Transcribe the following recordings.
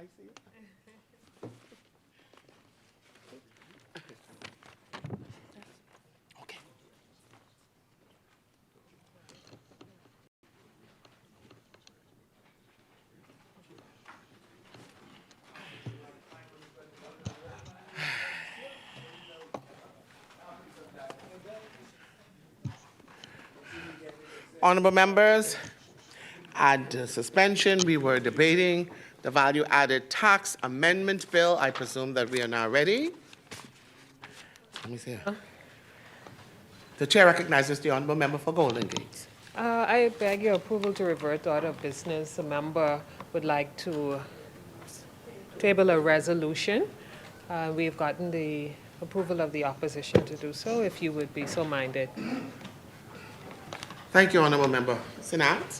I see it. Okay. Honorable members, at suspension, we were debating the value-added tax amendment bill. I presume that we are now ready. Let me see. The chair recognizes the honorable member for Golden Gates. I beg your approval to revert to order of business. A member would like to table a resolution. We've gotten the approval of the opposition to do so, if you would be so minded. Thank you, honorable member. Sinat?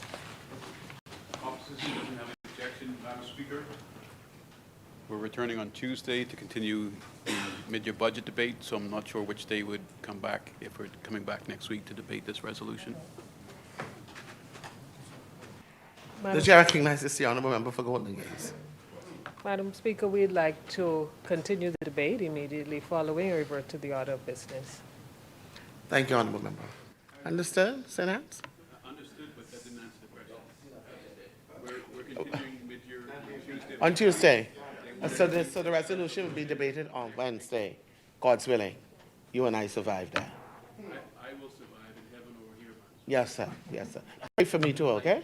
Opposition doesn't have an objection, Madam Speaker. We're returning on Tuesday to continue the mid-year budget debate, so I'm not sure which day would come back, if we're coming back next week to debate this resolution. The chair recognizes the honorable member for Golden Gates. Madam Speaker, we'd like to continue the debate immediately following and revert to the order of business. Thank you, honorable member. Understood, Sinat? Understood, but that didn't answer the question. We're continuing mid-year Tuesday. On Tuesday. So the resolution will be debated on Wednesday, God's willing. You and I survived that. I will survive in heaven over here, Madam. Yes, sir. Yes, sir. Pray for me too, okay?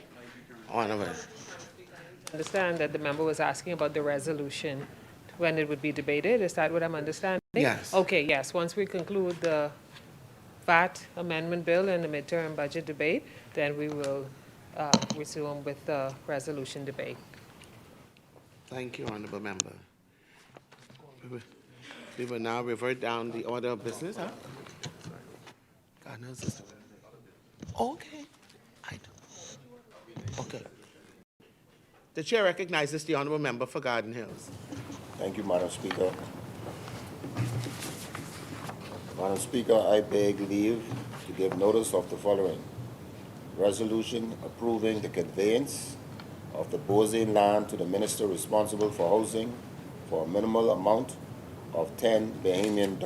Honorable. Understand that the member was asking about the resolution, when it would be debated. Is that what I'm understanding? Yes. Okay, yes. Once we conclude the VAT amendment bill and the midterm budget debate, then we will resume with the resolution debate. Thank you, honorable member. We will now revert down the order of business, huh? God knows this. Okay. I do. Okay. The chair recognizes the honorable member for Garden Hills. Thank you, Madam Speaker. Madam Speaker, I beg leave to give notice of the following. Resolution approving the conveyance of the Bozane land to the minister responsible for housing for a minimal amount of $10 Bahamian.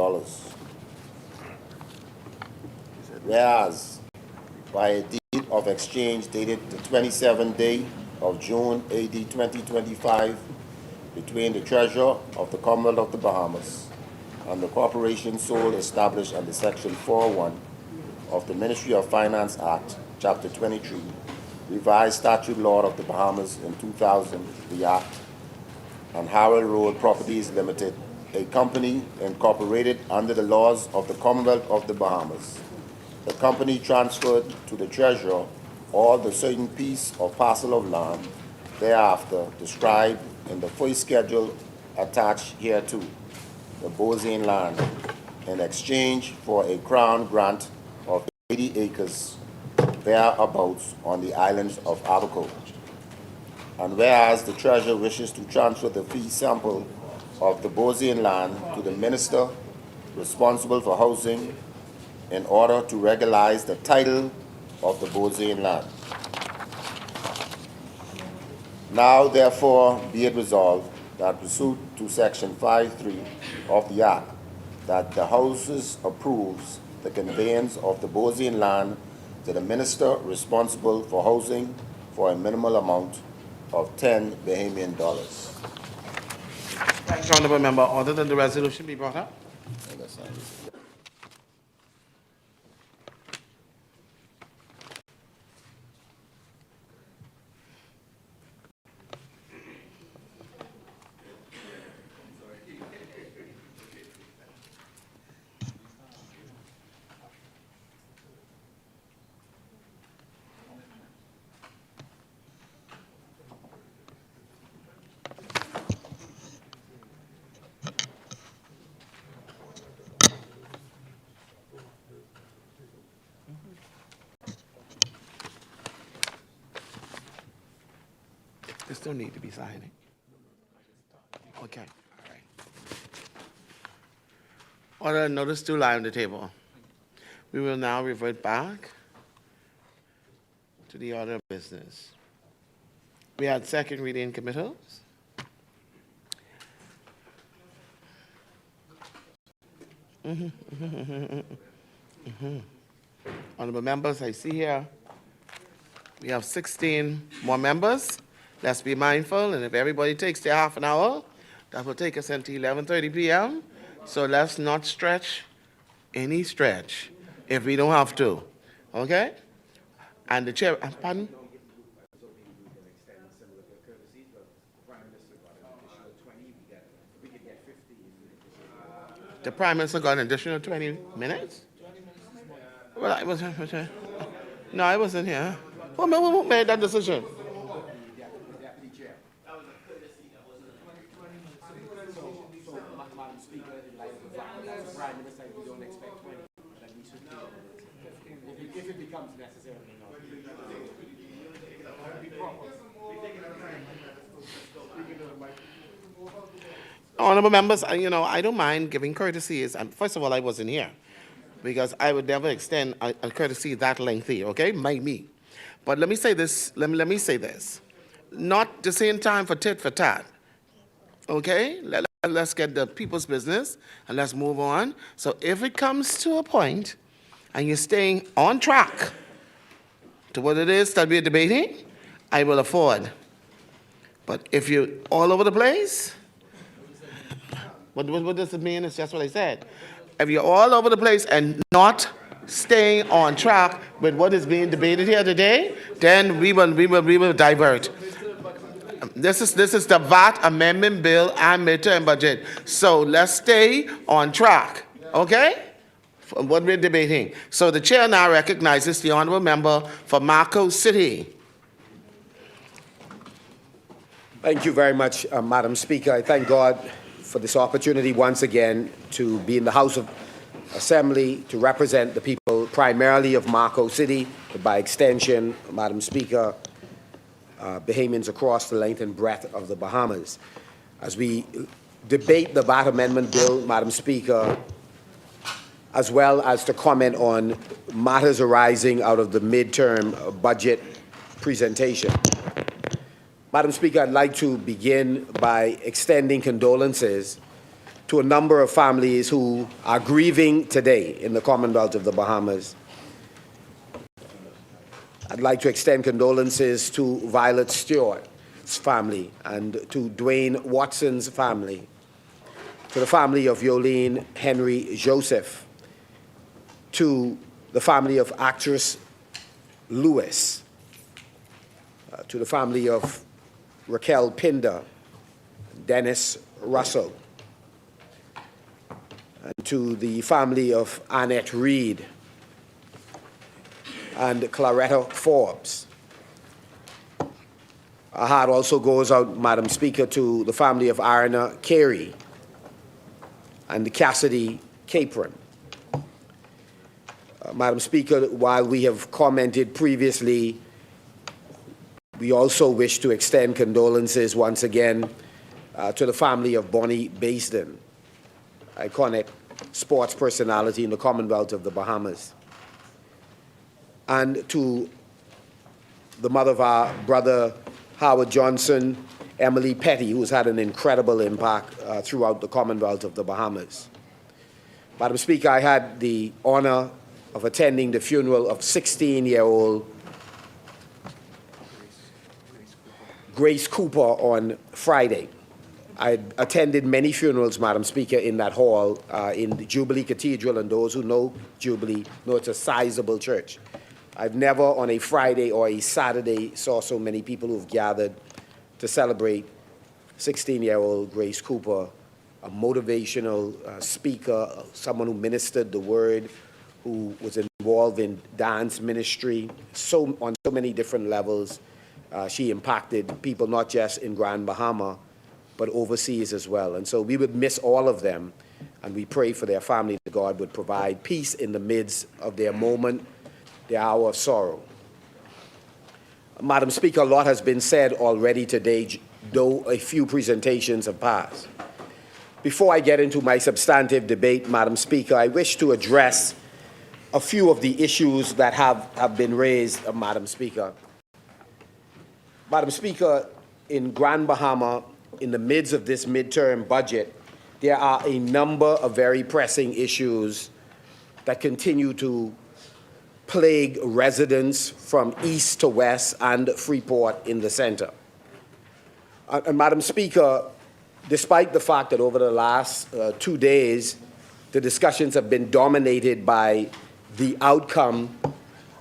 Whereas, by a deed of exchange dated the 27th day of June AD 2025 between the Treasurer of the Commonwealth of the Bahamas and the corporation sole established under Section 401 of the Ministry of Finance Act, Chapter 23, Revised Statute Law of the Bahamas in 2000, the Act, and Harold Road Properties Limited, a company incorporated under the laws of the Commonwealth of the Bahamas. The company transferred to the Treasurer all the certain piece or parcel of land thereafter described in the first schedule attached hereto, the Bozane land, in exchange for a Crown grant of 80 acres thereabouts on the islands of Abaco. And whereas the Treasurer wishes to transfer the fee sample of the Bozane land to the Minister responsible for housing in order to regularize the title of the Bozane land. Now, therefore, be it resolved that pursuant to Section 5.3 of the Act, that the Houses approves the conveyance of the Bozane land to the Minister responsible for housing for a minimal amount of $10 Bahamian. Thank you, honorable member. Order that the resolution be brought up. There still need to be signing. Okay, all right. Order notice to lie on the table. We will now revert back to the order of business. We had second reading committals. Honorable members, I see here we have 16 more members. Let's be mindful, and if everybody takes their half an hour, that will take us until 11:30 p.m. So let's not stretch any stretch if we don't have to, okay? And the chair, pardon? The Prime Minister got an additional 20 minutes? Well, I was, no, I wasn't here. Who made that decision? If it becomes necessary or not. Honorable members, I don't mind giving courtesies. And first of all, I wasn't here because I would never extend a courtesy that lengthy, okay, by me. But let me say this, let me say this. Not the same time for tit for tat, okay? Let's get the people's business and let's move on. So if it comes to a point and you're staying on track to what it is that we're debating, I will afford. But if you're all over the place, what does it mean? It's just what I said. If you're all over the place and not staying on track with what is being debated here today, then we will divert. This is the VAT amendment bill and midterm budget. So let's stay on track, okay? For what we're debating. So the chair now recognizes the honorable member for Marco City. Thank you very much, Madam Speaker. I thank God for this opportunity once again to be in the House of Assembly to represent the people primarily of Marco City, but by extension, Madam Speaker, Bahamians across the length and breadth of the Bahamas. As we debate the VAT Amendment Bill, Madam Speaker, as well as to comment on matters arising out of the midterm budget presentation. Madam Speaker, I'd like to begin by extending condolences to a number of families who are grieving today in the Commonwealth of the Bahamas. I'd like to extend condolences to Violet Stewart's family and to Dwayne Watson's family, to the family of Yolene Henry Joseph, to the family of actress Lewis, to the family of Raquel Pinder, Dennis Russell, and to the family of Annette Reed and Claretta Forbes. Our heart also goes out, Madam Speaker, to the family of Arna Carey and Cassidy Capron. Madam Speaker, while we have commented previously, we also wish to extend condolences once again to the family of Bonnie Baisden, iconic sports personality in the Commonwealth of the Bahamas, and to the mother of our brother Howard Johnson, Emily Petty, who's had an incredible impact throughout the Commonwealth of the Bahamas. Madam Speaker, I had the honor of attending the funeral of 16-year-old Grace Cooper on Friday. I attended many funerals, Madam Speaker, in that hall in the Jubilee Cathedral, and those who know Jubilee know it's a sizable church. I've never on a Friday or a Saturday saw so many people who've gathered to celebrate 16-year-old Grace Cooper, a motivational speaker, someone who ministered the word, who was involved in dance ministry, on so many different levels. She impacted people not just in Grand Bahama, but overseas as well. And so we would miss all of them, and we pray for their family that God would provide peace in the midst of their moment, their hour of sorrow. Madam Speaker, a lot has been said already today, though a few presentations have passed. Before I get into my substantive debate, Madam Speaker, I wish to address a few of the issues that have been raised, Madam Speaker. Madam Speaker, in Grand Bahama, in the midst of this midterm budget, there are a number of very pressing issues that continue to plague residents from east to west and Freeport in the center. And Madam Speaker, despite the fact that over the last 2 days, the discussions have been dominated by the outcome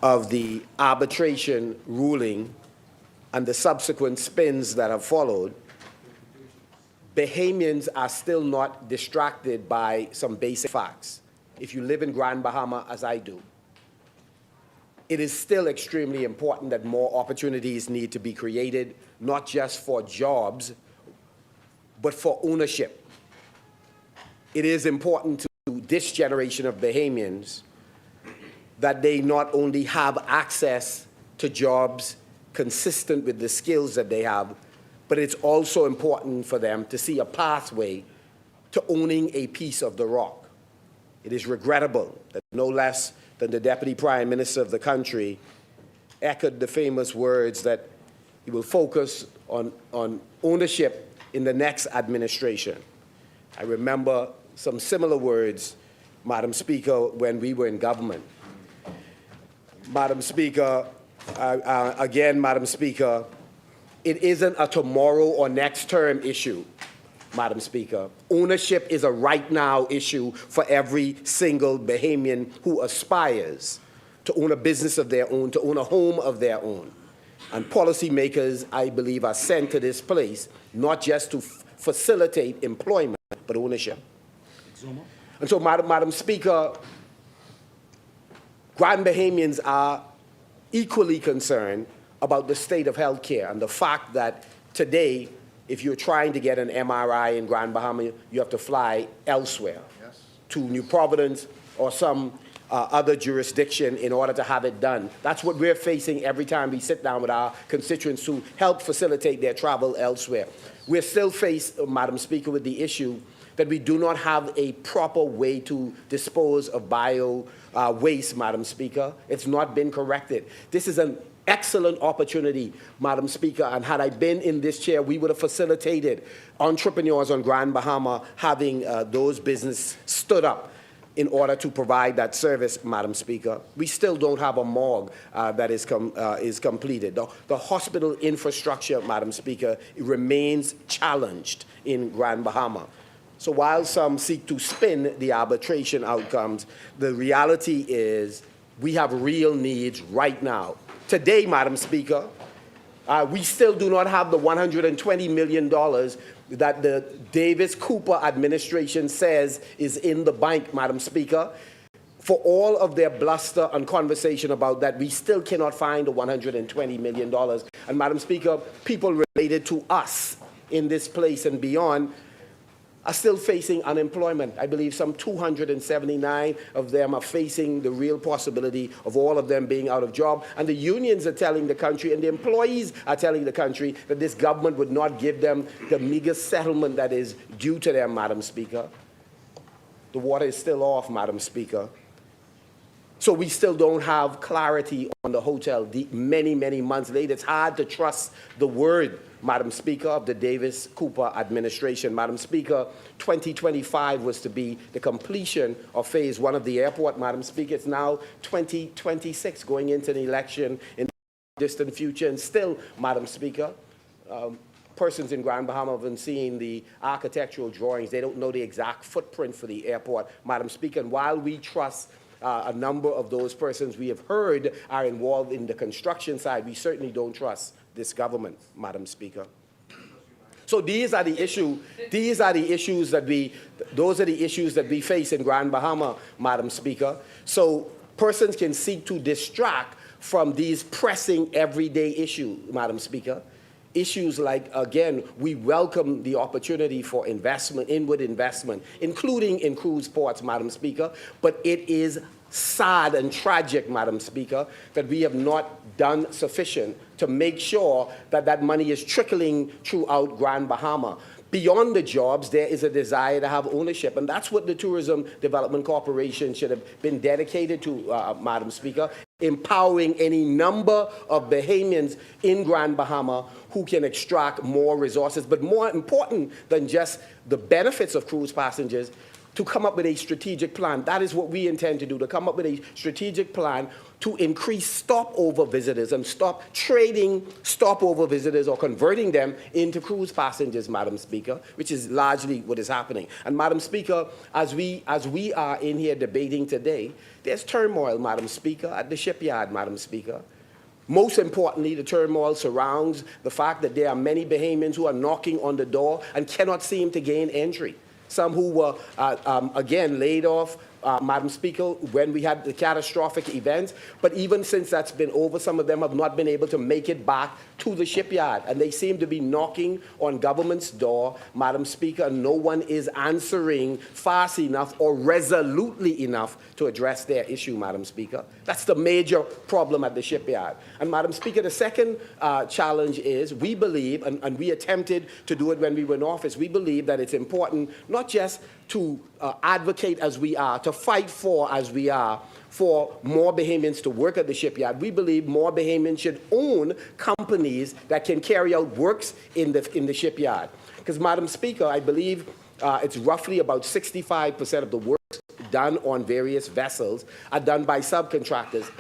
of the arbitration ruling and the subsequent spins that have followed, Bahamians are still not distracted by some basic facts. If you live in Grand Bahama, as I do, it is still extremely important that more opportunities need to be created, not just for jobs, but for ownership. It is important to this generation of Bahamians that they not only have access to jobs consistent with the skills that they have, but it's also important for them to see a pathway to owning a piece of the rock. It is regrettable that no less than the Deputy Prime Minister of the country echoed the famous words that he will focus on ownership in the next administration. I remember some similar words, Madam Speaker, when we were in government. Madam Speaker, again, Madam Speaker, it isn't a tomorrow or next term issue, Madam Speaker. Ownership is a right now issue for every single Bahamian who aspires to own a business of their own, to own a home of their own. And policymakers, I believe, are sent to this place not just to facilitate employment, but ownership. And so, Madam Speaker, Grand Bahamians are equally concerned about the state of health care and the fact that today, if you're trying to get an MRI in Grand Bahama, you have to fly elsewhere, to New Providence or some other jurisdiction in order to have it done. That's what we're facing every time we sit down with our constituents to help facilitate their travel elsewhere. We're still faced, Madam Speaker, with the issue that we do not have a proper way to dispose of bio waste, Madam Speaker. It's not been corrected. This is an excellent opportunity, Madam Speaker, and had I been in this chair, we would have facilitated entrepreneurs on Grand Bahama having those businesses stood up in order to provide that service, Madam Speaker. We still don't have a morgue that is completed. The hospital infrastructure, Madam Speaker, remains challenged in Grand Bahama. So while some seek to spin the arbitration outcomes, the reality is we have real needs right now. Today, Madam Speaker, we still do not have the $120 million that the Davis-Cooper administration says is in the bank, Madam Speaker. For all of their bluster and conversation about that, we still cannot find the $120 million. And Madam Speaker, people related to us in this place and beyond are still facing unemployment. I believe some 279 of them are facing the real possibility of all of them being out of job. And the unions are telling the country and the employees are telling the country that this government would not give them the meager settlement that is due to them, Madam Speaker. The water is still off, Madam Speaker. So we still don't have clarity on the hotel many, many months later. It's hard to trust the word, Madam Speaker, of the Davis-Cooper administration. Madam Speaker, 2025 was to be the completion of phase 1 of the airport, Madam Speaker. It's now 2026, going into the election in the distant future. And still, Madam Speaker, persons in Grand Bahama have been seeing the architectural drawings. They don't know the exact footprint for the airport, Madam Speaker. And while we trust a number of those persons we have heard are involved in the construction side, we certainly don't trust this government, Madam Speaker. So those are the issues that we face in Grand Bahama, Madam Speaker. So persons can seek to distract from these pressing everyday issues, Madam Speaker. Issues like, again, we welcome the opportunity for investment, inward investment, including in cruise ports, Madam Speaker, but it is sad and tragic, Madam Speaker, that we have not done sufficient to make sure that that money is trickling throughout Grand Bahama. Beyond the jobs, there is a desire to have ownership, and that's what the Tourism Development Corporation should have been dedicated to, Madam Speaker. empowering any number of Bahamians in Grand Bahama who can extract more resources, but more important than just the benefits of cruise passengers, to come up with a strategic plan. That is what we intend to do, to come up with a strategic plan to increase stopover visitors and stop trading stopover visitors or converting them into cruise passengers, Madam Speaker, which is largely what is happening. And Madam Speaker, as we are in here debating today, there's turmoil, Madam Speaker, at the shipyard, Madam Speaker. Most importantly, the turmoil surrounds the fact that there are many Bahamians who are knocking on the door and cannot seem to gain entry. Some who were, again, laid off, Madam Speaker, when we had the catastrophic events. But even since that's been over, some of them have not been able to make it back to the shipyard. And they seem to be knocking on government's door, Madam Speaker, and no one is answering fast enough or resolutely enough to address their issue, Madam Speaker. That's the major problem at the shipyard. And Madam Speaker, the second challenge is we believe, and we attempted to do it when we were in office, we believe that it's important not just to advocate as we are, to fight for as we are, for more Bahamians to work at the shipyard. We believe more Bahamians should own companies that can carry out works in the shipyard. Because, Madam Speaker, I believe it's roughly about 65% of the works done on various vessels are done by subcontractors.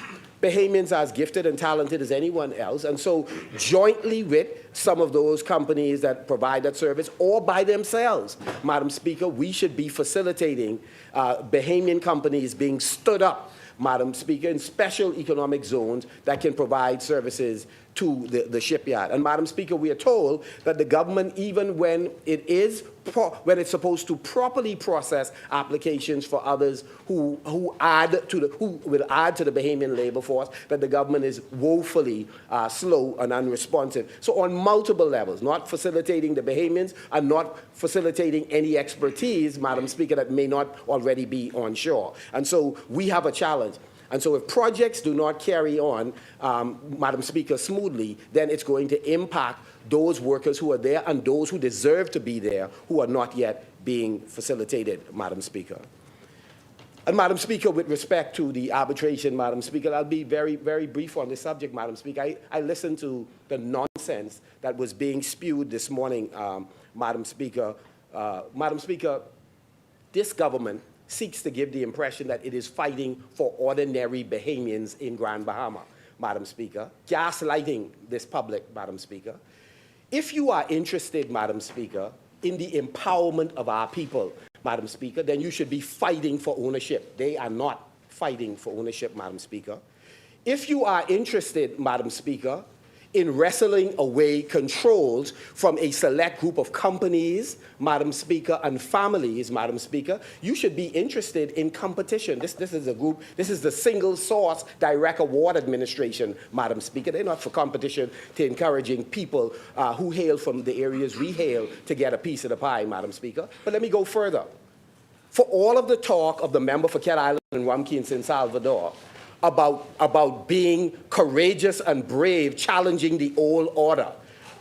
Bahamians are as gifted and talented as anyone else, and so jointly with some of those companies that provide that service, or by themselves, Madam Speaker, we should be facilitating Bahamian companies being stood up, Madam Speaker, in special economic zones that can provide services to the shipyard. And Madam Speaker, we are told that the government, even when it's supposed to properly process applications for others who will add to the Bahamian labor force, that the government is woefully slow and unresponsive. So on multiple levels, not facilitating the Bahamians and not facilitating any expertise, Madam Speaker, that may not already be on shore. And so we have a challenge. And so if projects do not carry on, Madam Speaker, smoothly, then it's going to impact those workers who are there and those who deserve to be there who are not yet being facilitated, Madam Speaker. And Madam Speaker, with respect to the arbitration, Madam Speaker, I'll be very, very brief on this subject, Madam Speaker. I listened to the nonsense that was being spewed this morning, Madam Speaker. Madam Speaker, this government seeks to give the impression that it is fighting for ordinary Bahamians in Grand Bahama, Madam Speaker, gaslighting this public, Madam Speaker. If you are interested, Madam Speaker, in the empowerment of our people, Madam Speaker, then you should be fighting for ownership. They are not fighting for ownership, Madam Speaker. If you are interested, Madam Speaker, in wrestling away controls from a select group of companies, Madam Speaker, and families, Madam Speaker, you should be interested in competition. This is a group, this is the single source direct award administration, Madam Speaker. They're not for competition to encouraging people who hail from the areas we hail to get a piece of the pie, Madam Speaker. But let me go further. For all of the talk of the member for Cat Island and Rumkey in San Salvador, about being courageous and brave, challenging the old order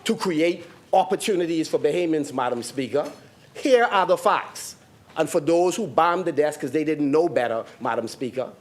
to create opportunities for Bahamians, Madam Speaker. Here are the facts. And for those who bombed the desk because they didn't know better, Madam Speaker,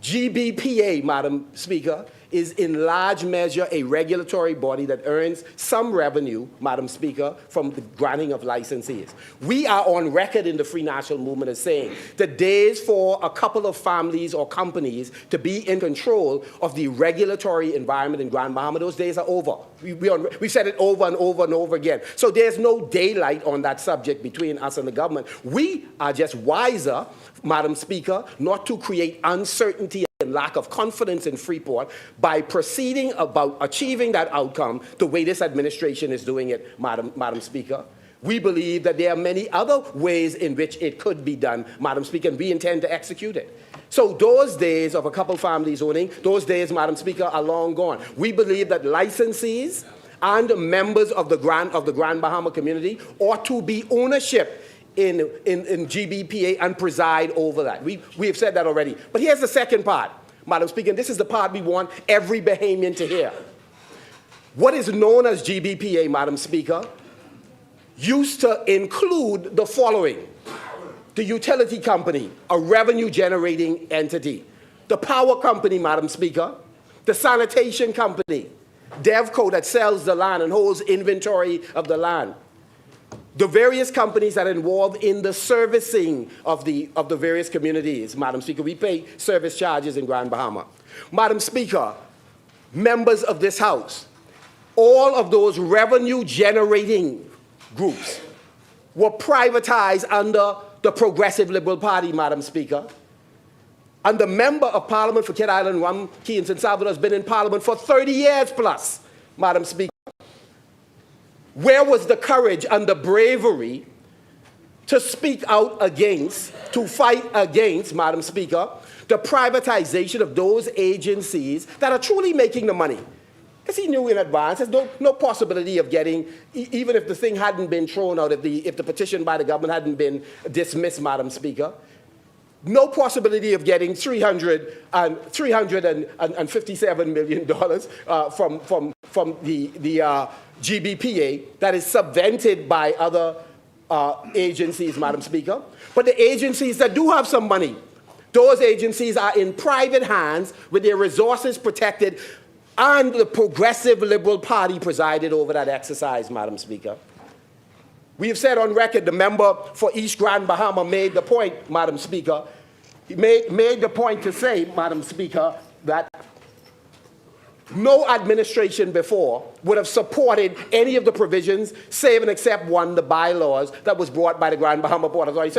GBPA, Madam Speaker, is in large measure a regulatory body that earns some revenue, Madam Speaker, from the granting of licenses. We are on record in the Free National Movement as saying the days for a couple of families or companies to be in control of the regulatory environment in Grand Bahama, those days are over. We've said it over and over and over again. So there's no daylight on that subject between us and the government. We are just wiser, Madam Speaker, not to create uncertainty and lack of confidence in Freeport by proceeding about achieving that outcome the way this administration is doing it, Madam Speaker. We believe that there are many other ways in which it could be done, Madam Speaker, and we intend to execute it. So those days of a couple families owning, those days, Madam Speaker, are long gone. We believe that licensees and members of the Grand Bahama community ought to be ownership in GBPA and preside over that. We have said that already. But here's the second part, Madam Speaker, and this is the part we want every Bahamian to hear. What is known as GBPA, Madam Speaker, used to include the following: the utility company, a revenue-generating entity, the power company, Madam Speaker, the sanitation company, DevCo that sells the land and holds inventory of the land, the various companies that are involved in the servicing of the various communities, Madam Speaker. We pay service charges in Grand Bahama. Madam Speaker, members of this House, all of those revenue-generating groups were privatized under the Progressive Liberal Party, Madam Speaker. And the Member of Parliament for Kid Island, Rum Key in St. Salvador, has been in Parliament for 30 years plus, Madam Speaker. Where was the courage and the bravery to speak out against, to fight against, Madam Speaker, the privatization of those agencies that are truly making the money? Because he knew in advance, there's no possibility of getting, even if the thing hadn't been thrown out, if the petition by the government hadn't been dismissed, Madam Speaker, no possibility of getting $357 million from the GBPA that is subvented by other agencies, Madam Speaker. But the agencies that do have some money, those agencies are in private hands with their resources protected, and the Progressive Liberal Party presided over that exercise, Madam Speaker. We have said on record, the member for East Grand Bahama made the point, Madam Speaker, he made the point to say, Madam Speaker, that no administration before would have supported any of the provisions, save and except one, the bylaws that was brought by the Grand Bahama Port Authority.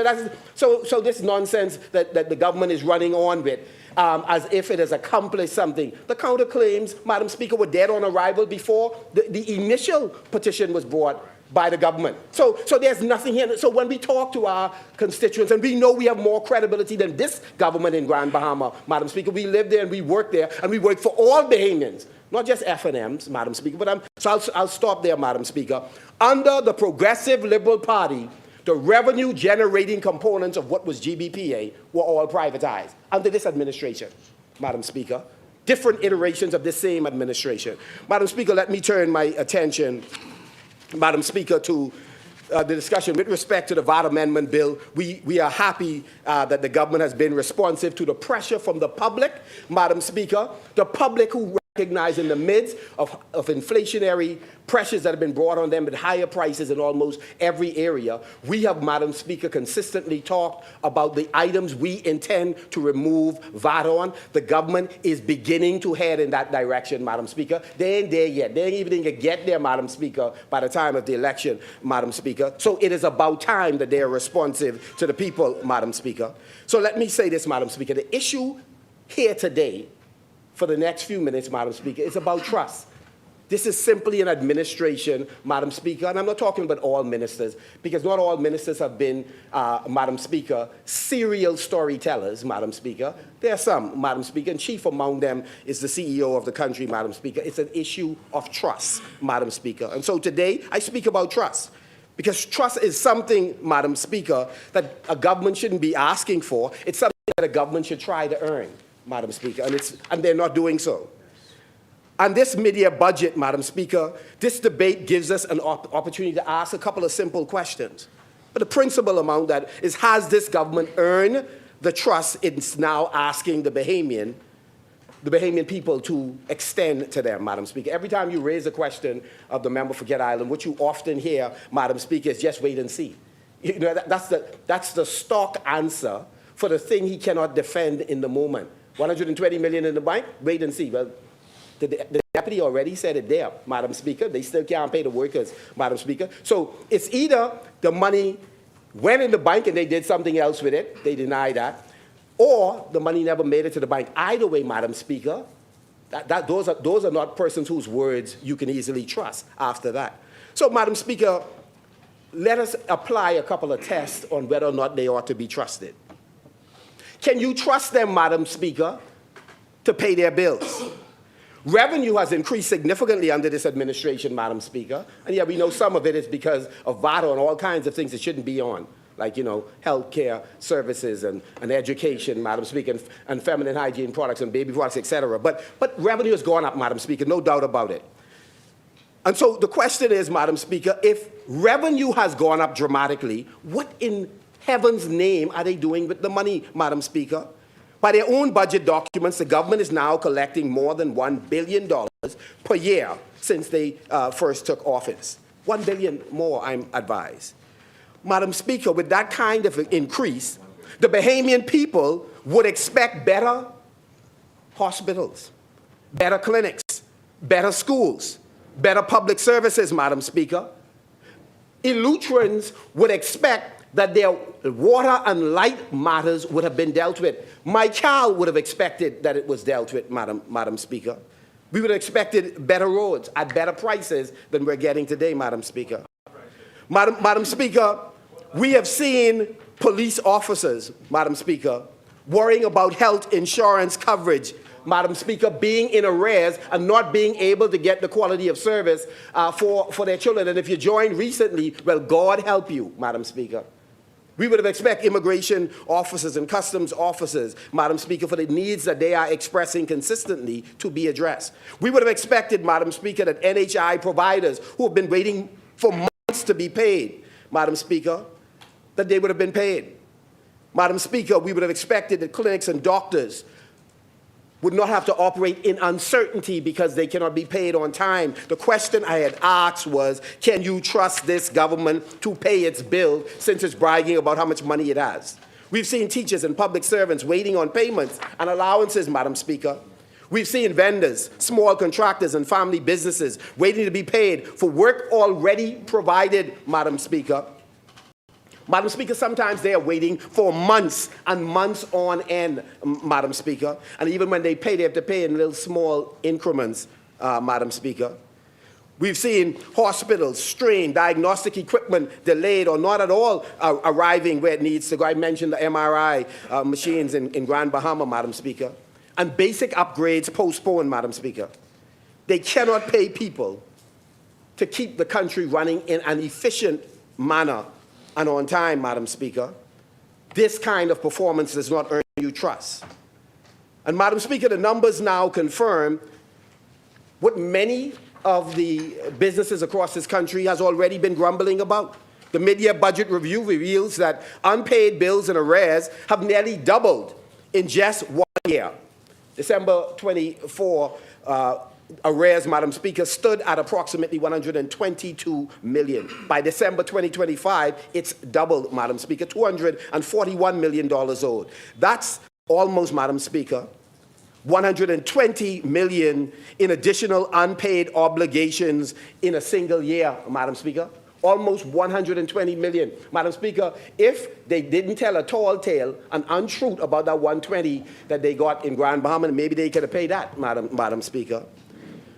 So this nonsense that the government is running on with, as if it has accomplished something. The counterclaims, Madam Speaker, were dead on arrival before the initial petition was brought by the government. So there's nothing here. So when we talk to our constituents, and we know we have more credibility than this government in Grand Bahama, Madam Speaker, we live there and we work there, and we work for all Bahamians, not just F&Ms, Madam Speaker, but I'll stop there, Madam Speaker. Under the Progressive Liberal Party, the revenue-generating components of what was GBPA were all privatized under this administration, Madam Speaker. Different iterations of the same administration. Madam Speaker, let me turn my attention, Madam Speaker, to the discussion with respect to the VAT Amendment Bill. We are happy that the government has been responsive to the pressure from the public, Madam Speaker, the public who recognize in the midst of inflationary pressures that have been brought on them with higher prices in almost every area. We have, Madam Speaker, consistently talked about the items we intend to remove VAT on. The government is beginning to head in that direction, Madam Speaker. They ain't there yet. They ain't even going to get there, Madam Speaker, by the time of the election, Madam Speaker. So it is about time that they are responsive to the people, Madam Speaker. So let me say this, Madam Speaker. The issue here today for the next few minutes, Madam Speaker, is about trust. This is simply an administration, Madam Speaker, and I'm not talking about all ministers, because not all ministers have been, Madam Speaker, serial storytellers, Madam Speaker. There are some, Madam Speaker, and chief among them is the CEO of the country, Madam Speaker. It's an issue of trust, Madam Speaker. And so today, I speak about trust, because trust is something, Madam Speaker, that a government shouldn't be asking for. It's something that a government should try to earn, Madam Speaker, and they're not doing so. And this mid-year budget, Madam Speaker, this debate gives us an opportunity to ask a couple of simple questions. But the principal among that is, has this government earned the trust it's now asking the Bahamian people to extend to them, Madam Speaker? Every time you raise a question of the member for Kid Island, what you often hear, Madam Speaker, is just wait and see. You know, that's the stock answer for the thing he cannot defend in the moment. 120 million in the bank, wait and see. Well, the deputy already said it there, Madam Speaker. They still can't pay the workers, Madam Speaker. So it's either the money went in the bank and they did something else with it, they deny that, or the money never made it to the bank. Either way, Madam Speaker, those are not persons whose words you can easily trust after that. So, Madam Speaker, let us apply a couple of tests on whether or not they ought to be trusted. Can you trust them, Madam Speaker, to pay their bills? Revenue has increased significantly under this administration, Madam Speaker. And yeah, we know some of it is because of VAT on all kinds of things it shouldn't be on, like, you know, health care services and education, Madam Speaker, and feminine hygiene products and baby products, et cetera. But revenue has gone up, Madam Speaker, no doubt about it. And so the question is, Madam Speaker, if revenue has gone up dramatically, what in heaven's name are they doing with the money, Madam Speaker? By their own budget documents, the government is now collecting more than $1 billion per year since they first took office. $1 billion more, I'm advised. Madam Speaker, with that kind of increase, the Bahamian people would expect better hospitals, better clinics, better schools, better public services, Madam Speaker. Illutrians would expect that their water and light matters would have been dealt with. My child would have expected that it was dealt with, Madam Speaker. We would have expected better roads at better prices than we're getting today, Madam Speaker. Madam Speaker, we have seen police officers, Madam Speaker, worrying about health insurance coverage, Madam Speaker, being in arrears and not being able to get the quality of service for their children. And if you joined recently, well, God help you, Madam Speaker. We would have expected immigration officers and customs officers, Madam Speaker, for the needs that they are expressing consistently to be addressed. We would have expected, Madam Speaker, that NHI providers who have been waiting for months to be paid, Madam Speaker, that they would have been paid. Madam Speaker, we would have expected that clinics and doctors would not have to operate in uncertainty because they cannot be paid on time. The question I had asked was, can you trust this government to pay its bill since it's bragging about how much money it has? We've seen teachers and public servants waiting on payments and allowances, Madam Speaker. We've seen vendors, small contractors, and family businesses waiting to be paid for work already provided, Madam Speaker. Madam Speaker, sometimes they are waiting for months and months on end, Madam Speaker. And even when they pay, they have to pay in little small increments, Madam Speaker. We've seen hospitals strained, diagnostic equipment delayed or not at all arriving where it needs to go. I mentioned the MRI machines in Grand Bahama, Madam Speaker. And basic upgrades postponed, Madam Speaker. They cannot pay people to keep the country running in an efficient manner and on time, Madam Speaker. This kind of performance does not earn you trust. And Madam Speaker, the numbers now confirm what many of the businesses across this country has already been grumbling about. The mid-year budget review reveals that unpaid bills and arrears have nearly doubled in just 1 year. December 24, arrears, Madam Speaker, stood at approximately $122 million. By December 2025, it's doubled, Madam Speaker, $241 million owed. That's almost, Madam Speaker, $120 million in additional unpaid obligations in a single year, Madam Speaker. Almost $120 million. Madam Speaker, if they didn't tell a tall tale, an untruth about that 120 that they got in Grand Bahama, maybe they could have paid that, Madam Speaker.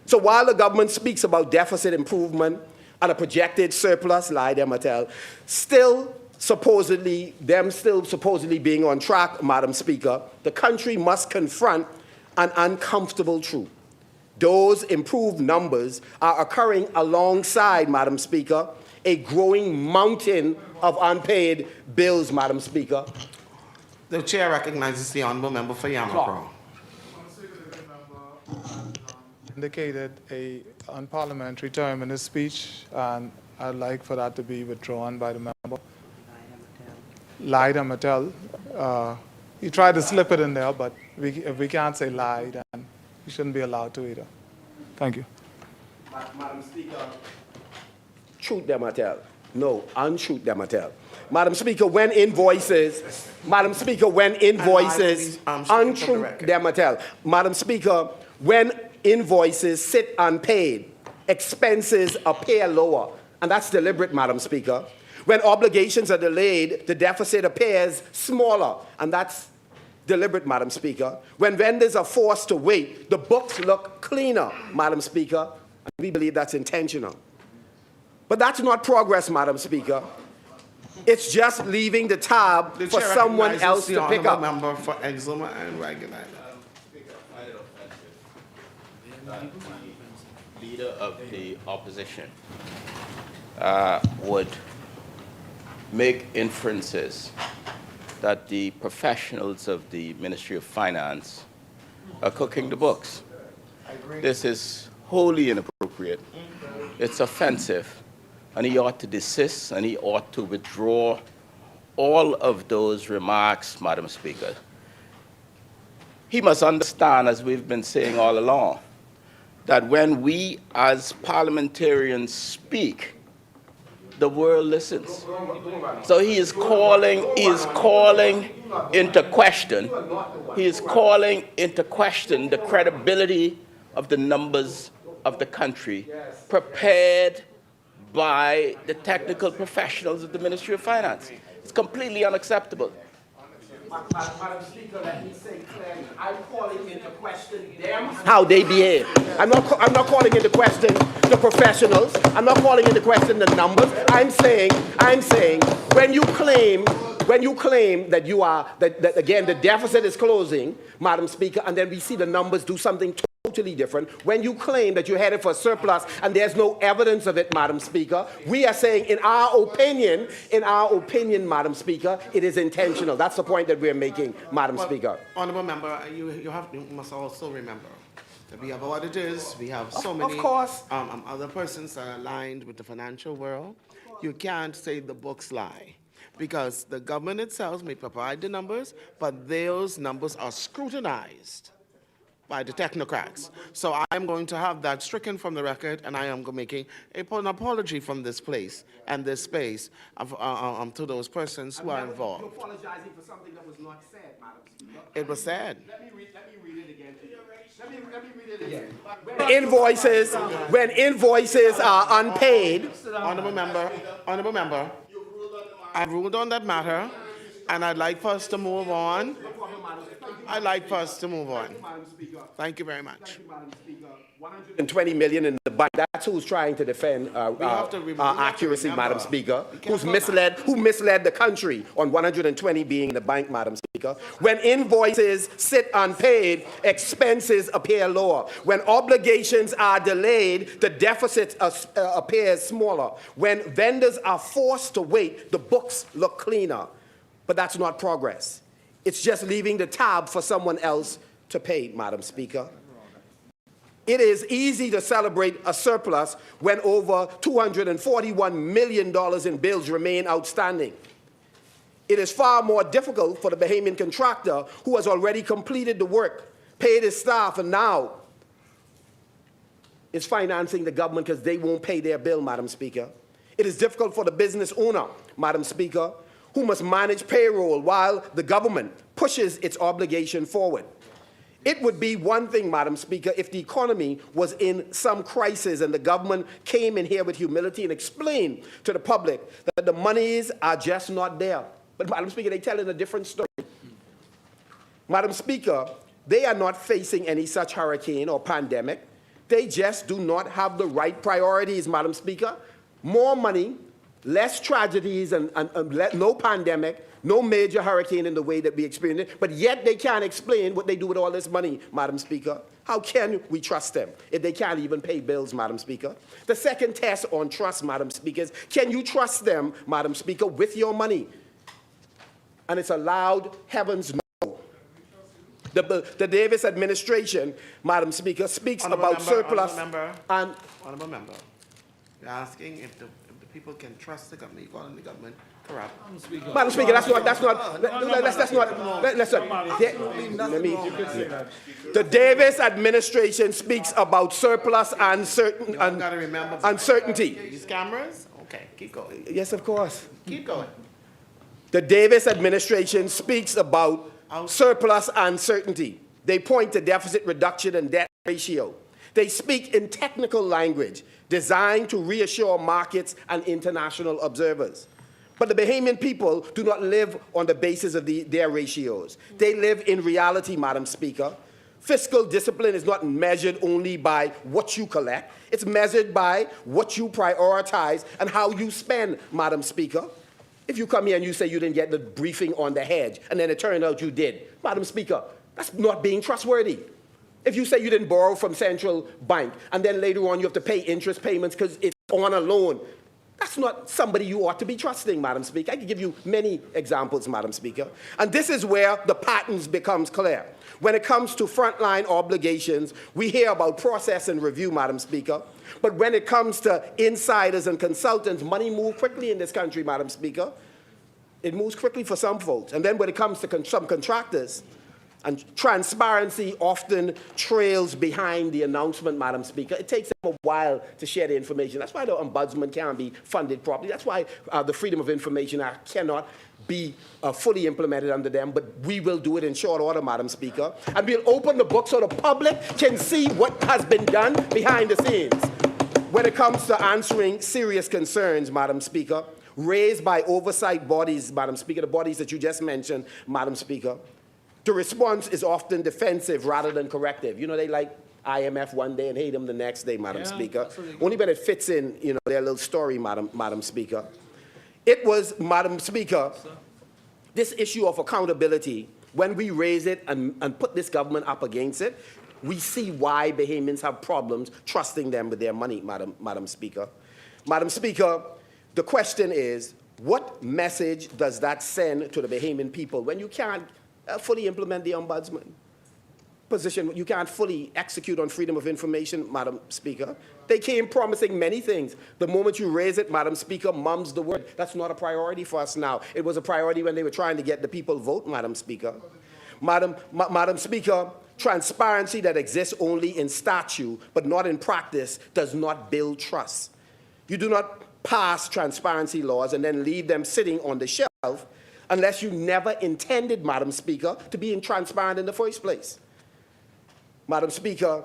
So while the government speaks about deficit improvement and a projected surplus, lie them tell, still supposedly being on track, Madam Speaker, the country must confront an uncomfortable truth. Those improved numbers are occurring alongside, Madam Speaker, a growing mountain of unpaid bills, Madam Speaker. The chair recognizes the honourable member for Yamasborough. Indicated a unparliamentary term in his speech, and I'd like for that to be withdrawn by the member. Lied and Mattel. He tried to slip it in there, but if we can't say lie, then we shouldn't be allowed to either. Thank you. Madam Speaker, truth them tell. No, untruth them tell. Madam Speaker, when invoices, untruth them tell. Madam Speaker, when invoices sit unpaid, expenses appear lower, and that's deliberate, Madam Speaker. When obligations are delayed, the deficit appears smaller, and that's deliberate, Madam Speaker. When vendors are forced to wait, the books look cleaner, Madam Speaker, and we believe that's intentional. But that's not progress, Madam Speaker. It's just leaving the tab for someone else to pick up. Member for Eczema and Regular. The leader of the opposition would make inferences that the professionals of the Ministry of Finance are cooking the books. This is wholly inappropriate. It's offensive, and he ought to desist, and he ought to withdraw all of those remarks, Madam Speaker. he must understand, as we've been saying all along, that when we as parliamentarians speak, the world listens. So he is calling into question the credibility of the numbers of the country prepared by the technical professionals of the Ministry of Finance. It's completely unacceptable. Madam Speaker, let me say clearly, I'm calling into question them, how they behave. I'm not calling into question the professionals. I'm not calling into question the numbers. I'm saying, when you claim that you are, that again, the deficit is closing, Madam Speaker, and then we see the numbers do something totally different. When you claim that you're headed for surplus and there's no evidence of it, Madam Speaker, we are saying, in our opinion, Madam Speaker, it is intentional. That's the point that we're making, Madam Speaker. Honourable member, you must also remember that we have auditors, we have so many other persons that are aligned with the financial world. You can't say the books lie, because the government itself may provide the numbers, but those numbers are scrutinized by the technocrats. So I'm going to have that stricken from the record, and I am making an apology from this place and this space to those persons who are involved. You're apologizing for something that was not said, Madam Speaker. It was said. Let me read it again to you. Let me read it again. When invoices are unpaid. Honourable member, I've ruled on that matter, and I'd like for us to move on. Thank you very much. 120 million in the bank. That's who's trying to defend accuracy, Madam Speaker. Who misled the country on 120 being in the bank, Madam Speaker. When invoices sit unpaid, expenses appear lower. When obligations are delayed, the deficit appears smaller. When vendors are forced to wait, the books look cleaner. But that's not progress. It's just leaving the tab for someone else to pay, Madam Speaker. It is easy to celebrate a surplus when over $241 million in bills remain outstanding. It is far more difficult for the Bahamian contractor who has already completed the work, paid his staff, and now is financing the government because they won't pay their bill, Madam Speaker. It is difficult for the business owner, Madam Speaker, who must manage payroll while the government pushes its obligation forward. It would be one thing, Madam Speaker, if the economy was in some crisis and the government came in here with humility and explained to the public that the monies are just not there. But, Madam Speaker, they're telling a different story. Madam Speaker, they are not facing any such hurricane or pandemic. They just do not have the right priorities, Madam Speaker. More money, less tragedies, and no pandemic, no major hurricane in the way that we experienced it, but yet they can't explain what they do with all this money, Madam Speaker. How can we trust them if they can't even pay bills, Madam Speaker? The second test on trust, Madam Speaker, is can you trust them, Madam Speaker, with your money? And it's a loud heavens no. The Davis administration, Madam Speaker, speaks about surplus and... Honourable member, you're asking if the people can trust the government, you're calling the government corrupt. Madam Speaker, the Davis administration speaks about surplus and uncertainty. These cameras? Okay, keep going. Yes, of course. Keep going. The Davis administration speaks about surplus uncertainty. They point to deficit reduction and debt ratio. They speak in technical language designed to reassure markets and international observers. But the Bahamian people do not live on the basis of their ratios. They live in reality, Madam Speaker. Fiscal discipline is not measured only by what you collect. It's measured by what you prioritize and how you spend, Madam Speaker. If you come here and you say you didn't get the briefing on the hedge, and then it turned out you did, Madam Speaker, that's not being trustworthy. If you say you didn't borrow from central bank, and then later on you have to pay interest payments because it's on a loan, that's not somebody you ought to be trusting, Madam Speaker. I can give you many examples, Madam Speaker. And this is where the patterns becomes clear. When it comes to frontline obligations, we hear about process and review, Madam Speaker. But when it comes to insiders and consultants, money moves quickly in this country, Madam Speaker. It moves quickly for some folks. And then when it comes to some contractors, And transparency often trails behind the announcement, Madam Speaker. It takes them a while to share the information. That's why the Ombudsman can't be funded properly. That's why the Freedom of Information Act cannot be fully implemented under them, but we will do it in short order, Madam Speaker. And we'll open the book so the public can see what has been done behind the scenes. When it comes to answering serious concerns, Madam Speaker, raised by oversight bodies, Madam Speaker, the bodies that you just mentioned, Madam Speaker, the response is often defensive rather than corrective. You know, they like IMF one day and hate them the next day, Madam Speaker. Only when it fits in, you know, their little story, Madam Speaker. It was, Madam Speaker, this issue of accountability, when we raise it and put this government up against it, we see why Bahamians have problems trusting them with their money, Madam Speaker. Madam Speaker, the question is, what message does that send to the Bahamian people when you can't fully implement the Ombudsman position? You can't fully execute on freedom of information, Madam Speaker. They came promising many things. The moment you raise it, Madam Speaker, mum's the word. That's not a priority for us now. It was a priority when they were trying to get the people vote, Madam Speaker. Madam Speaker, transparency that exists only in statute but not in practice does not build trust. You do not pass transparency laws and then leave them sitting on the shelf unless you never intended, Madam Speaker, to be transparent in the first place. Madam Speaker,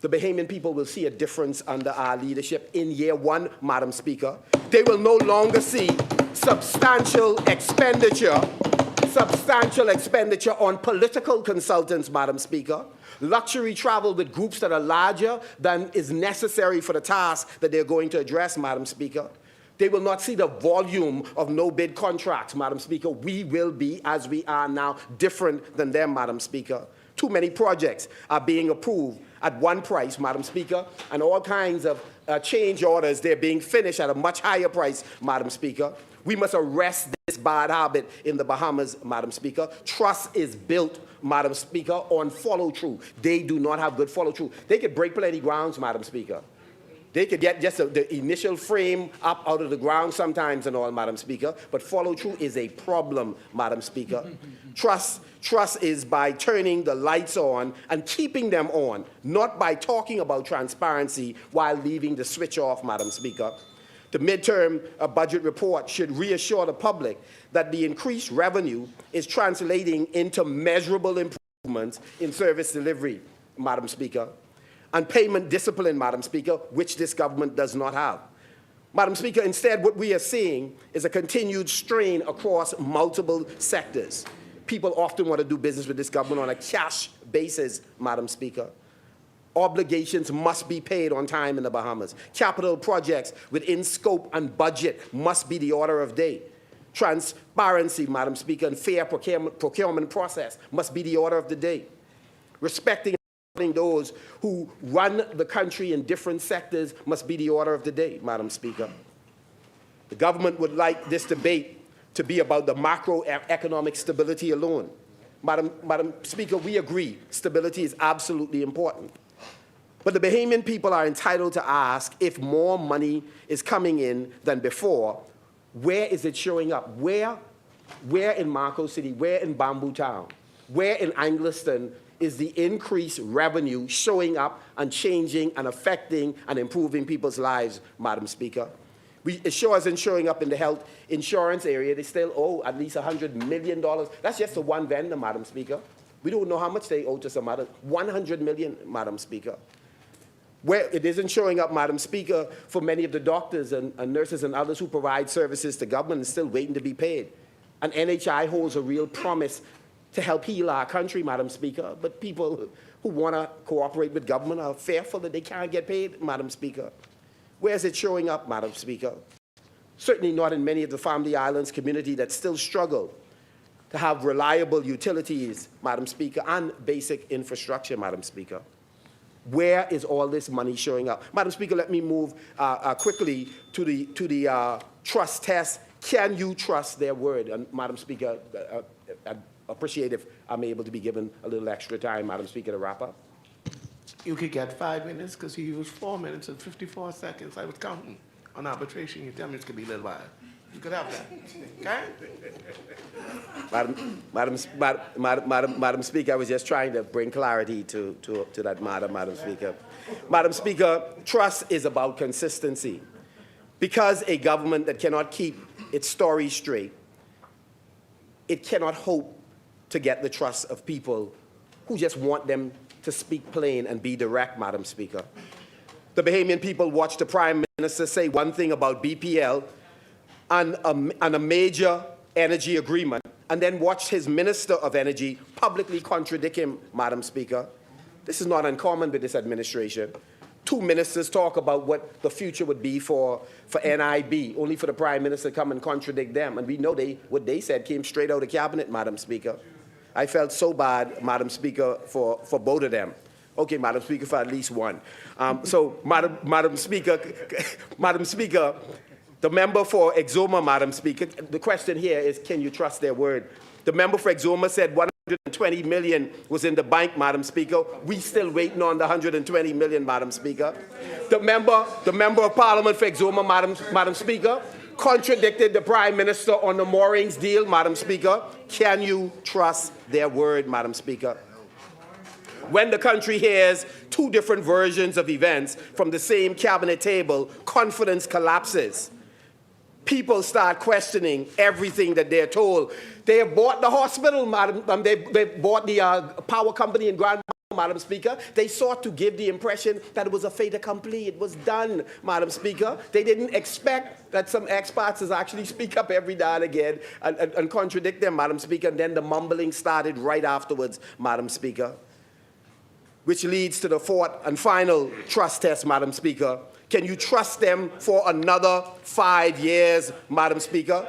the Bahamian people will see a difference under our leadership in year one, Madam Speaker. They will no longer see substantial expenditure on political consultants, Madam Speaker, luxury travel with groups that are larger than is necessary for the task that they're going to address, Madam Speaker. They will not see the volume of no-bid contracts, Madam Speaker. We will be, as we are now, different than them, Madam Speaker. Too many projects are being approved at one price, Madam Speaker, and all kinds of change orders, they're being finished at a much higher price, Madam Speaker. We must arrest this bad habit in the Bahamas, Madam Speaker. Trust is built, Madam Speaker, on follow-through. They do not have good follow-through. They could break plenty grounds, Madam Speaker. They could get just the initial frame up out of the ground sometimes and all, Madam Speaker, but follow-through is a problem, Madam Speaker. Trust is by turning the lights on and keeping them on, not by talking about transparency while leaving the switch off, Madam Speaker. The midterm budget report should reassure the public that the increased revenue is translating into measurable improvements in service delivery, Madam Speaker, and payment discipline, Madam Speaker, which this government does not have. Madam Speaker, instead, what we are seeing is a continued strain across multiple sectors. People often want to do business with this government on a cash basis, Madam Speaker. Obligations must be paid on time in the Bahamas. Capital projects within scope and budget must be the order of day. Transparency, Madam Speaker, and fair procurement process must be the order of the day. Respecting those who run the country in different sectors must be the order of the day, Madam Speaker. The government would like this debate to be about the macroeconomic stability alone. Madam Speaker, we agree stability is absolutely important. But the Bahamian people are entitled to ask if more money is coming in than before, where is it showing up? Where in Marco City, where in Bamboo Town, where in Angliston is the increased revenue showing up and changing and affecting and improving people's lives, Madam Speaker? It sure isn't showing up in the health insurance area. They still owe at least $100 million. That's just for one vendor, Madam Speaker. We don't know how much they owe to some other. $100 million, Madam Speaker. Where it isn't showing up, Madam Speaker, for many of the doctors and nurses and others who provide services to government and still waiting to be paid. And NHI holds a real promise to help heal our country, Madam Speaker, but people who want to cooperate with government are fearful that they can't get paid, Madam Speaker. Where is it showing up, Madam Speaker? Certainly not in many of the Family Islands community that still struggle to have reliable utilities, Madam Speaker, and basic infrastructure, Madam Speaker. Where is all this money showing up? Madam Speaker, let me move quickly to the trust test. Can you trust their word? And Madam Speaker, I'd appreciate if I'm able to be given a little extra time, Madam Speaker, to wrap up. You could get 5 minutes because you used 4 minutes and 54 seconds. I was counting on arbitration. You tell me it's going to be a little while. You could have that, okay? Madam Speaker, I was just trying to bring clarity to that matter, Madam Speaker. Madam Speaker, trust is about consistency. Because a government that cannot keep its story straight, it cannot hope to get the trust of people who just want them to speak plain and be direct, Madam Speaker. The Bahamian people watched the Prime Minister say one thing about BPL and a major energy agreement, and then watched his Minister of Energy publicly contradict him, Madam Speaker. This is not uncommon with this administration. Two ministers talk about what the future would be for NIB, only for the Prime Minister to come and contradict them. And we know what they said came straight out of Cabinet, Madam Speaker. I felt so bad, Madam Speaker, for both of them. Okay, Madam Speaker, for at least one. Madam Speaker, the member for Exuma, Madam Speaker, the question here is, can you trust their word? The member for Exuma said 120 million was in the bank, Madam Speaker. We still waiting on the 120 million, Madam Speaker. The member of Parliament for Exuma, Madam Speaker, contradicted the Prime Minister on the moorings deal, Madam Speaker. Can you trust their word, Madam Speaker? When the country hears two different versions of events from the same cabinet table, confidence collapses. People start questioning everything that they're told. They have bought the hospital, Madam. They bought the power company in Grand, Madam Speaker. They sought to give the impression that it was a fait accompli. It was done, Madam Speaker. They didn't expect that some experts actually speak up every now and again and contradict them, Madam Speaker. And then the mumbling started right afterwards, Madam Speaker. Which leads to the fourth and final trust test, Madam Speaker. Can you trust them for another 5 years, Madam Speaker?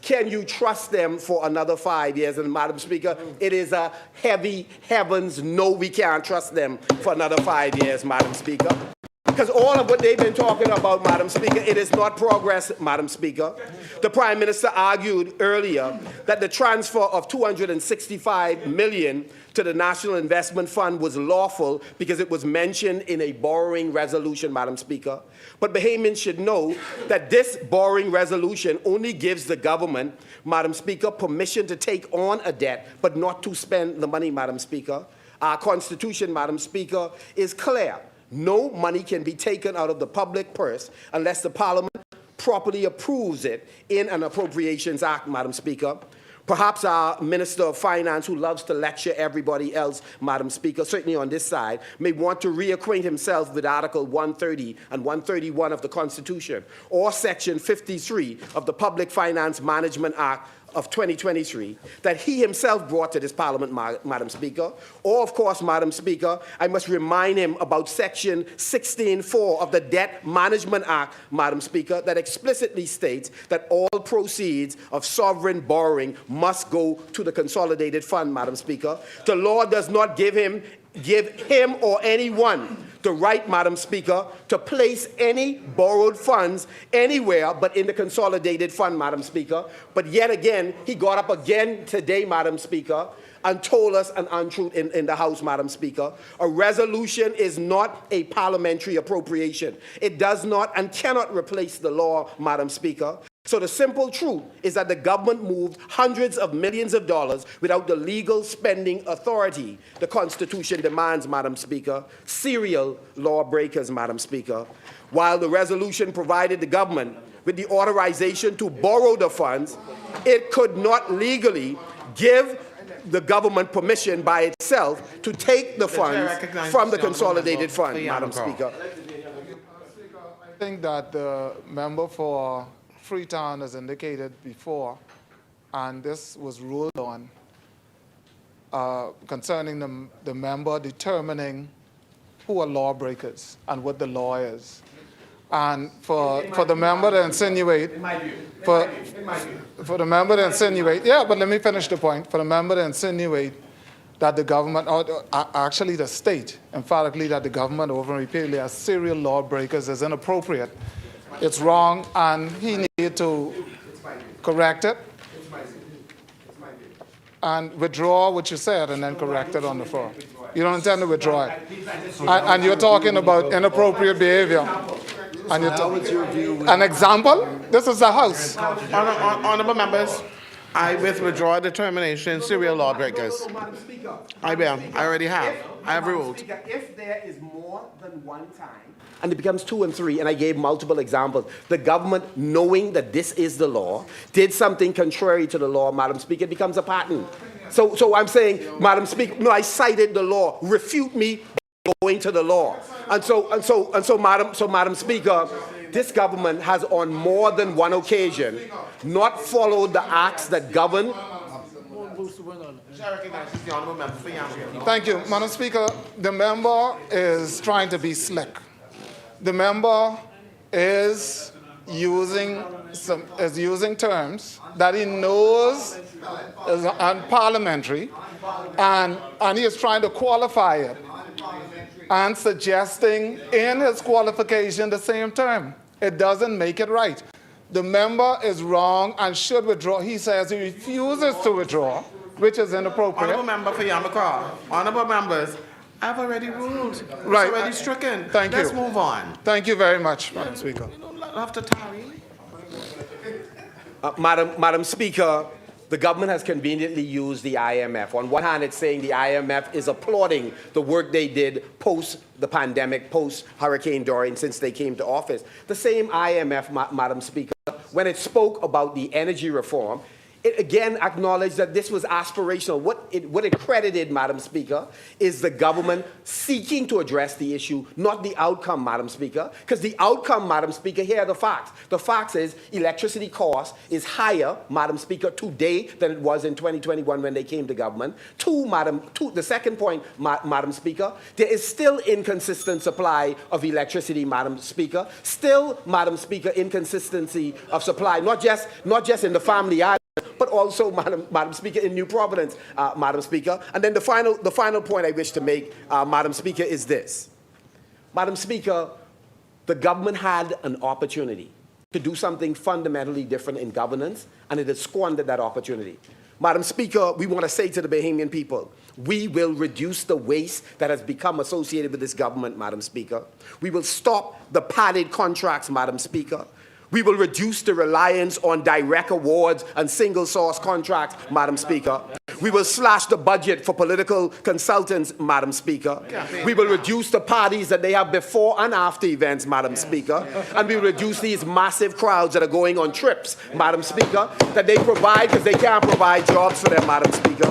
Can you trust them for another 5 years? And Madam Speaker, it is a heavy heavens no, we can't trust them for another 5 years, Madam Speaker. Because all of what they've been talking about, Madam Speaker, it is not progress, Madam Speaker. The Prime Minister argued earlier that the transfer of $265 million to the National Investment Fund was lawful because it was mentioned in a borrowing resolution, Madam Speaker. But Bahamians should know that this borrowing resolution only gives the government, Madam Speaker, permission to take on a debt, but not to spend the money, Madam Speaker. Our Constitution, Madam Speaker, is clear. No money can be taken out of the public purse unless the Parliament properly approves it in an Appropriations Act, Madam Speaker. Perhaps our Minister of Finance, who loves to lecture everybody else, Madam Speaker, certainly on this side, may want to reacquaint himself with Article 130 and 131 of the Constitution, or Section 53 of the Public Finance Management Act of 2023 that he himself brought to this Parliament, Madam Speaker. Or, of course, Madam Speaker, I must remind him about Section 16.4 of the Debt Management Act, Madam Speaker, that explicitly states that all proceeds of sovereign borrowing must go to the consolidated fund, Madam Speaker. The law does not give him or anyone the right, Madam Speaker, to place any borrowed funds anywhere but in the consolidated fund, Madam Speaker. But yet again, he got up again today, Madam Speaker, and told us an untruth in the House, Madam Speaker. A resolution is not a parliamentary appropriation. It does not and cannot replace the law, Madam Speaker. So the simple truth is that the government moved hundreds of millions of dollars without the legal spending authority the Constitution demands, Madam Speaker. Serial lawbreakers, Madam Speaker. While the resolution provided the government with the authorization to borrow the funds, it could not legally give the government permission by itself to take the funds from the consolidated fund, Madam Speaker. I think that the member for Freetown has indicated before, and this was ruled on, concerning the member determining who are lawbreakers and what the law is. And for the member to insinuate, for the member to insinuate, yeah, but let me finish the point. For the member to insinuate that the government, or actually the state, emphatically that the government over repeatedly as serial lawbreakers is inappropriate. It's wrong, and he needed to correct it and withdraw what you said and then correct it on the floor. You don't intend to withdraw it. And you're talking about inappropriate behavior. And an example, this is the House. Honorable members, I withdraw determination, serial lawbreakers. I will. I already have. I have ruled. If there is more than one time, and it becomes 2 and 3, and I gave multiple examples, the government, knowing that this is the law, did something contrary to the law, Madam Speaker, it becomes a pattern. So I'm saying, Madam Speaker, no, I cited the law. Refute me by going to the law. And so, Madam Speaker, this government has on more than one occasion not followed the acts that govern. Thank you, Madam Speaker. The member is trying to be slick. The member is using terms that he knows is unparliamentary, and he is trying to qualify it and suggesting in his qualification the same term. It doesn't make it right. The member is wrong and should withdraw. He says he refuses to withdraw, which is inappropriate. Honorable member for Yamaka. Honorable members, I've already ruled. It's Right. already stricken. Thank you. Let's move on. Thank you very much, Madam Speaker. You don't have to tarry. Madam Speaker, the government has conveniently used the IMF. On one hand, it's saying the IMF is applauding the work they did post the pandemic, post Hurricane Dorian, since they came to office. The same IMF, Madam Speaker, when it spoke about the energy reform, it again acknowledged that this was aspirational. What it credited, Madam Speaker, is the government seeking to address the issue, not the outcome, Madam Speaker. Because the outcome, Madam Speaker, here are the facts. The facts is electricity cost is higher, Madam Speaker, today than it was in 2021 when they came to government. The second point, Madam Speaker, there is still inconsistent supply of electricity, Madam Speaker. Still, Madam Speaker, inconsistency of supply, not just in the family island, but also, Madam Speaker, in New Providence, Madam Speaker. And then the final point I wish to make, Madam Speaker, is this. Madam Speaker, the government had an opportunity to do something fundamentally different in governance, and it has squandered that opportunity. Madam Speaker, we want to say to the Bahamian people, we will reduce the waste that has become associated with this government, Madam Speaker. We will stop the padded contracts, Madam Speaker. We will reduce the reliance on direct awards and single-source contracts, Madam Speaker. We will slash the budget for political consultants, Madam Speaker. We will reduce the parties that they have before and after events, Madam Speaker. And we will reduce these massive crowds that are going on trips, Madam Speaker, that they provide because they can't provide jobs for them, Madam Speaker.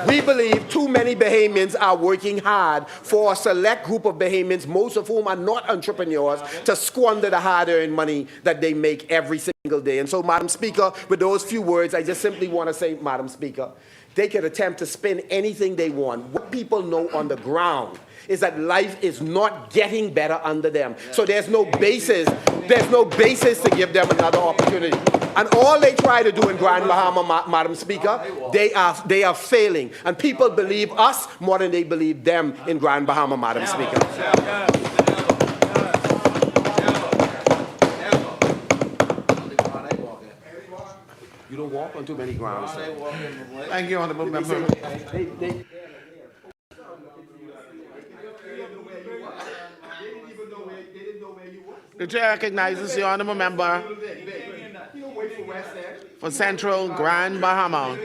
We believe too many Bahamians are working hard for a select group of Bahamians, most of whom are not entrepreneurs, to squander the hard-earned money that they make every single day. And so, Madam Speaker, with those few words, I just simply want to say, Madam Speaker, they can attempt to spin anything they want. What people know on the ground is that life is not getting better under them. So there's no basis to give them another opportunity. And all they try to do in Grand Bahama, Madam Speaker, they are failing. And people believe us more than they believe them in Grand Bahama, Madam Speaker. You don't walk on too many grounds. Thank you, honorable member. The chair recognizes the honorable member for Central Grand Bahama.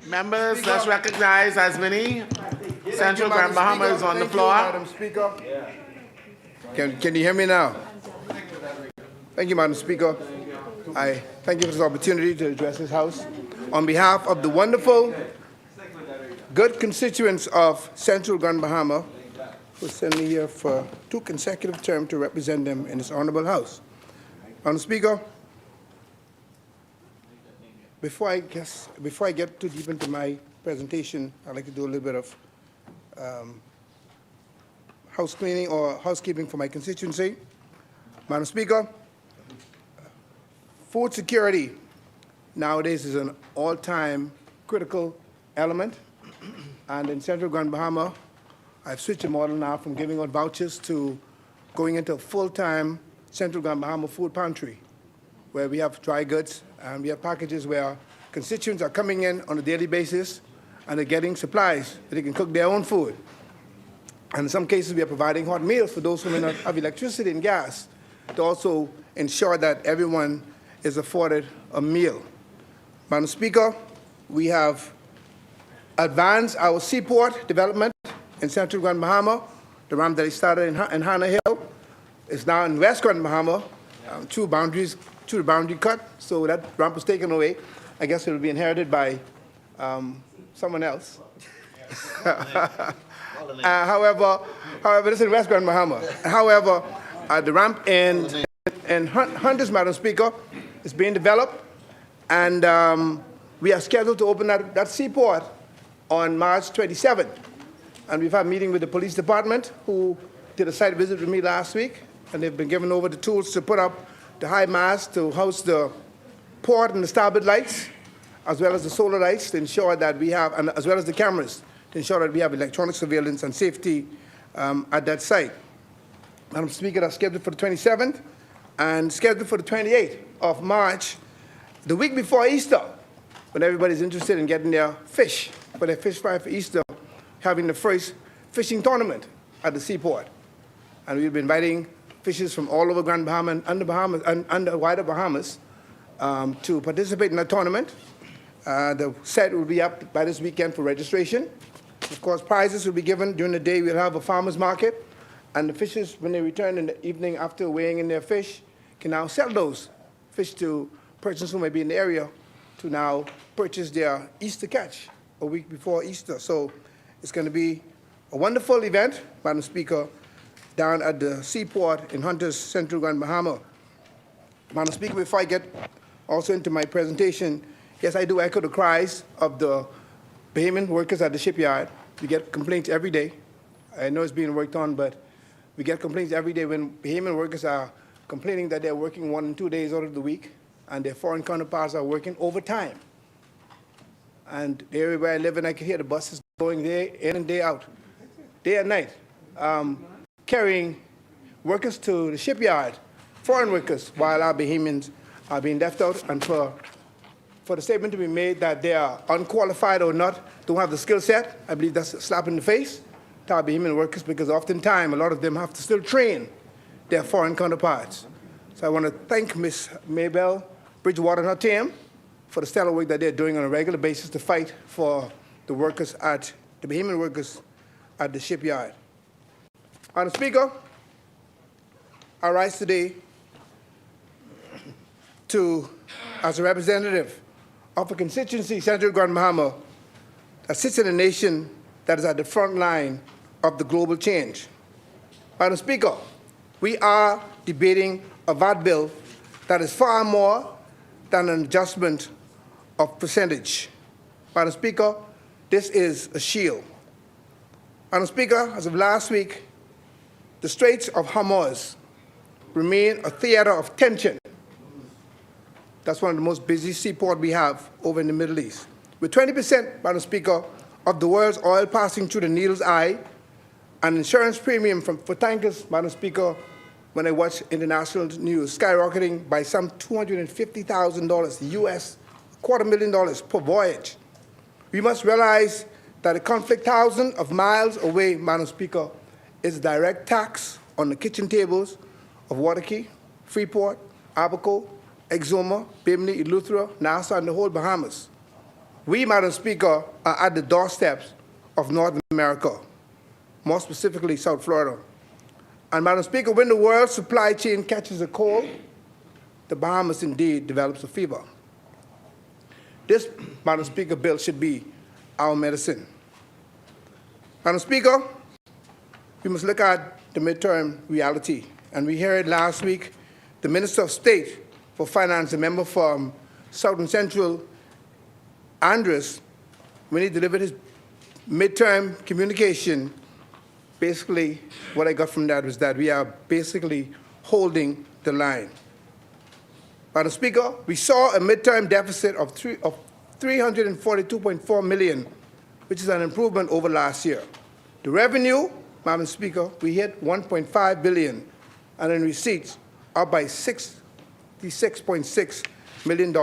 Members, let's recognize as many. Central Grand Bahama is on the floor. Madam Speaker. Can you hear me now? Thank you, Madam Speaker. I thank you for this opportunity to address this House. On behalf of the wonderful, good constituents of Central Grand Bahama, who sent me here for 2 consecutive terms to represent them in this honorable House. Madam Speaker, before I get too deep into my presentation, I'd like to do a little bit of house cleaning or housekeeping for my constituency. Madam Speaker, food security nowadays is an all-time critical element. And in Central Grand Bahama, I've switched the model now from giving out vouchers to going into a full-time Central Grand Bahama food pantry, where we have dry goods and we have packages where constituents are coming in on a daily basis, and they're getting supplies that they can cook their own food. And in some cases, we are providing hot meals for those who may not have electricity and gas to also ensure that everyone is afforded a meal. Madam Speaker, we have advanced our seaport development in central Grand Bahama. The ramp that started in Hannah Hill is now in West Grand Bahama, through the boundary cut, so that ramp was taken away. I guess it will be inherited by someone else. However, this is West Grand Bahama. However, the ramp in Hunters, Madam Speaker, is being developed, and we are scheduled to open that seaport on March 27th. And we've had a meeting with the police department, who did a site visit with me last week, and they've been given over the tools to put up the high mast to house the port and the starboard lights, as well as the solar lights, to ensure that we have, and as well as the cameras, to ensure that we have electronic surveillance and safety at that site. Madam Speaker, that's scheduled for the 27th and scheduled for the 28th of March, the week before Easter, when everybody's interested in getting their fish, for their fish fry for Easter, having the first fishing tournament at the seaport. And we'll be inviting fishers from all over Grand Bahama and the wider Bahamas to participate in that tournament. The set will be up by this weekend for registration. Of course, prizes will be given during the day. We'll have a farmer's market, and the fishers, when they return in the evening after weighing in their fish, can now sell those fish to persons who may be in the area to now purchase their Easter catch a week before Easter. So it's going to be a wonderful event, Madam Speaker, down at the seaport in Hunters, Central Grand Bahama. Madam Speaker, before I get also into my presentation, yes, I do echo the cries of the Bahamian workers at the shipyard. We get complaints every day. I know it's being worked on, but we get complaints every day when Bahamian workers are complaining that they're working 1 and 2 days out of the week, and their foreign counterparts are working overtime. And the area where I live in, I can hear the buses going day in and day out, day and night, carrying workers to the shipyard, foreign workers, while our Bahamians are being left out. And for the statement to be made that they are unqualified or not, don't have the skill set, I believe that's a slap in the face to our Bahamian workers, because oftentimes a lot of them have to still train their foreign counterparts. So I want to thank Ms. Mabel Bridgewater and her team for the stellar work that they're doing on a regular basis to fight for the workers at, the Bahamian workers at the shipyard. Madam Speaker, I rise today as a representative of a constituency, Central Grand Bahama, that sits in a nation that is at the front line of the global change. Madam Speaker, we are debating a VAT bill that is far more than an adjustment of percentage. Madam Speaker, this is a shield. Madam Speaker, as of last week, the Straits of Hormuz remain a theater of tension. That's one of the most busy seaports we have over in the Middle East. With 20%, Madam Speaker, of the world's oil passing through the needle's eye, and insurance premium for tankers, Madam Speaker, when I watch international news, skyrocketing by some $250,000 US, $250,000 per voyage. We must realize that a conflict thousands of miles away, Madam Speaker, is a direct tax on the kitchen tables of Waterkey, Freeport, Abaco, Exuma, Bimini, Eleuthera, Nassau, and the whole Bahamas. We, Madam Speaker, are at the doorsteps of North America, more specifically South Florida. And Madam Speaker, when the world's supply chain catches a cold, the Bahamas indeed develops a fever. This, Madam Speaker, bill should be our medicine. Madam Speaker, we must look at the midterm reality. And we heard last week the Minister of State for Finance, a member from South and Central, Andres, when he delivered his midterm communication, basically what I got from that was that we are basically holding the line. Madam Speaker, we saw a midterm deficit of $342.4 million, which is an improvement over last year. The revenue, Madam Speaker, we hit $1.5 billion, and in receipts, up by $66.6 million.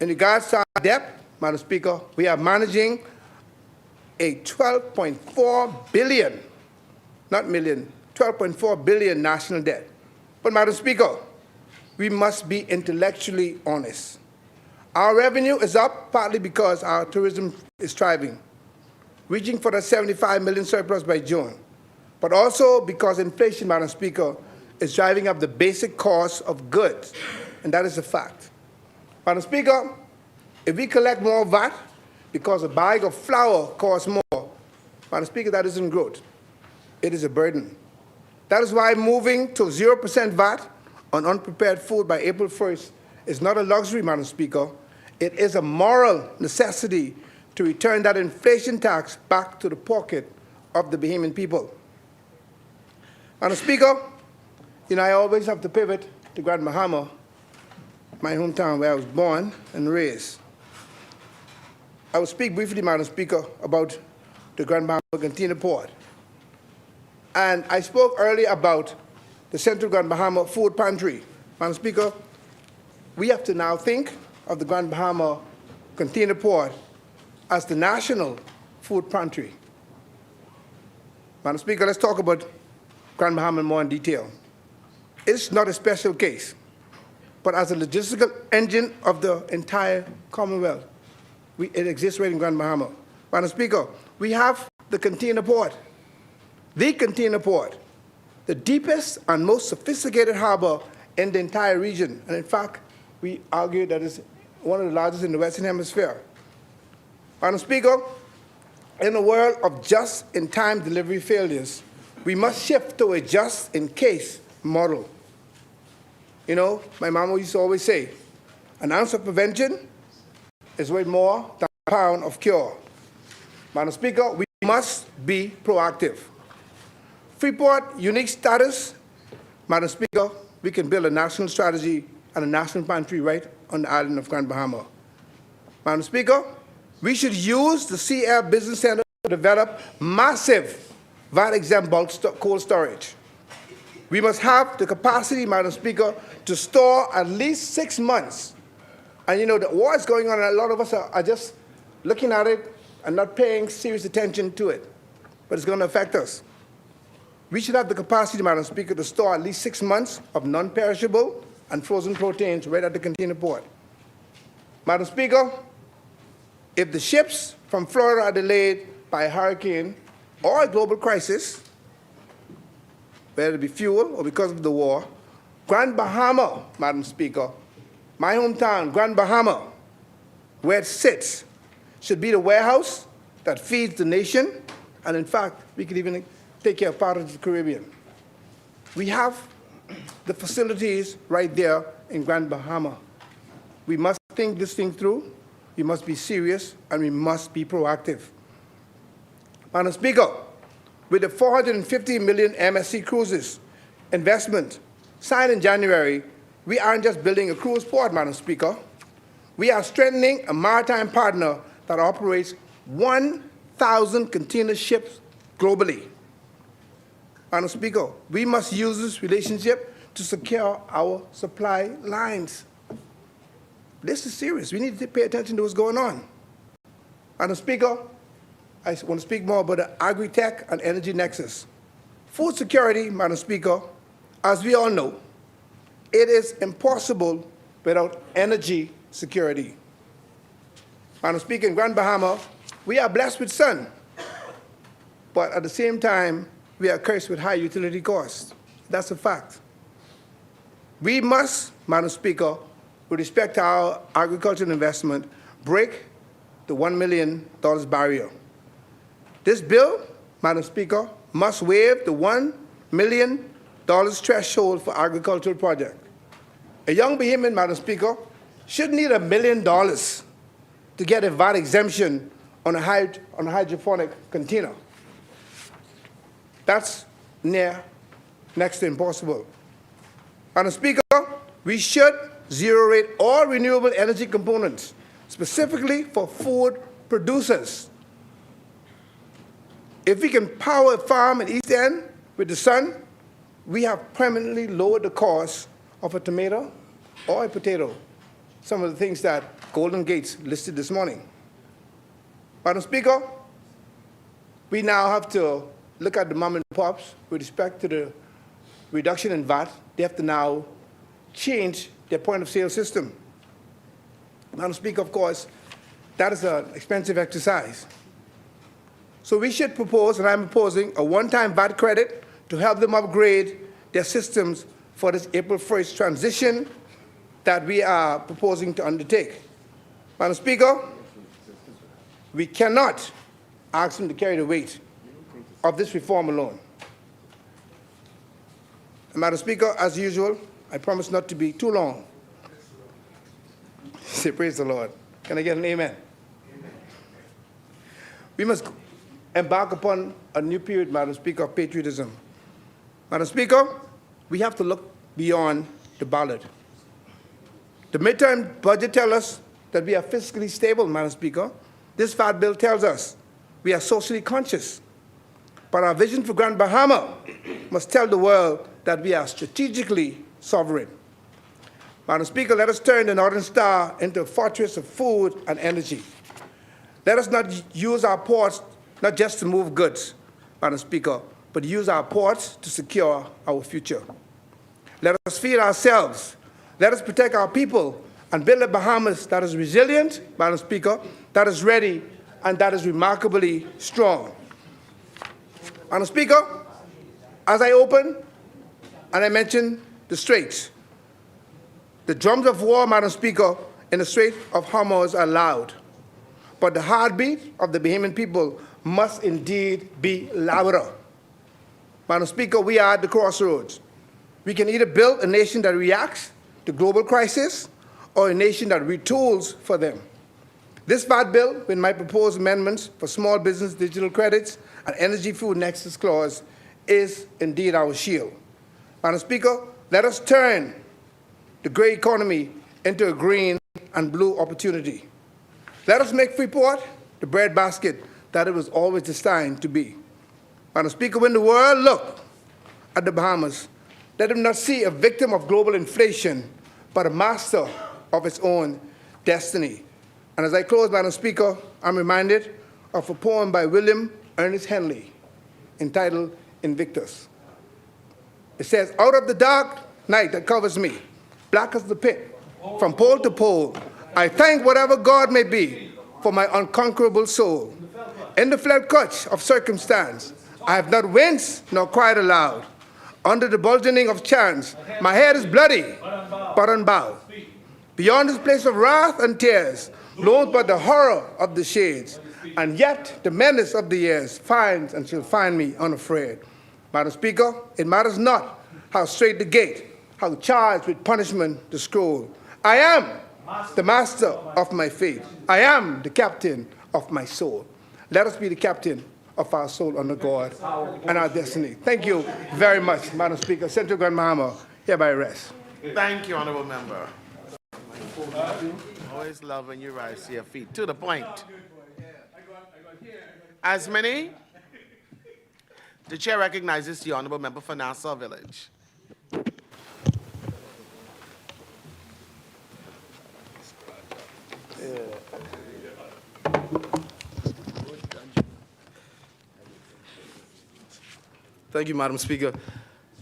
In regards to our debt, Madam Speaker, we are managing a 12.4 billion, not million, 12.4 billion national debt. But Madam Speaker, we must be intellectually honest. Our revenue is up partly because our tourism is thriving, reaching for the 75 million surplus by June, but also because inflation, Madam Speaker, is driving up the basic cost of goods, and that is a fact. Madam Speaker, if we collect more VAT because a bag of flour costs more, Madam Speaker, that isn't growth. It is a burden. That is why moving to 0% VAT on unprepared food by April 1st is not a luxury, Madam Speaker. It is a moral necessity to return that inflation tax back to the pocket of the Bahamian people. Madam Speaker, I always have to pivot to Grand Bahama, my hometown where I was born and raised. I will speak briefly, Madam Speaker, about the Grand Bahama Container Port. And I spoke earlier about the Central Grand Bahama Food Pantry. Madam Speaker, we have to now think of the Grand Bahama Container Port as the national food pantry. Madam Speaker, let's talk about Grand Bahama more in detail. It's not a special case, but as a logistical engine of the entire Commonwealth, it exists right in Grand Bahama. Madam Speaker, we have the container port, the deepest and most sophisticated harbor in the entire region. And in fact, we argue that it's one of the largest in the Western Hemisphere. Madam Speaker, in a world of just-in-time delivery failures, we must shift to a just-in-case model. My mama used to always say, an ounce of prevention is worth more than a pound of cure. Madam Speaker, we must be proactive. Freeport unique status, Madam Speaker, we can build a national strategy and a national pantry right on the island of Grand Bahama. Madam Speaker, we should use the CL Business Center to develop massive VAT-exempt bulk cold storage. We must have the capacity, Madam Speaker, to store at least 6 months. And the war is going on, and a lot of us are just looking at it and not paying serious attention to it. But it's going to affect us. We should have the capacity, Madam Speaker, to store at least 6 months of non-perishable and frozen proteins right at the container port. Madam Speaker, if the ships from Florida are delayed by a hurricane or a global crisis, whether it be fuel or because of the war, Grand Bahama, Madam Speaker, my hometown, Grand Bahama, where it sits, should be the warehouse that feeds the nation, and in fact, we could even take care of part of the Caribbean. We have the facilities right there in Grand Bahama. We must think this thing through, we must be serious, and we must be proactive. Madam Speaker, with the 450 million MSC cruises investment signed in January, we aren't just building a cruise port, Madam Speaker. We are strengthening a maritime partner that operates 1,000 container ships globally. Madam Speaker, we must use this relationship to secure our supply lines. This is serious. We need to pay attention to what's going on. Madam Speaker, I want to speak more about the agri-tech and energy nexus. Food security, Madam Speaker, as we all know, it is impossible without energy security. Madam Speaker, in Grand Bahama, we are blessed with sun, but at the same time, we are cursed with high utility costs. That's a fact. We must, Madam Speaker, with respect to our agricultural investment, break the $1 million barrier. This bill, Madam Speaker, must waive the $1 million threshold for agricultural project. A young Bahamian, Madam Speaker, shouldn't need $1 million to get a VAT exemption on a hydroponic container. That's next to impossible. Madam Speaker, we should zero rate all renewable energy components, specifically for food producers. If we can power a farm in East End with the sun, we have permanently lowered the cost of a tomato or a potato. some of the things that Golden Gates listed this morning. Madam Speaker, we now have to look at the mom and pops with respect to the reduction in VAT. They have to now change their point of sale system. Madam Speaker, of course, that is an expensive exercise. So we should propose, and I'm proposing, a one-time VAT credit to help them upgrade their systems for this April 1st transition that we are proposing to undertake. Madam Speaker, we cannot ask them to carry the weight of this reform alone. And Madam Speaker, as usual, I promise not to be too long. Say, praise the Lord. Can I get an amen? Amen. We must embark upon a new period, Madam Speaker, of patriotism. Madam Speaker, we have to look beyond the ballot. The midterm budget tells us that we are fiscally stable, Madam Speaker. This VAT bill tells us we are socially conscious. But our vision for Grand Bahama must tell the world that we are strategically sovereign. Madam Speaker, let us turn the Northern Star into a fortress of food and energy. Let us not use our ports not just to move goods, Madam Speaker, but use our ports to secure our future. Let us feed ourselves. Let us protect our people and build a Bahamas that is resilient, Madam Speaker, that is ready, and that is remarkably strong. Madam Speaker, as I open, and I mention the straits, the drums of war, Madam Speaker, in the Strait of Hormuz are loud. But the heartbeat of the Bahamian people must indeed be louder. Madam Speaker, we are at the crossroads. We can either build a nation that reacts to global crisis or a nation that retools for them. This VAT bill, with my proposed amendments for small business digital credits and energy food nexus clause, is indeed our shield. Madam Speaker, let us turn the gray economy into a green and blue opportunity. Let us make Freeport the breadbasket that it was always designed to be. Madam Speaker, when the world look at the Bahamas, let them not see a victim of global inflation, but a master of its own destiny. And as I close, Madam Speaker, I'm reminded of a poem by William Ernest Henley entitled Invictus. It says, out of the dark night that covers me, black as the pit, from pole to pole, I thank whatever God may be for my unconquerable soul. In the flood clutch of circumstance, I have not winced nor cried aloud. Under the burgeoning of chance, my head is bloody, but unbowed. Beyond this place of wrath and tears, known but the horror of the shades, and yet the menace of the years finds and shall find me unafraid. Madam Speaker, it matters not how straight the gate, how charged with punishment the scroll. I am the master of my fate. I am the captain of my soul. Let us be the captain of our soul under God and our destiny. Thank you very much, Madam Speaker. Central Grand Bahama, hereby rest. Thank you, Honorable Member. Always love when you rise to your feet. To the point. As many, the chair recognizes the Honorable Member for Nassau Village. Thank you, Madam Speaker.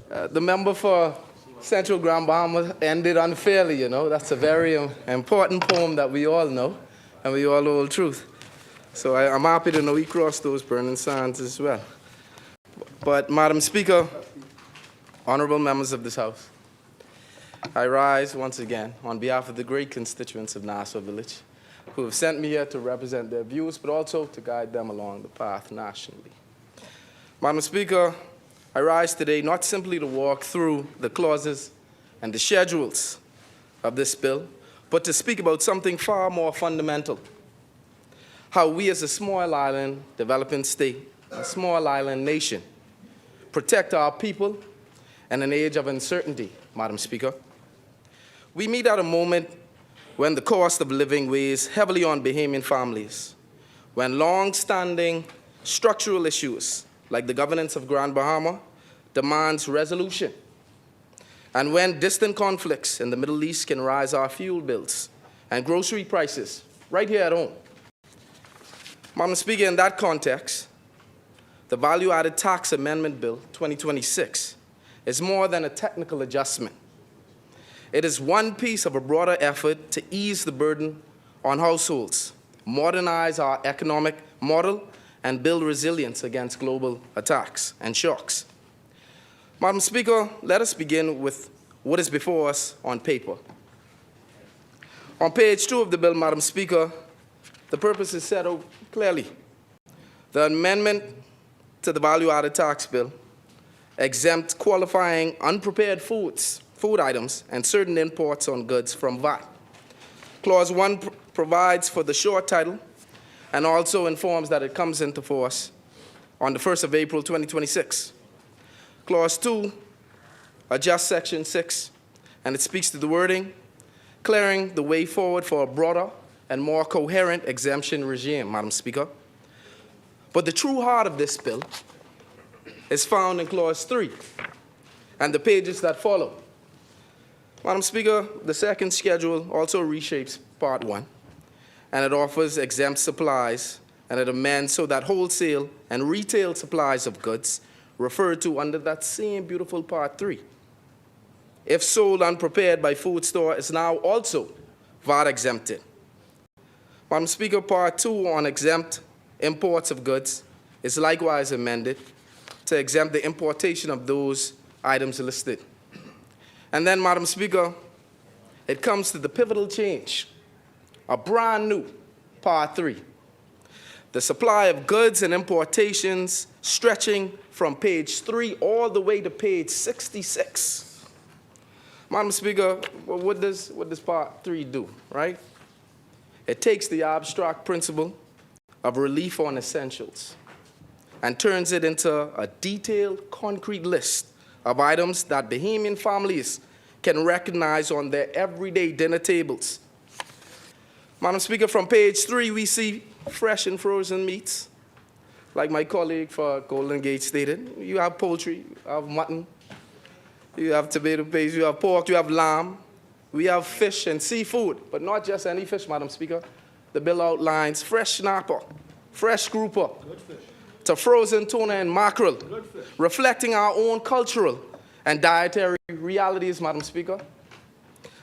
The member for Central Grand Bahama ended unfairly, you know. That's a very important poem that we all know, and we all hold truth. So I'm happy to know he crossed those burning sands as well. But, Madam Speaker, honorable members of this House, I rise once again on behalf of the great constituents of Nassau Village, who have sent me here to represent their views, but also to guide them along the path nationally. Madam Speaker, I rise today not simply to walk through the clauses and the schedules of this bill, but to speak about something far more fundamental: how we as a small island developing state, a small island nation, protect our people in an age of uncertainty, Madam Speaker. We meet at a moment when the cost of living weighs heavily on Bahamian families, when long-standing structural issues like the governance of Grand Bahama demands resolution, and when distant conflicts in the Middle East can rise our fuel bills and grocery prices right here at home. Madam Speaker, in that context, the Value-Added Tax Amendment Bill 2026 is more than a technical adjustment. It is one piece of a broader effort to ease the burden on households, modernize our economic model, and build resilience against global attacks and shocks. Madam Speaker, let us begin with what is before us on paper. On page 2 of the bill, Madam Speaker, the purpose is set out clearly. The amendment to the value-added tax bill exempt qualifying unprepared food items and certain imports on goods from VAT. Clause 1 provides for the short title and also informs that it comes into force on the 1st of April 2026. Clause 2 adjusts Section 6, and it speaks to the wording, clearing the way forward for a broader and more coherent exemption regime, Madam Speaker. But the true heart of this bill is found in Clause 3 and the pages that follow. Madam Speaker, the second schedule also reshapes Part 1, and it offers exempt supplies, and it amends so that wholesale and retail supplies of goods referred to under that same beautiful Part 3, if sold unprepared by food store, is now also VAT exempted. Madam Speaker, Part 2 on exempt imports of goods is likewise amended to exempt the importation of those items listed. And then, Madam Speaker, it comes to the pivotal change, a brand new Part 3. The supply of goods and importations stretching from page 3 all the way to page 66. Madam Speaker, what does Part 3 do, right? It takes the abstract principle of relief on essentials and turns it into a detailed, concrete list of items that Bahamian families can recognize on their everyday dinner tables. Madam Speaker, from page 3, we see fresh and frozen meats. Like my colleague for Golden Gate stated, you have poultry, you have mutton, you have tomato paste, you have pork, you have lamb, we have fish and seafood, but not just any fish, Madam Speaker. The bill outlines fresh snapper, fresh grouper, to frozen tuna and mackerel, reflecting our own cultural and dietary realities, Madam Speaker.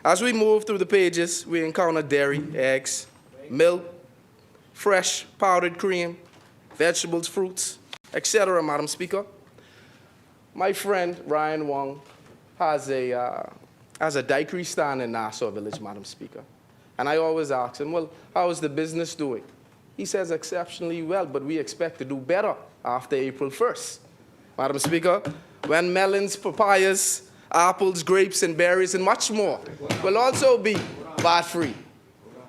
As we move through the pages, we encounter dairy, eggs, milk, fresh powdered cream, vegetables, fruits, etc., Madam Speaker. My friend Ryan Wong has a daiquiri stand in Nassau Village, Madam Speaker. And I always ask him, well, how is the business doing? He says exceptionally well, but we expect to do better after April 1st. Madam Speaker, when melons, papayas, apples, grapes, and berries, and much more will also be VAT-free.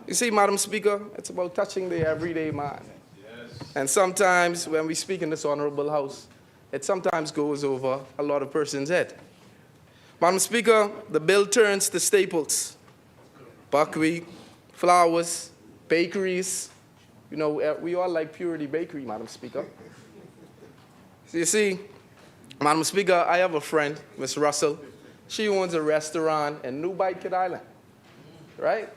You see, Madam Speaker, it's about touching the everyday man. And sometimes when we speak in this honorable house, it sometimes goes over a lot of persons' head. Madam Speaker, the bill turns to staples, buckwheat, flowers, bakeries. You know, we all like Purity Bakery, Madam Speaker. So you see, Madam Speaker, I have a friend, Miss Russell. She owns a restaurant in New Bight Island, right?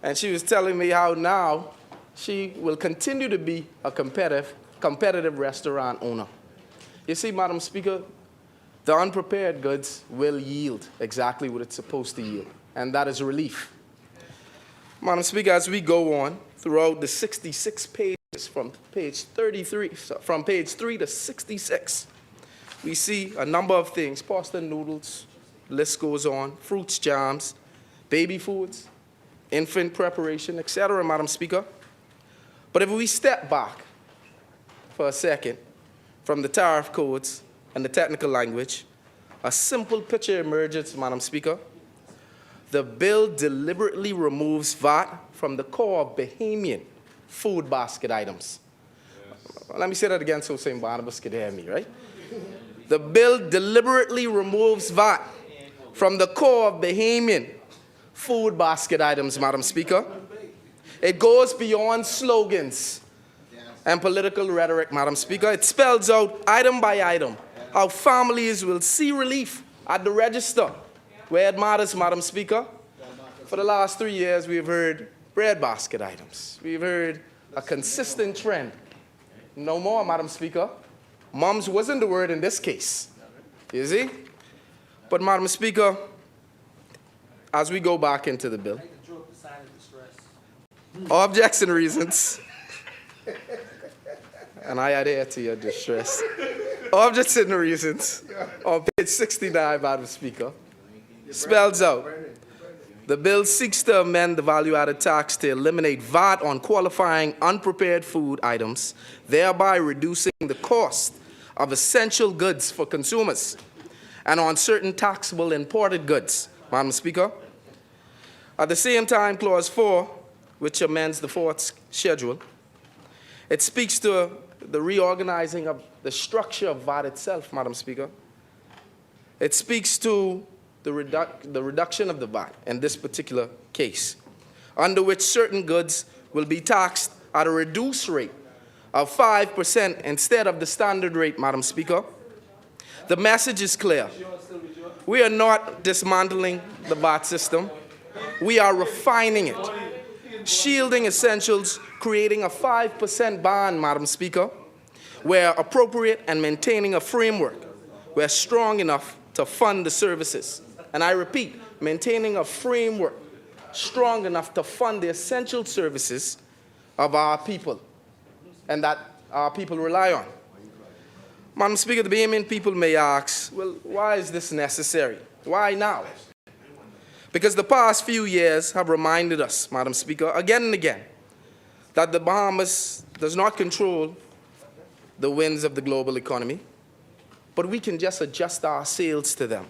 And she was telling me how now she will continue to be a competitive restaurant owner. You see, Madam Speaker, the unprepared goods will yield exactly what it's supposed to yield, and that is relief. Madam Speaker, as we go on throughout the 66 pages from page 3 to 66, we see a number of things: pasta, noodles, list goes on, fruits, jams, baby foods, infant preparation, etc., Madam Speaker. But if we step back for a second from the tariff codes and the technical language, a simple picture emerges, Madam Speaker. The bill deliberately removes VAT from the core of Bahamian food basket items. Yes. Let me say that again so St. Barnabas could hear me, right? The bill deliberately removes VAT from the core of Bahamian food basket items, Madam Speaker. It goes beyond slogans and political rhetoric, Madam Speaker. It spells out item by item how families will see relief at the register where it matters, Madam Speaker. For the last 3 years, we have heard breadbasket items. We've heard a consistent trend. No more, Madam Speaker. Mums wasn't the word in this case, you see? But, Madam Speaker, as we go back into the bill, objects and reasons, and I adhere to your distress. Objects and reasons on page 69, Madam Speaker, spells out, the bill seeks to amend the value-added tax to eliminate VAT on qualifying unprepared food items, thereby reducing the cost of essential goods for consumers, and on certain taxable imported goods, Madam Speaker. At the same time, Clause 4, which amends the fourth schedule, it speaks to the reorganizing of the structure of VAT itself, Madam Speaker. It speaks to the reduction of the VAT in this particular case, under which certain goods will be taxed at a reduced rate of 5% instead of the standard rate, Madam Speaker. The message is clear. We are not dismantling the VAT system. We are refining it, shielding essentials, creating a 5% ban, Madam Speaker, where appropriate, and maintaining a framework where strong enough to fund the services. And I repeat, maintaining a framework strong enough to fund the essential services of our people and that our people rely on. Madam Speaker, the Bahamian people may ask, well, why is this necessary? Why now? Because the past few years have reminded us, Madam Speaker, again and again, that the Bahamas does not control the winds of the global economy, but we can just adjust our sails to them.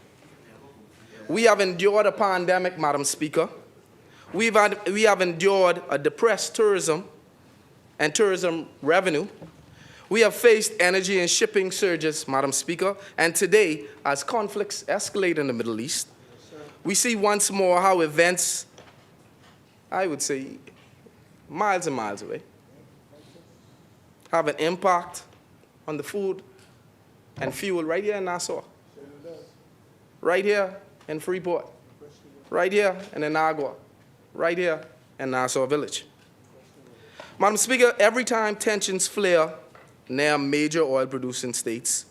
We have endured a pandemic, Madam Speaker. We have endured a depressed tourism and tourism revenue. We have faced energy and shipping surges, Madam Speaker, and today, as conflicts escalate in the Middle East, we see once more how events, I would say, miles and miles away, have an impact on the food and fuel right here in Nassau, right here in Freeport, right here in Inagua, right here in Nassau Village. Madam Speaker, every time tensions flare near major oil-producing states,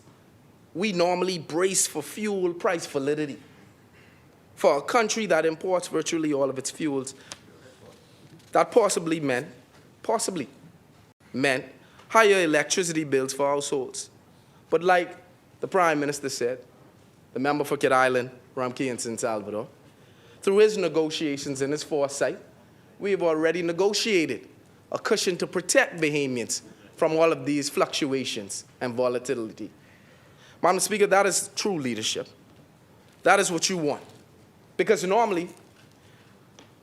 we normally brace for fuel price validity. For a country that imports virtually all of its fuels, that possibly meant higher electricity bills for households. But like the Prime Minister said, the member for Kid Island, Ramkey in San Salvador, through his negotiations and his foresight, we have already negotiated a cushion to protect Bahamians from all of these fluctuations and volatility. Madam Speaker, that is true leadership. That is what you want. Because normally,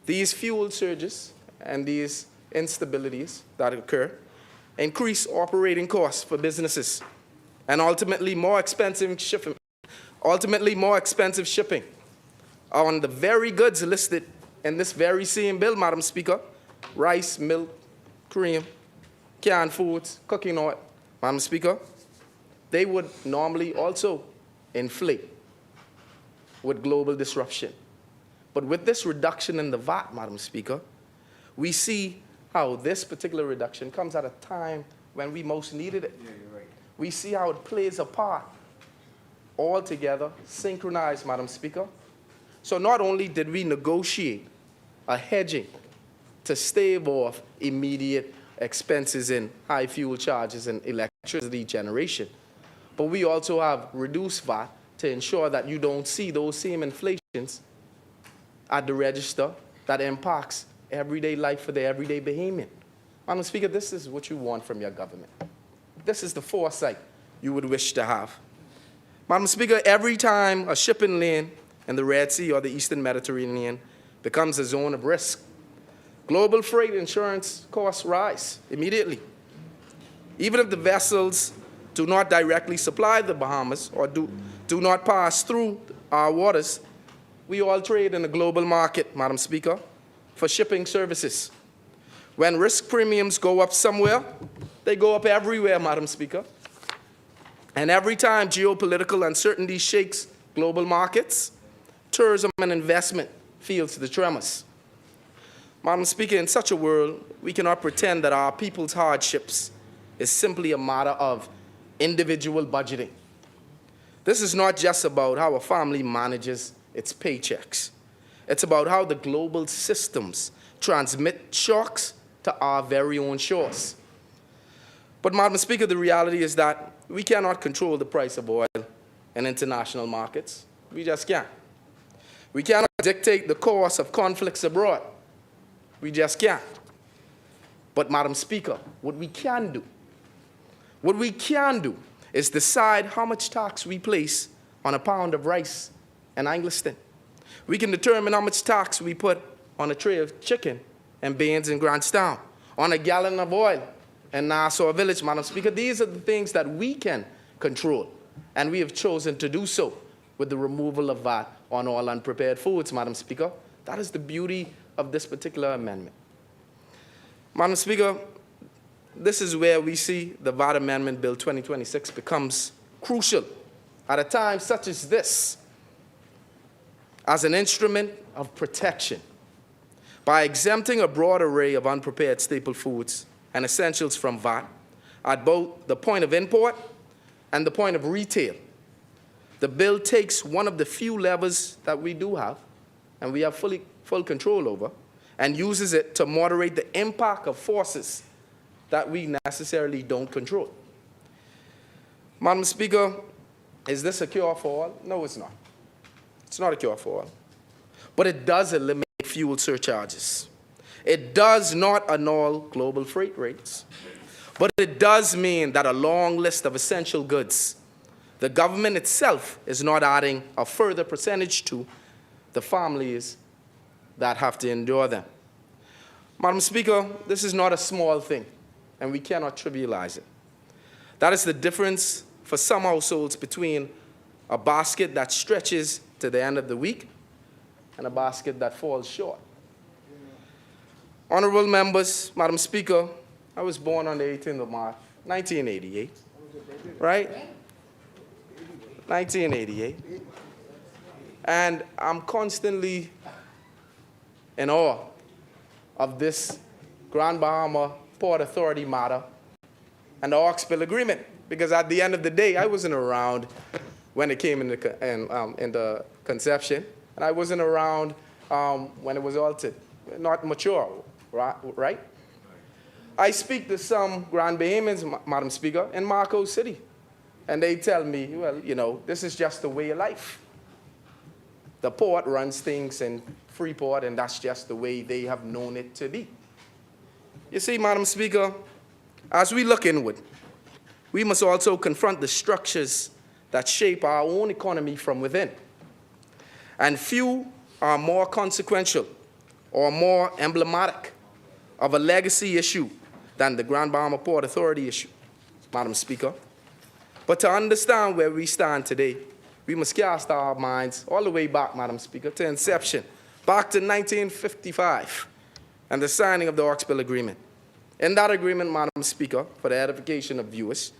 these fuel surges and these instabilities that occur increase operating costs for businesses and ultimately more expensive shipping on the very goods listed in this very same bill, Madam Speaker: rice, milk, cream, canned foods, cooking oil. Madam Speaker, they would normally also inflate with global disruption. But with this reduction in the VAT, Madam Speaker, we see how this particular reduction comes at a time when we most needed it. Yeah, you're right. We see how it plays a part, all together, synchronized, Madam Speaker. So not only did we negotiate a hedging to stave off immediate expenses in high fuel charges and electricity generation, but we also have reduced VAT to ensure that you don't see those same inflations at the register that impacts everyday life for the everyday Bahamian. Madam Speaker, this is what you want from your government. This is the foresight you would wish to have. Madam Speaker, every time a shipping lane in the Red Sea or the Eastern Mediterranean becomes a zone of risk, global freight insurance costs rise immediately. Even if the vessels do not directly supply the Bahamas or do not pass through our waters, we all trade in a global market, Madam Speaker, for shipping services. When risk premiums go up somewhere, they go up everywhere, Madam Speaker. And every time geopolitical uncertainty shakes global markets, tourism and investment feels the tremors. Madam Speaker, in such a world, we cannot pretend that our people's hardships is simply a matter of individual budgeting. This is not just about how a family manages its paychecks. It's about how the global systems transmit shocks to our very own shores. But, Madam Speaker, the reality is that we cannot control the price of oil in international markets. We just can't. We cannot dictate the course of conflicts abroad. We just can't. But, Madam Speaker, what we can do is decide how much tax we place on a pound of rice in Angliston. We can determine how much tax we put on a tray of chicken and beans in Grantstown, on a gallon of oil in Nassau Village, Madam Speaker. These are the things that we can control, and we have chosen to do so with the removal of VAT on all unprepared foods, Madam Speaker. That is the beauty of this particular amendment. Madam Speaker, this is where we see the VAT Amendment Bill 2026 becomes crucial at a time such as this, as an instrument of protection. By exempting a broad array of unprepared staple foods and essentials from VAT at both the point of import and the point of retail, the bill takes one of the few levers that we do have, and we have full control over, and uses it to moderate the impact of forces that we necessarily don't control. Madam Speaker, is this a cure for all? No, it's not. It's not a cure for all. But it does eliminate fuel surcharges. It does not annul global freight rates. But it does mean that a long list of essential goods, the government itself is not adding a further percentage to the families that have to endure them. Madam Speaker, this is not a small thing, and we cannot trivialize it. That is the difference for some households between a basket that stretches to the end of the week and a basket that falls short. Honorable members, Madam Speaker, I was born on the 18th of March, 1988, right? 1988. And I'm constantly in awe of this Grand Bahama Port Authority matter and the Oxbill Agreement, because at the end of the day, I wasn't around when it came into conception, and I wasn't around when it was altered, not mature, right? I speak to some Grand Bahamians, Madam Speaker, in Marco City, and they tell me, well, you know, this is just the way of life. The port runs things in Freeport, and that's just the way they have known it to be. You see, Madam Speaker, as we look inward, we must also confront the structures that shape our own economy from within. And few are more consequential or more emblematic of a legacy issue than the Grand Bahama Port Authority issue, Madam Speaker. But to understand where we stand today, we must cast our minds all the way back, Madam Speaker, to inception, back to 1955 and the signing of the Oxbill Agreement. In that agreement, Madam Speaker, for the edification of viewers,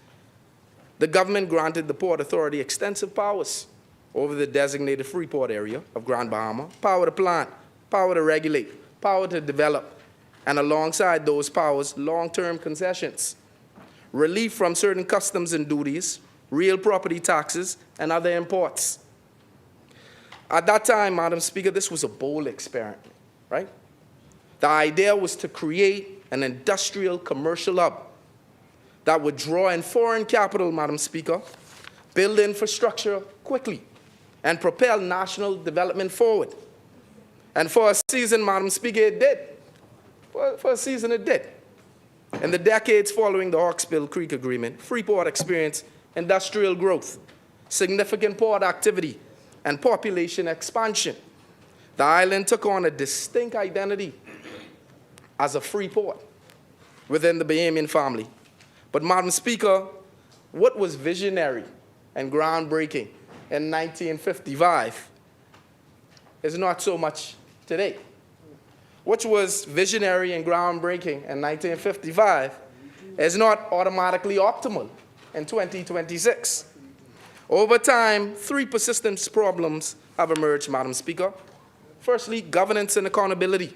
the government granted the Port Authority extensive powers over the designated Freeport area of Grand Bahama, power to plant, power to regulate, power to develop, and alongside those powers, long-term concessions, relief from certain customs and duties, real property taxes, and other imports. At that time, Madam Speaker, this was a bold experiment, right? The idea was to create an industrial commercial hub that would draw in foreign capital, Madam Speaker, build infrastructure quickly, and propel national development forward. And for a season, Madam Speaker, it did. For a season, it did. In the decades following the Hawksbill Creek Agreement, Freeport experienced industrial growth, significant port activity, and population expansion. The island took on a distinct identity as a free port within the Bahamian family. But, Madam Speaker, what was visionary and groundbreaking in 1955 is not so much today. What was visionary and groundbreaking in 1955 is not automatically optimal in 2026. Over time, three persistent problems have emerged, Madam Speaker. Firstly, governance and accountability.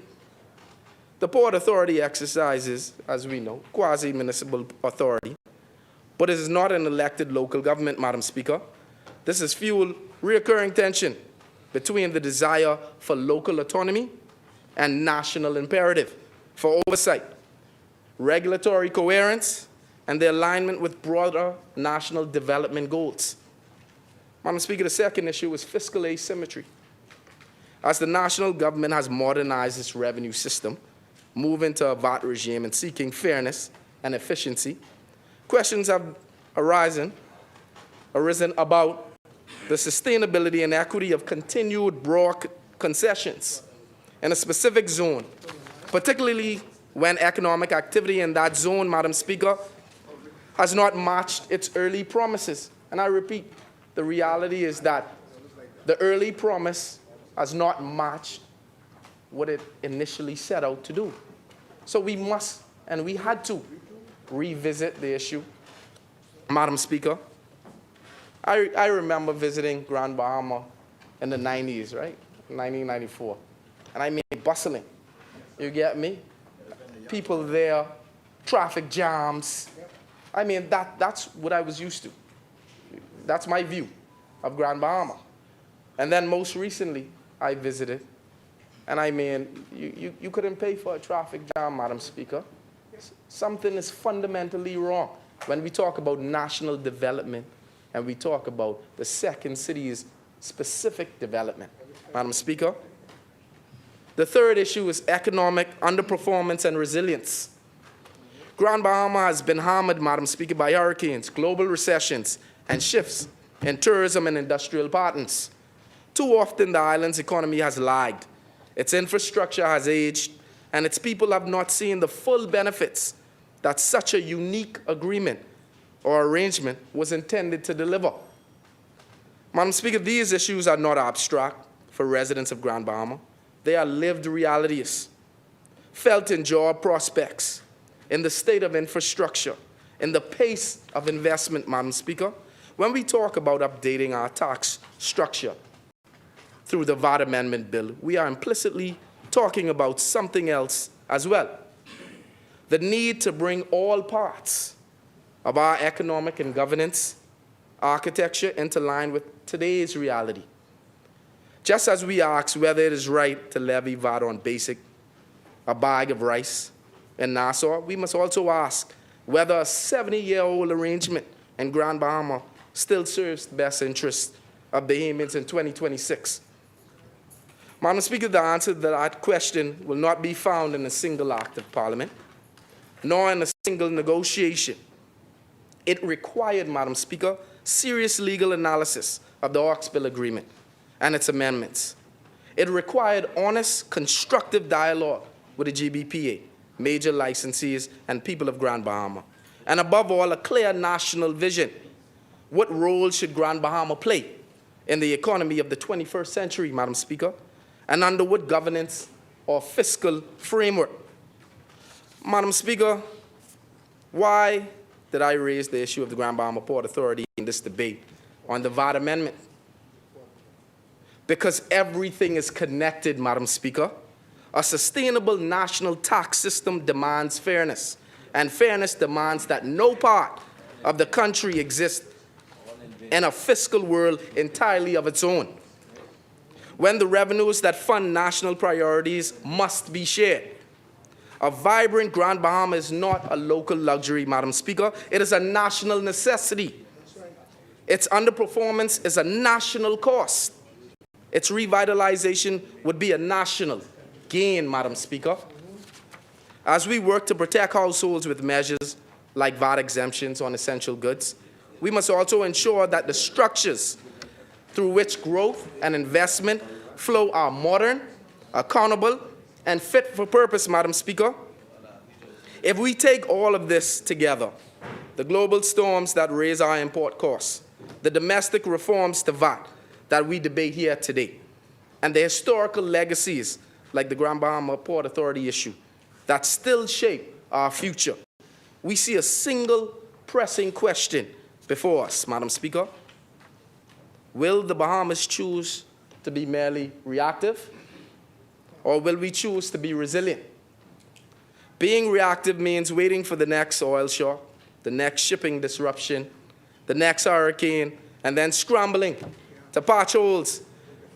The Port Authority exercises, as we know, quasi-municipal authority, but it is not an elected local government, Madam Speaker. This has fueled recurring tension between the desire for local autonomy and national imperative for oversight, regulatory coherence, and the alignment with broader national development goals. Madam Speaker, the second issue is fiscal asymmetry. As the national government has modernized its revenue system, moving to a VAT regime and seeking fairness and efficiency, questions have arisen about the sustainability and equity of continued broad concessions in a specific zone, particularly when economic activity in that zone, Madam Speaker, has not matched its early promises. And I repeat, the reality is that the early promise has not matched what it initially set out to do. So we must, and we had to, revisit the issue. Madam Speaker, I remember visiting Grand Bahama in the 90s, right? 1994. And I mean bustling. You get me? People there, traffic jams. I mean, that's what I was used to. That's my view of Grand Bahama. And then most recently, I visited. And I mean, you couldn't pay for a traffic jam, Madam Speaker. Something is fundamentally wrong when we talk about national development and we talk about the second city's specific development. Madam Speaker, the third issue is economic underperformance and resilience. Grand Bahama has been hammered, Madam Speaker, by hurricanes, global recessions, and shifts in tourism and industrial patterns. Too often, the island's economy has lagged, its infrastructure has aged, and its people have not seen the full benefits that such a unique agreement or arrangement was intended to deliver. Madam Speaker, these issues are not abstract for residents of Grand Bahama. They are lived realities, felt in job prospects, in the state of infrastructure, in the pace of investment, Madam Speaker. When we talk about updating our tax structure through the VAT Amendment Bill, we are implicitly talking about something else as well. The need to bring all parts of our economic and governance architecture into line with today's reality. Just as we ask whether it is right to levy VAT on a bag of rice in Nassau, we must also ask whether a 70-year-old arrangement in Grand Bahama still serves the best interests of Bahamians in 2026. Madam Speaker, the answer to that question will not be found in a single act of Parliament, nor in a single negotiation. It required, Madam Speaker, serious legal analysis of the Hawksbill Agreement and its amendments. It required honest, constructive dialogue with the GBPA, major licensees, and people of Grand Bahama. And above all, a clear national vision. What role should Grand Bahama play in the economy of the 21st century, Madam Speaker? And under what governance or fiscal framework? Madam Speaker, why did I raise the issue of the Grand Bahama Port Authority in this debate on the VAT amendment? Because everything is connected, Madam Speaker. A sustainable national tax system demands fairness, and fairness demands that no part of the country exists in a fiscal world entirely of its own. When the revenues that fund national priorities must be shared. A vibrant Grand Bahama is not a local luxury, Madam Speaker. It is a national necessity. Its underperformance is a national cost. Its revitalization would be a national gain, Madam Speaker. As we work to protect households with measures like VAT exemptions on essential goods, we must also ensure that the structures through which growth and investment flow are modern, accountable, and fit for purpose, Madam Speaker. If we take all of this together, the global storms that raise our import costs, the domestic reforms to VAT that we debate here today, and the historical legacies like the Grand Bahama Port Authority issue that still shape our future, we see a single pressing question before us, Madam Speaker. Will the Bahamas choose to be merely reactive, or will we choose to be resilient? Being reactive means waiting for the next oil shock, the next shipping disruption, the next hurricane, and then scrambling to patch holes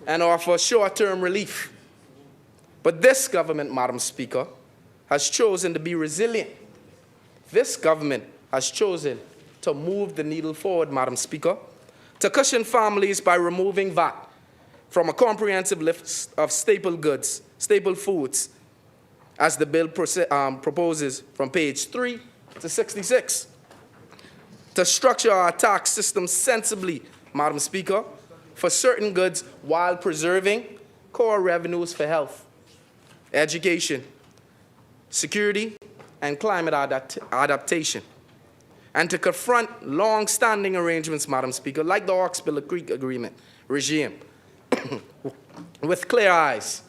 and offer short-term relief. But this government, Madam Speaker, has chosen to be resilient. This government has chosen to move the needle forward, Madam Speaker, to cushion families by removing VAT from a comprehensive list of staple goods, staple foods, as the bill proposes from page 3 to 66. To structure our tax system sensibly, Madam Speaker, for certain goods while preserving core revenues for health, education, security, and climate adaptation. And to confront long-standing arrangements, Madam Speaker, like the Hawksbill Creek Agreement regime, with clear eyes,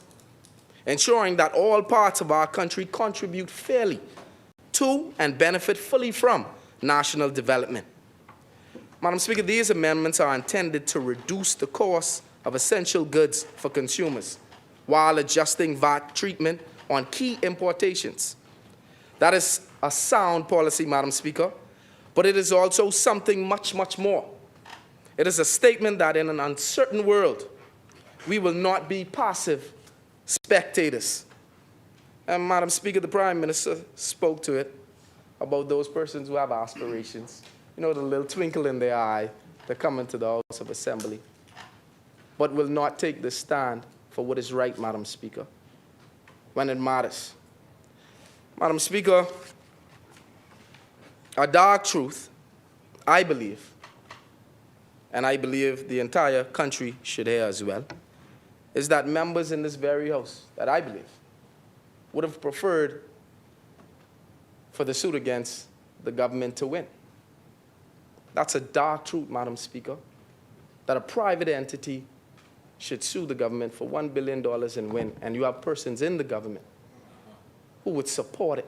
ensuring that all parts of our country contribute fairly to and benefit fully from national development. Madam Speaker, these amendments are intended to reduce the cost of essential goods for consumers while adjusting VAT treatment on key importations. That is a sound policy, Madam Speaker, but it is also something much, much more. It is a statement that in an uncertain world, we will not be passive spectators. And Madam Speaker, the Prime Minister spoke to it about those persons who have aspirations. You know, the little twinkle in their eye to come into the House of Assembly, but will not take the stand for what is right, Madam Speaker, when it matters. Madam Speaker, a dark truth, I believe, and I believe the entire country should hear as well, is that members in this very House, that I believe, would have preferred for the suit against the government to win. That's a dark truth, Madam Speaker, that a private entity should sue the government for $1 billion and win, and you have persons in the government who would support it.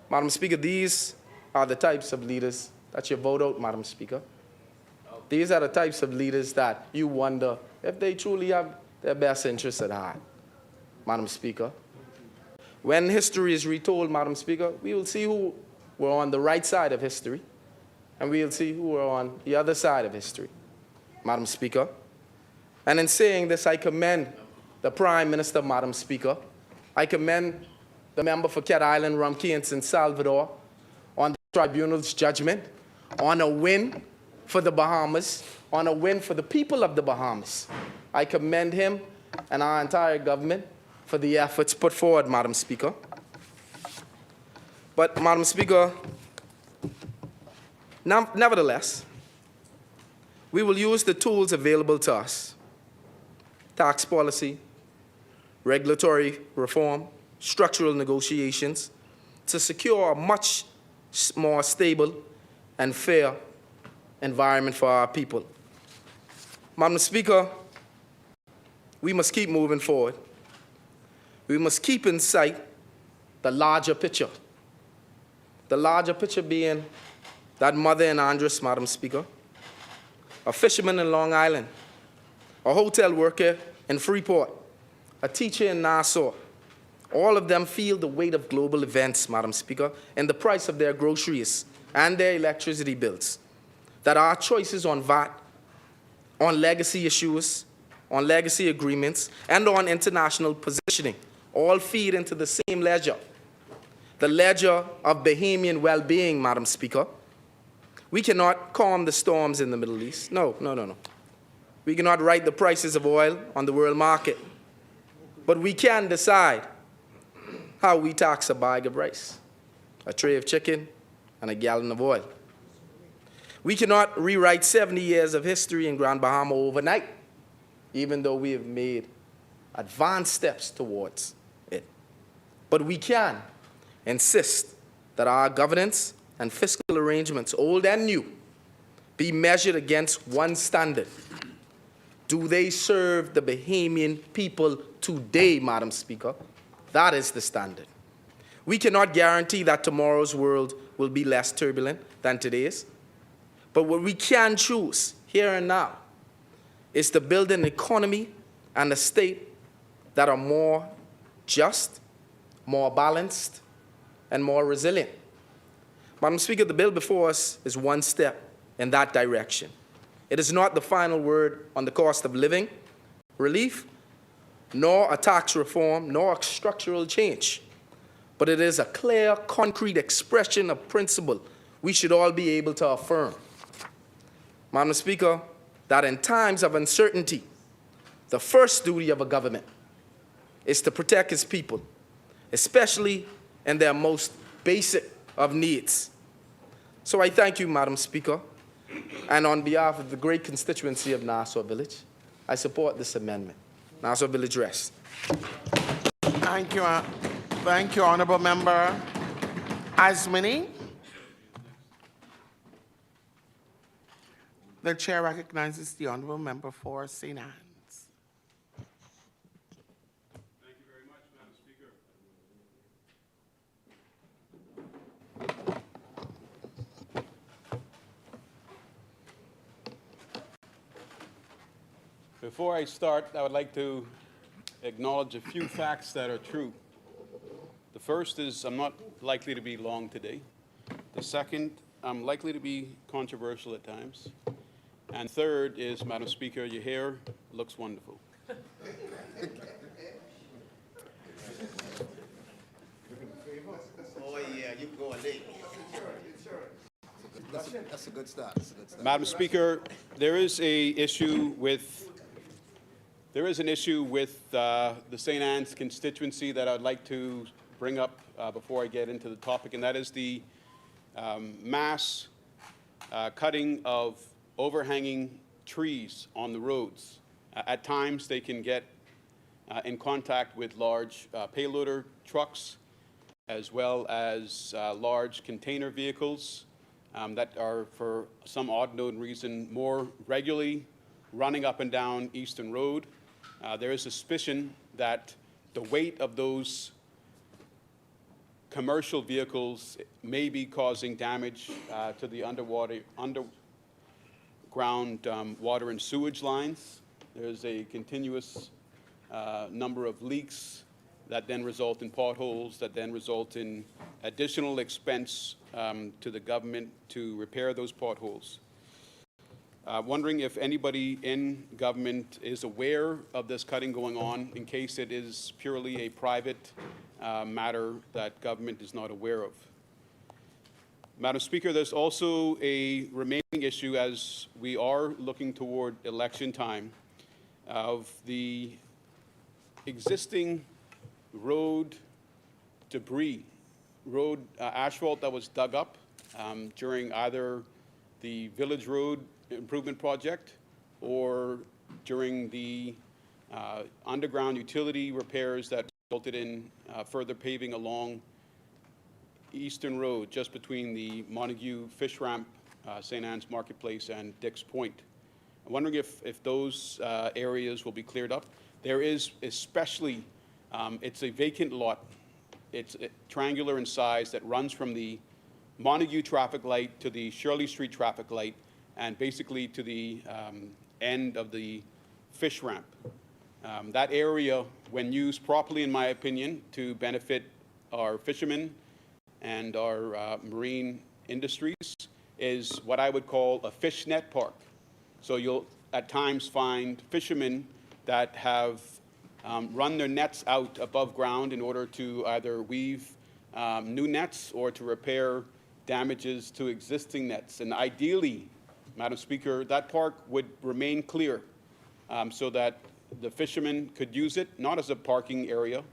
Madam Speaker, these are the types of leaders that you vote out, Madam Speaker. These are the types of leaders that you wonder if they truly have their best interests at heart, Madam Speaker. When history is retold, Madam Speaker, we will see who were on the right side of history, and we will see who were on the other side of history, Madam Speaker. And in saying this, I commend the Prime Minister, Madam Speaker. I commend the member for Cat Island, Rumkey, and San Salvador on the tribunal's judgment, on a win for the Bahamas, on a win for the people of the Bahamas. I commend him and our entire government for the efforts put forward, Madam Speaker. But, Madam Speaker, nevertheless, we will use the tools available to us: tax policy, regulatory reform, structural negotiations, to secure a much more stable and fair environment for our people. Madam Speaker, we must keep moving forward. We must keep in sight the larger picture. The larger picture being that mother in Andros, Madam Speaker, a fisherman in Long Island, a hotel worker in Freeport, a teacher in Nassau. All of them feel the weight of global events, Madam Speaker, and the price of their groceries and their electricity bills. That our choices on VAT, on legacy issues, on legacy agreements, and on international positioning all feed into the same ledger, the ledger of Bahamian well-being, Madam Speaker. We cannot calm the storms in the Middle East. No. We cannot write the prices of oil on the world market. But we can decide how we tax a bag of rice, a tray of chicken, and a gallon of oil. We cannot rewrite 70 years of history in Grand Bahama overnight, even though we have made advanced steps towards it. But we can insist that our governance and fiscal arrangements, old and new, be measured against one standard. Do they serve the Bahamian people today, Madam Speaker? That is the standard. We cannot guarantee that tomorrow's world will be less turbulent than today's. But what we can choose here and now is to build an economy and a state that are more just, more balanced, and more resilient. Madam Speaker, the bill before us is one step in that direction. It is not the final word on the cost of living relief, nor a tax reform, nor a structural change, but it is a clear, concrete expression of principle we should all be able to affirm. Madam Speaker, that in times of uncertainty, the first duty of a government is to protect its people, especially in their most basic of needs. So I thank you, Madam Speaker, and on behalf of the great constituency of Nassau Village, I support this amendment. Nassau Village rests. Thank you, Honorable Member Asmini. The chair recognizes the Honorable Member for St. Anne's. Thank you very much, Madam Speaker. Before I start, I would like to acknowledge a few facts that are true. The first is I'm not likely to be long today. The second, I'm likely to be controversial at times. And third is, Madam Speaker, your hair looks wonderful. Oh, yeah, you can go late. That's a good start. Madam Speaker, there is an issue with the St. Anne's constituency that I'd like to bring up before I get into the topic, and that is the mass cutting of overhanging trees on the roads. At times, they can get in contact with large payloader trucks, as well as large container vehicles that are, for some odd known reason, more regularly running up and down Eastern Road. There is suspicion that the weight of those commercial vehicles may be causing damage to the underground water and sewage lines. There's a continuous number of leaks that then result in potholes, that then result in additional expense to the government to repair those potholes. Wondering if anybody in government is aware of this cutting going on, in case it is purely a private matter that government is not aware of. Madam Speaker, there's also a remaining issue as we are looking toward election time of the existing road debris, asphalt that was dug up during either the Village Road Improvement Project or during the underground utility repairs that resulted in further paving along Eastern Road, just between the Montague Fish Ramp, St. Anne's Marketplace, and Dix Point. I'm wondering if those areas will be cleared up. There is especially, it's a vacant lot. It's triangular in size that runs from the Montague traffic light to the Shirley Street traffic light and basically to the end of the fish ramp. That area, when used properly, in my opinion, to benefit our fishermen and our marine industries, is what I would call a fishnet park. So you'll at times find fishermen that have run their nets out above ground in order to either weave new nets or to repair damages to existing nets. And ideally, Madam Speaker, that park would remain clear so that the fishermen could use it, not as a parking area,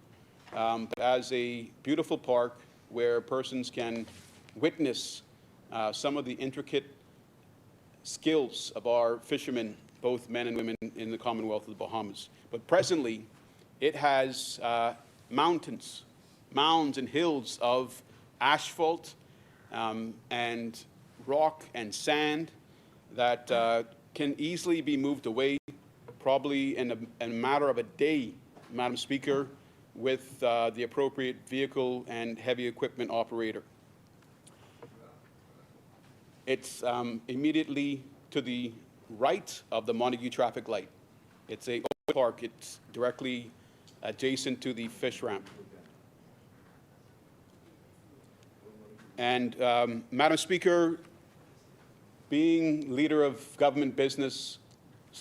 but as a beautiful park where persons can witness some of the intricate skills of our fishermen, both men and women in the Commonwealth of the Bahamas. But presently, it has mountains, mounds and hills of asphalt and rock and sand that can easily be moved away, probably in a matter of a day, Madam Speaker, with the appropriate vehicle and heavy equipment operator. It's immediately to the right of the Montague traffic light. It's a park. It's directly adjacent to the fish ramp. And Madam Speaker, being leader of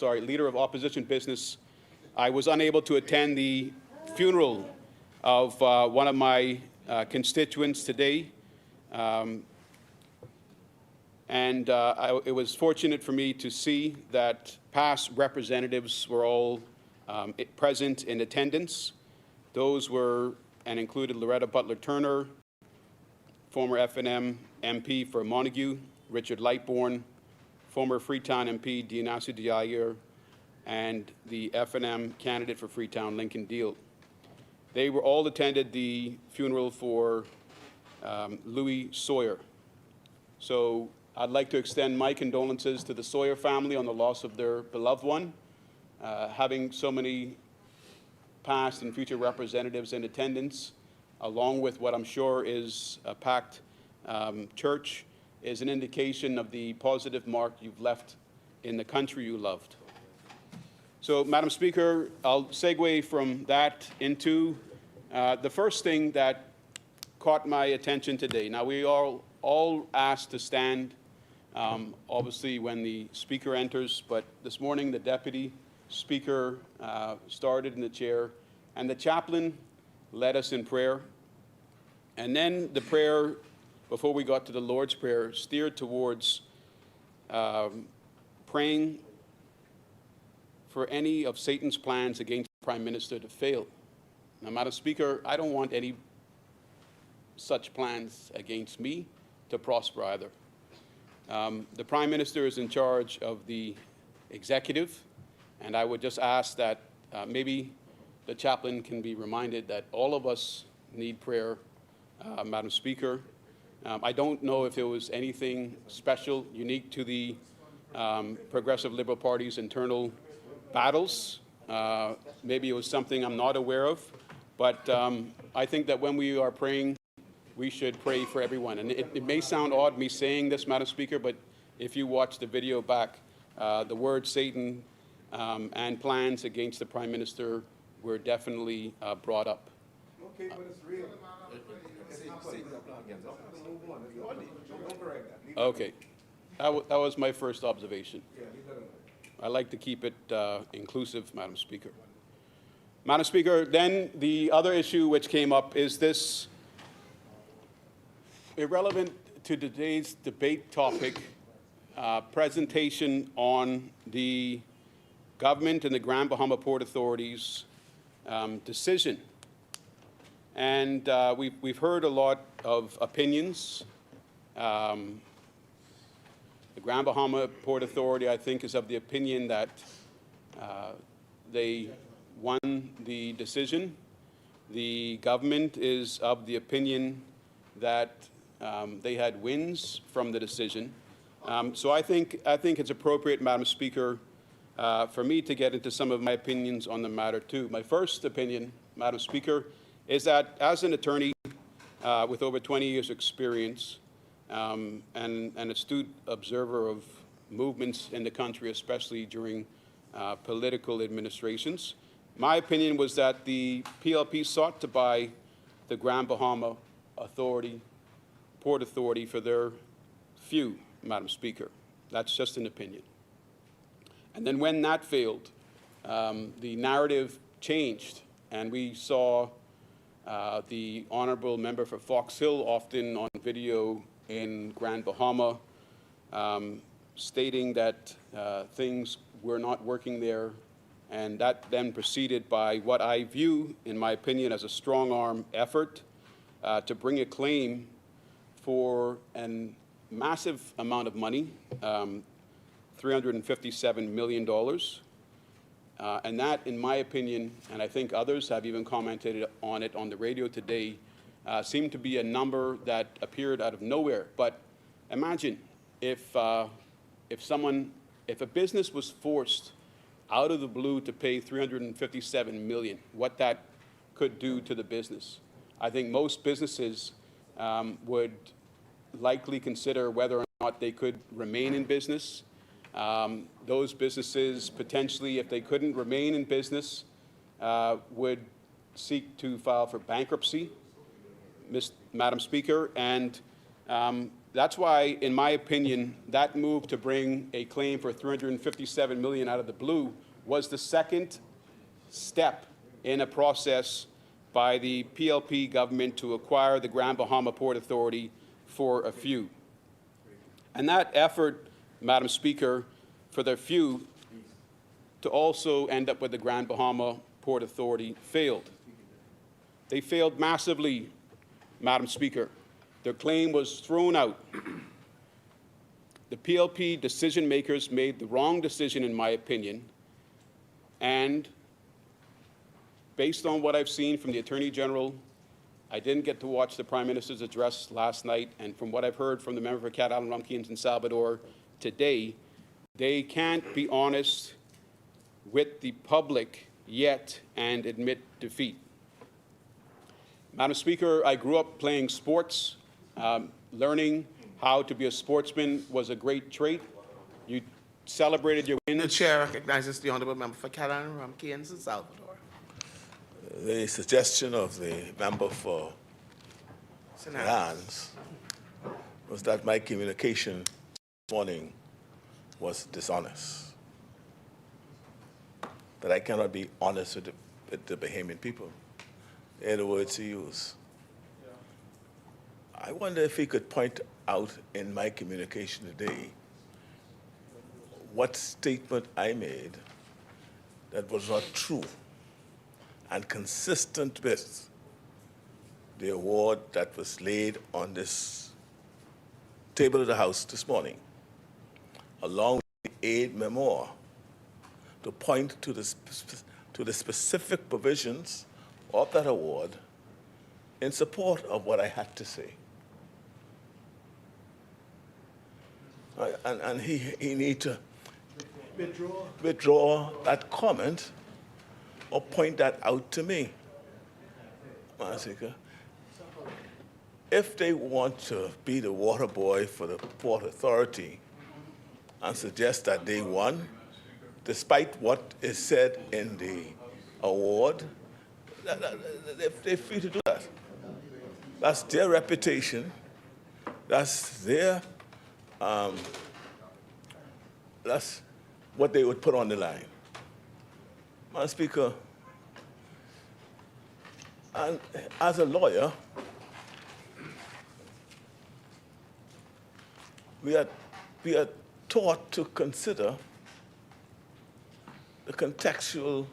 leader of opposition business, I was unable to attend the funeral of one of my constituents today. It was fortunate for me to see that past representatives were all present in attendance. Those were and included Loretta Butler Turner, former FNM MP for Montague, Richard Lightbourne, former Freetown MP Dianasu Diayer, and the FNM candidate for Freetown, Lincoln Deal. They were all attended the funeral for Louis Sawyer. So I'd like to extend my condolences to the Sawyer family on the loss of their beloved one. Having so many past and future representatives in attendance, along with what I'm sure is a packed church, is an indication of the positive mark you've left in the country you loved. So, Madam Speaker, I'll segue from that into the first thing that caught my attention today. Now, we are all asked to stand, obviously, when the Speaker enters, but this morning the Deputy Speaker started in the chair, and the chaplain led us in prayer. And then the prayer, before we got to the Lord's Prayer, steered towards praying for any of Satan's plans against the Prime Minister to fail. Now, Madam Speaker, I don't want any such plans against me to prosper either. The Prime Minister is in charge of the executive, and I would just ask that maybe the chaplain can be reminded that all of us need prayer, Madam Speaker. I don't know if it was anything special, unique to the Progressive Liberal Party's internal battles. Maybe it was something I'm not aware of, but I think that when we are praying, we should pray for everyone. And it may sound odd me saying this, Madam Speaker, but if you watch the video back, the word Satan and plans against the Prime Minister were definitely brought up. Okay, but it's real. Okay, that was my first observation. I like to keep it inclusive, Madam Speaker. Madam Speaker, then the other issue which came up is this irrelevant to today's debate topic, presentation on the government and the Grand Bahama Port Authority's decision. And we've heard a lot of opinions. The Grand Bahama Port Authority, I think, is of the opinion that they won the decision. The government is of the opinion that they had wins from the decision. So I think it's appropriate, Madam Speaker, for me to get into some of my opinions on the matter too. My first opinion, Madam Speaker, is that as an attorney with over 20 years experience and an astute observer of movements in the country, especially during political administrations, my opinion was that the PLP sought to buy the Grand Bahama Port Authority for their few, Madam Speaker. That's just an opinion. And then when that failed, the narrative changed, and we saw the honorable member for Fox Hill often on video in Grand Bahama stating that things were not working there, and that then proceeded by what I view, in my opinion, as a strong-arm effort to bring a claim for a massive amount of money, $357 million. And that, in my opinion, and I think others have even commented on it on the radio today, seemed to be a number that appeared out of nowhere. But imagine if a business was forced out of the blue to pay $357 million, what that could do to the business. I think most businesses would likely consider whether or not they could remain in business. Those businesses potentially, if they couldn't remain in business, would seek to file for bankruptcy, Madam Speaker. And That's why, in my opinion, that move to bring a claim for $357 million out of the blue was the second step in a process by the PLP government to acquire the Grand Bahama Port Authority for a few. And that effort, Madam Speaker, for the few to also end up with the Grand Bahama Port Authority failed. They failed massively, Madam Speaker. Their claim was thrown out. The PLP decision makers made the wrong decision, in my opinion, and based on what I've seen from the Attorney General, I didn't get to watch the Prime Minister's address last night, and from what I've heard from the member for Cat Island, Rumkins, and Salvador today, they can't be honest with the public yet and admit defeat. Madam Speaker, I grew up playing sports. Learning how to be a sportsman was a great trait. You celebrated your wins. The chair recognizes the honourable member for Cat Island, Rumkins, and Salvador. The suggestion of the member for St. Anne's was that my communication this morning was dishonest, that I cannot be honest with the Bahamian people. They're the words he used. I wonder if he could point out in my communication today what statement I made that was not true and consistent with the award that was laid on this table of the House this morning, along with the aid memoir, to point to the specific provisions of that award in support of what I had to say. And he need to withdraw that comment or point that out to me. Madam Speaker, if they want to be the water boy for the Port Authority and suggest that they won, despite what is said in the award, they're free to do that. That's their reputation. That's their, that's what they would put on the line. Madam Speaker, and as a lawyer, we are taught to consider the contextual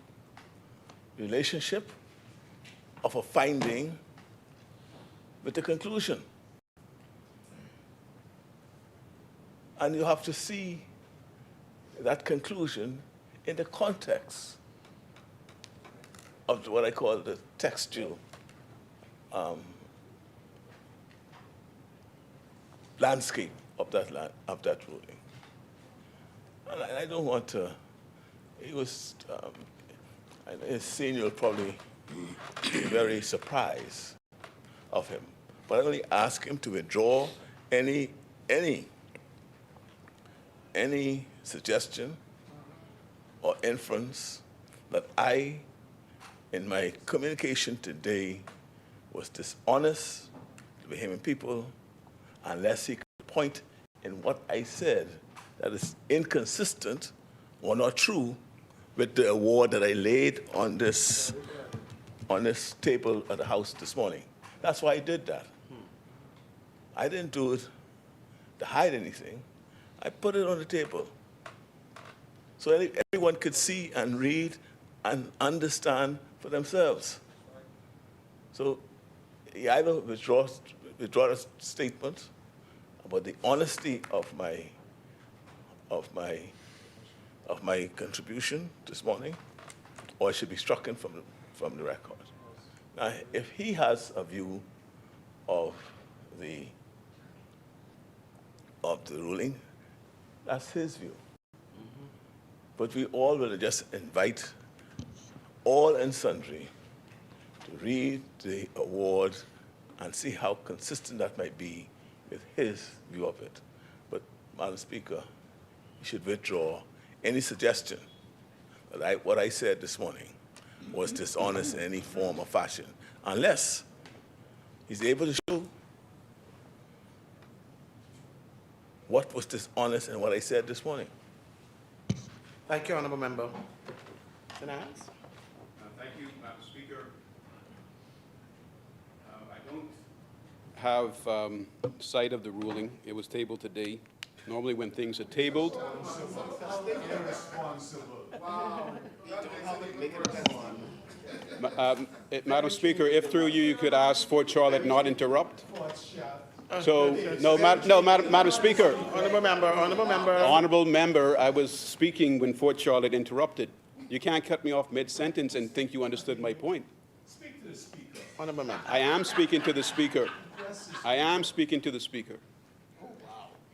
relationship of a finding with the conclusion. And you have to see that conclusion in the context of what I call the textual landscape of that ruling. And I don't want to, he was, his senior will probably be very surprised of him. But I only ask him to withdraw any suggestion or inference that I, in my communication today, was dishonest to the Bahamian people, unless he could point in what I said that is inconsistent or not true with the award that I laid on this table at the House this morning. That's why I did that. I didn't do it to hide anything. I put it on the table so everyone could see and read and understand for themselves. So he either withdraw a statement about the honesty of my contribution this morning, or it should be struck from the record. Now, if he has a view of the ruling, that's his view. But we all will just invite all and sundry to read the award and see how consistent that might be with his view of it. But, Madam Speaker, you should withdraw any suggestion that what I said this morning was dishonest in any form or fashion, unless he's able to show what was dishonest in what I said this morning. Thank you, Honorable Member. Finance? Thank you, Madam Speaker. I don't have sight of the ruling. It was tabled today. Normally when things are tabled, Madam Speaker, if through you could ask Fort Charlotte not interrupt. So, Madam Speaker. Honorable Member. Honorable Member, I was speaking when Fort Charlotte interrupted. You can't cut me off mid-sentence and think you understood my point. Speak to the Speaker. Honorable Member. I am speaking to the Speaker. I am speaking to the Speaker.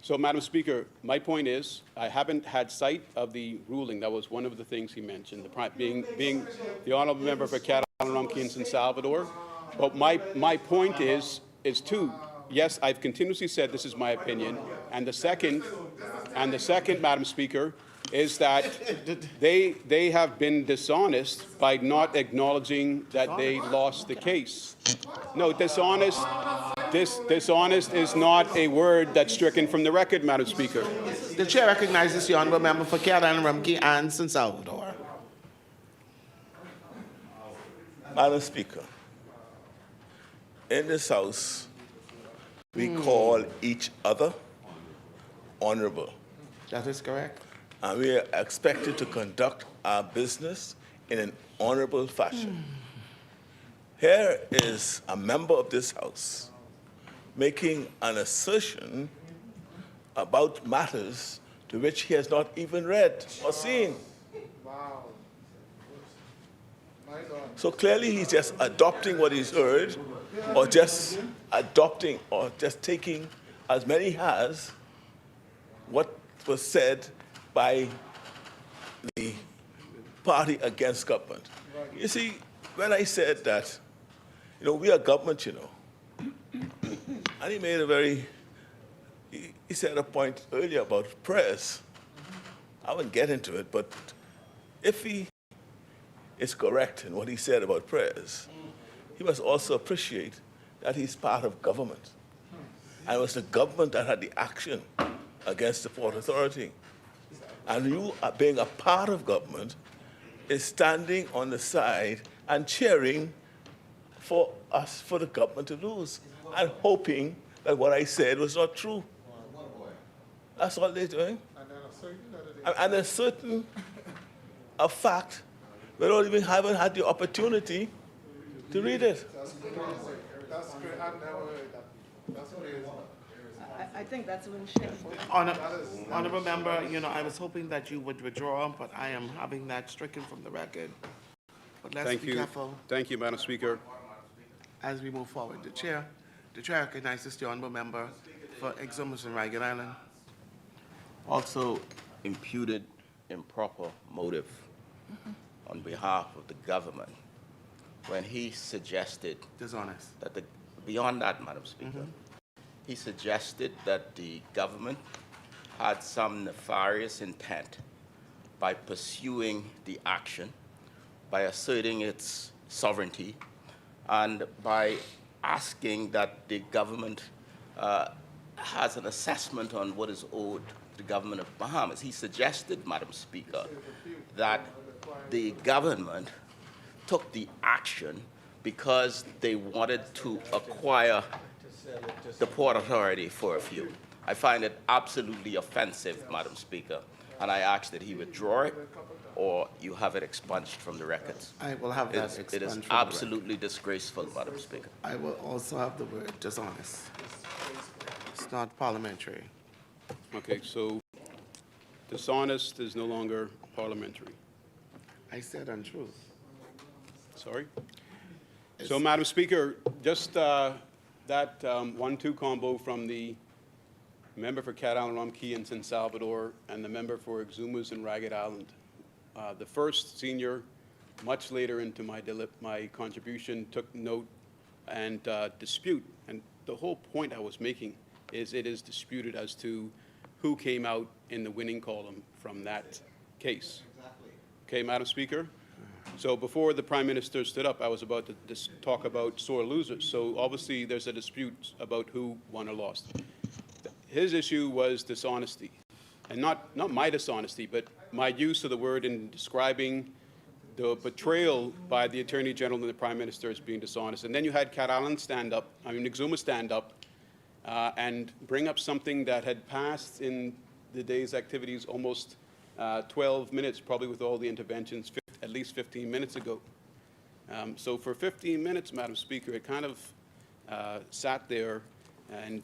So, Madam Speaker, my point is, I haven't had sight of the ruling. That was one of the things he mentioned, being the Honourable Member for Catalan-Rumkey and San Salvador. But my point is two. Yes, I've continuously said this is my opinion. And the second, Madam Speaker, is that they have been dishonest by not acknowledging that they lost the case. No, dishonest is not a word that's stricken from the record, Madam Speaker. The Chair recognizes the Honorable Member for Catalan-Rumkey and San Salvador. Madam Speaker, in this House, we call each other honorable. That is correct. And we are expected to conduct our business in an honorable fashion. Here is a member of this House making an assertion about matters to which he has not even read or seen. Wow. My God. So clearly he's just adopting what he's heard, or just adopting, or just taking, as many has, what was said by the party against government. You see, when I said that, we are government, and he made he said a point earlier about prayers. I won't get into it, but if he is correct in what he said about prayers, he must also appreciate that he's part of government. And it was the government that had the action against the Port Authority. And you, being a part of government, is standing on the side and cheering for us, for the government to lose, and hoping that what I said was not true. That's all they're doing. And there's certain a fact we don't even haven't had the opportunity to read it. That's great. I've never heard that. That's crazy. I think that's when shameful. Honorable Member, I was hoping that you would withdraw, but I am having that stricken from the record. But let's be careful Thank you, Madam Speaker. as we move forward. The Chair recognizes the Honorable Member for Exumas and Ragged Island. Also imputed improper motive on behalf of the government when he suggested Dishonest. that beyond that, Madam Speaker, he suggested that the government had some nefarious intent by pursuing the action, by asserting its sovereignty, and by asking that the government has an assessment on what is owed to the government of Bahamas. He suggested, Madam Speaker, that the government took the action because they wanted to acquire the Port Authority for a few. I find it absolutely offensive, Madam Speaker, and I ask that he withdraw it or you have it expunged from the records. I will have that expunged It is from the absolutely disgraceful, Madam Speaker. I will also have the word dishonest. It's not parliamentary. Okay, so dishonest is no longer parliamentary. I said untruth. Sorry? So, Madam Speaker, just that 1-2 combo from the member for Catalan-Rumkey and San Salvador and the member for Exumas and Ragged Island. The first senior, much later into my contribution, took note and dispute. And the whole point I was making is it is disputed as to who came out in the winning column from that case. Exactly. Okay, Madam Speaker? So before the Prime Minister stood up, I was about to talk about sore losers. So obviously there's a dispute about who won or lost. his issue was dishonesty. And not my dishonesty, but my use of the word in describing the betrayal by the Attorney General and the Prime Minister as being dishonest. And then you had Exuma stand up and bring up something that had passed in the day's activities almost 12 minutes, probably with all the interventions, at least 15 minutes ago. So for 15 minutes, Madam Speaker, it kind of sat there and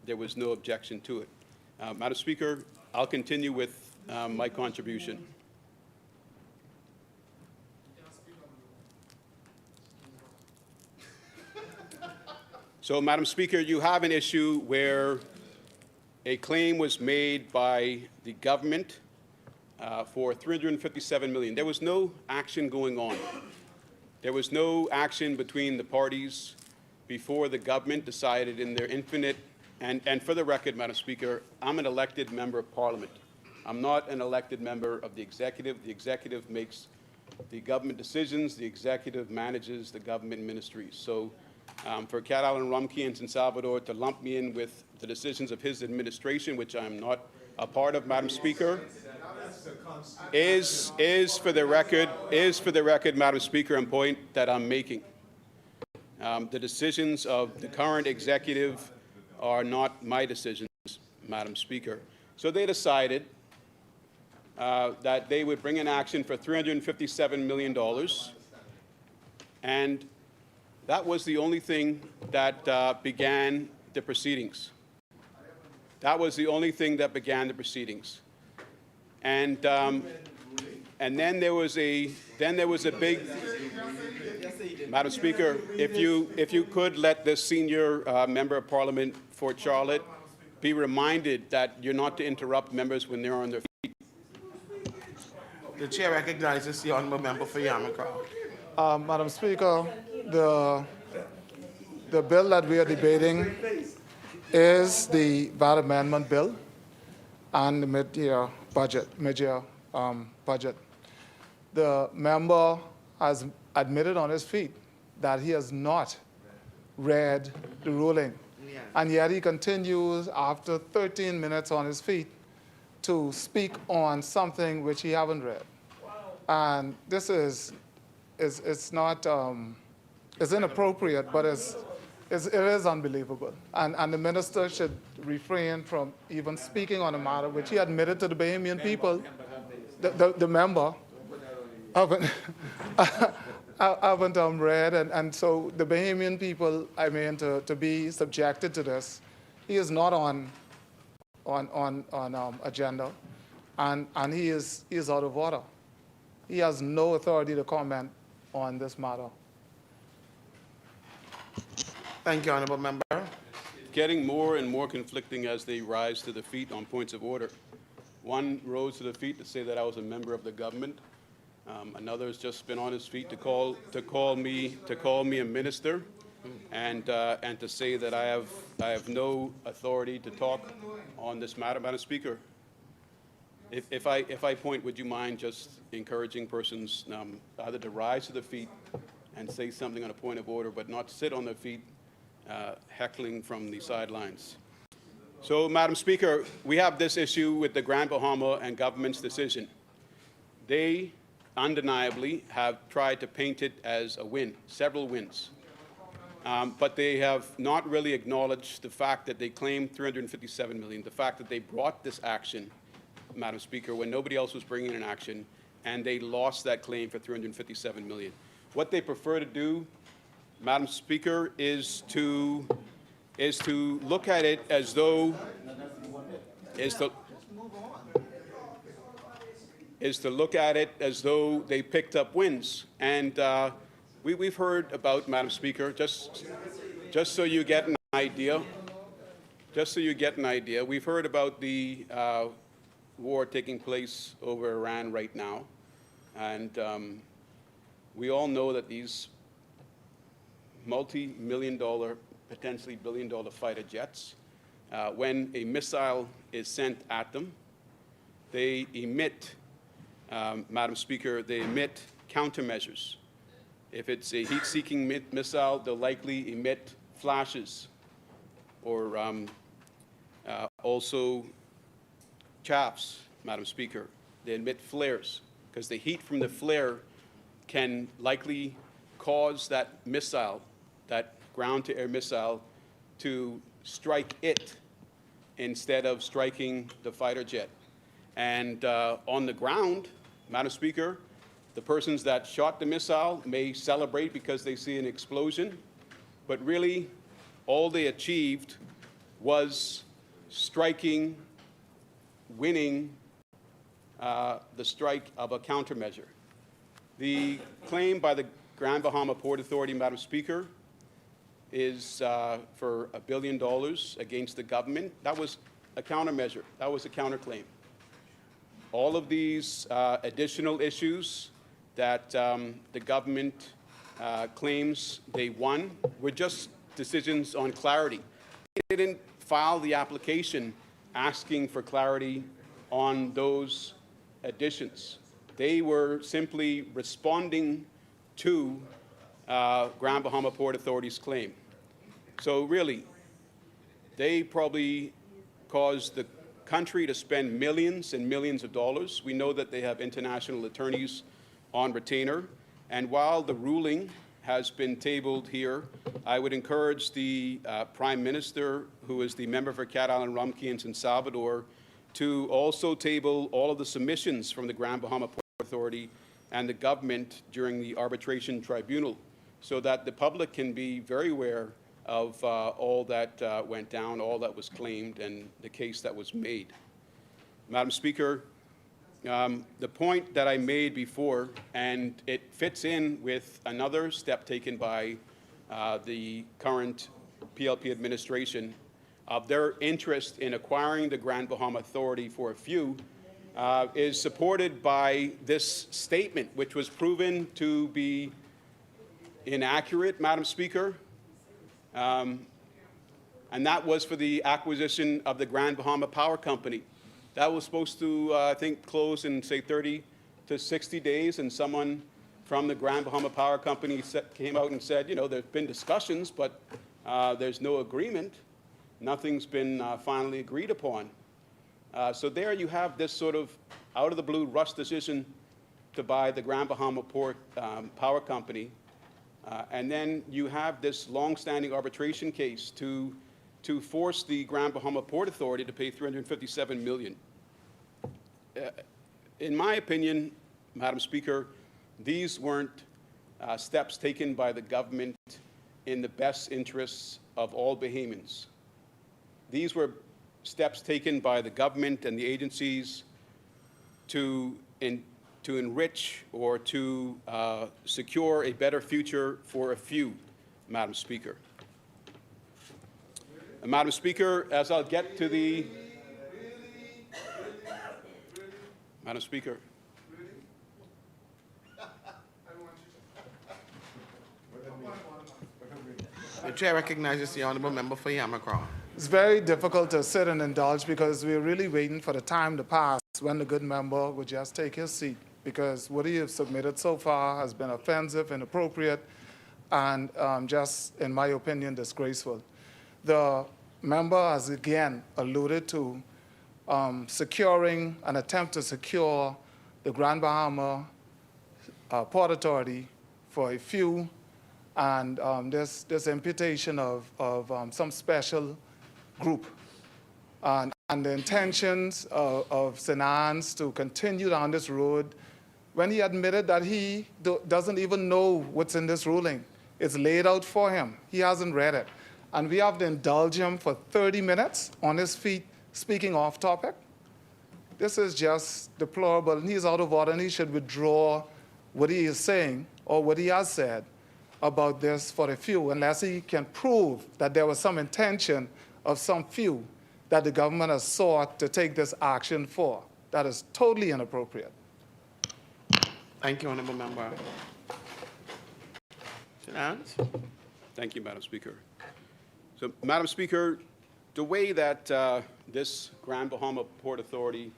there was no objection to it. Madam Speaker, I'll continue with my contribution. So, Madam Speaker, you have an issue where a claim was made by the government for $357 million. There was no action going on. There was no action between the parties before the government decided in their infinite, and for the record, Madam Speaker, I'm an elected member of Parliament. I'm not an elected member of the executive. The executive makes the government decisions. The executive manages the government ministries. So for Cat Allen Rumkey in San Salvador to lump me in with the decisions of his administration, which I'm not a part of, Madam Speaker, is for the record, Madam Speaker, a point that I'm making. The decisions of the current executive are not my decisions, Madam Speaker. So they decided that they would bring an action for $357 million, and that was the only thing that began the proceedings. That was the only thing that began the proceedings. And then there was a big, Madam Speaker, if you could let the senior member of Parliament for Charlotte be reminded that you're not to interrupt members when they're on their feet. The chair recognizes the honourable member for Yarmouth. Madam Speaker, the bill that we are debating is the VAT amendment bill and the mid-year budget. The member has admitted on his feet that he has not read the ruling, and yet he continues after 13 minutes on his feet to speak on something which he haven't read. And this is not, it's inappropriate, but it is unbelievable. And the minister should refrain from even speaking on a matter which he admitted to the Bahamian people, the member, haven't read, and so the Bahamian people, I mean, to be subjected to this, he is not on agenda, and he is out of order. He has no authority to comment on this matter. Thank you, honourable member. Getting more and more conflicting as they rise to the feet on points of order. One rose to the feet to say that I was a member of the government. Another has just been on his feet to call me a minister, and to say that I have no authority to talk on this matter, Madam Speaker. If I point, would you mind just encouraging persons either to rise to their feet and say something on a point of order, but not sit on their feet heckling from the sidelines? So, Madam Speaker, we have this issue with the Grand Bahama and government's decision. They undeniably have tried to paint it as a win, several wins. But they have not really acknowledged the fact that they claimed $357 million, the fact that they brought this action, Madam Speaker, when nobody else was bringing an action, and they lost that claim for $357 million. What they prefer to do, Madam Speaker, is to look at it as though look at it as though they picked up wins. And we've heard about, Madam Speaker, just so you get an idea, we've heard about the war taking place over Iran right now. And we all know that these multi-million-dollar, potentially billion-dollar fighter jets, when a missile is sent at them, they emit, Madam Speaker, they emit countermeasures. If it's a heat-seeking missile, they'll likely emit flashes or also chaffs, Madam Speaker. They emit flares, because the heat from the flare can likely cause that missile, that ground-to-air missile, to strike it instead of striking the fighter jet. And on the ground, Madam Speaker, the persons that shot the missile may celebrate because they see an explosion, but really all they achieved was striking, winning the strike of a countermeasure. The claim by the Grand Bahama Port Authority, Madam Speaker, is for $1 billion against the government. That was a countermeasure. That was a counterclaim. All of these additional issues that the government claims they won were just decisions on clarity. They didn't file the application asking for clarity on those additions. They were simply responding to Grand Bahama Port Authority's claim. So really, they probably caused the country to spend millions and millions of dollars. We know that they have international attorneys on retainer. And while the ruling has been tabled here, I would encourage the Prime Minister, who is the member for Cat Island, Rumkey, and San Salvador, to also table all of the submissions from the Grand Bahama Port Authority and the government during the arbitration tribunal, so that the public can be very aware of all that went down, all that was claimed, and the case that was made. Madam Speaker, the point that I made before, and it fits in with another step taken by the current PLP administration, of their interest in acquiring the Grand Bahama Authority for a few, is supported by this statement, which was proven to be inaccurate, Madam Speaker, and that was for the acquisition of the Grand Bahama Power Company. That was supposed to, I think, close in, say, 30 to 60 days, and someone from the Grand Bahama Power Company came out and said, you know, there's been discussions, but there's no agreement. Nothing's been finally agreed upon. So there you have this sort of out-of-the-blue rush decision to buy the Grand Bahama Port Power Company. And then you have this long-standing arbitration case to force the Grand Bahama Port Authority to pay $357 million. In my opinion, Madam Speaker, these weren't steps taken by the government in the best interests of all Bahamians. These were steps taken by the government and the agencies to enrich or to secure a better future for a few, Madam Speaker. And Madam Speaker, as I'll get to the... Madam Speaker. The chair recognizes the honourable member for Yamacraw. It's very difficult to sit and indulge because we're really waiting for the time to pass when the good member would just take his seat, because what he has submitted so far has been offensive, inappropriate, and just, in my opinion, disgraceful. The member has again alluded to securing an attempt to secure the Grand Bahama Port Authority for a few, and this imputation of some special group. And the intentions of Sinans to continue down this road when he admitted that he doesn't even know what's in this ruling. It's laid out for him. He hasn't read it. And we have to indulge him for 30 minutes on his feet speaking off topic. This is just deplorable. He's out of order, and he should withdraw what he is saying or what he has said about this for a few, unless he can prove that there was some intention of some few that the government has sought to take this action for. That is totally inappropriate. Thank you, honourable member. Sinans? Thank you, Madam Speaker. So, Madam Speaker, the way that this Grand Bahama Port Authority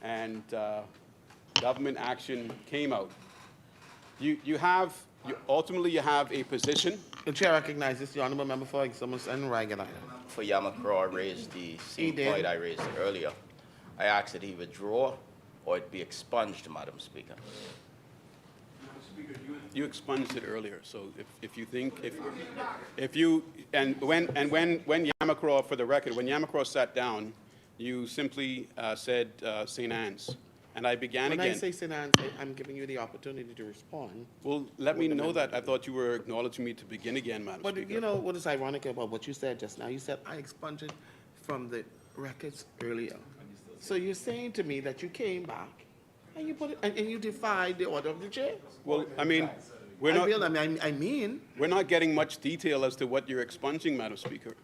and government action came out, ultimately you have a position The chair recognizes the honourable member for Exumas and Ragged Island. For Yamacraw raised the same did. point I raised earlier. I asked that he withdraw or it be expunged, Madam Speaker. You expunged it earlier, so if you think, if you, and when Yamacraw, for the record, when Yamacraw sat down, you simply said St. Anne's, and I began When again. I say St. Anne's, I'm giving you the opportunity to respond. Well, let me know that. I thought you were acknowledging me to begin again, Madam But Speaker. you know what is ironic about what you said just now? You said I expunged it from the records earlier. So you're saying to me that you came back and you put it, and you defied the order of the chair? Well, I mean, we're I mean, we're not getting much detail as to what you're expunging, Madam Speaker.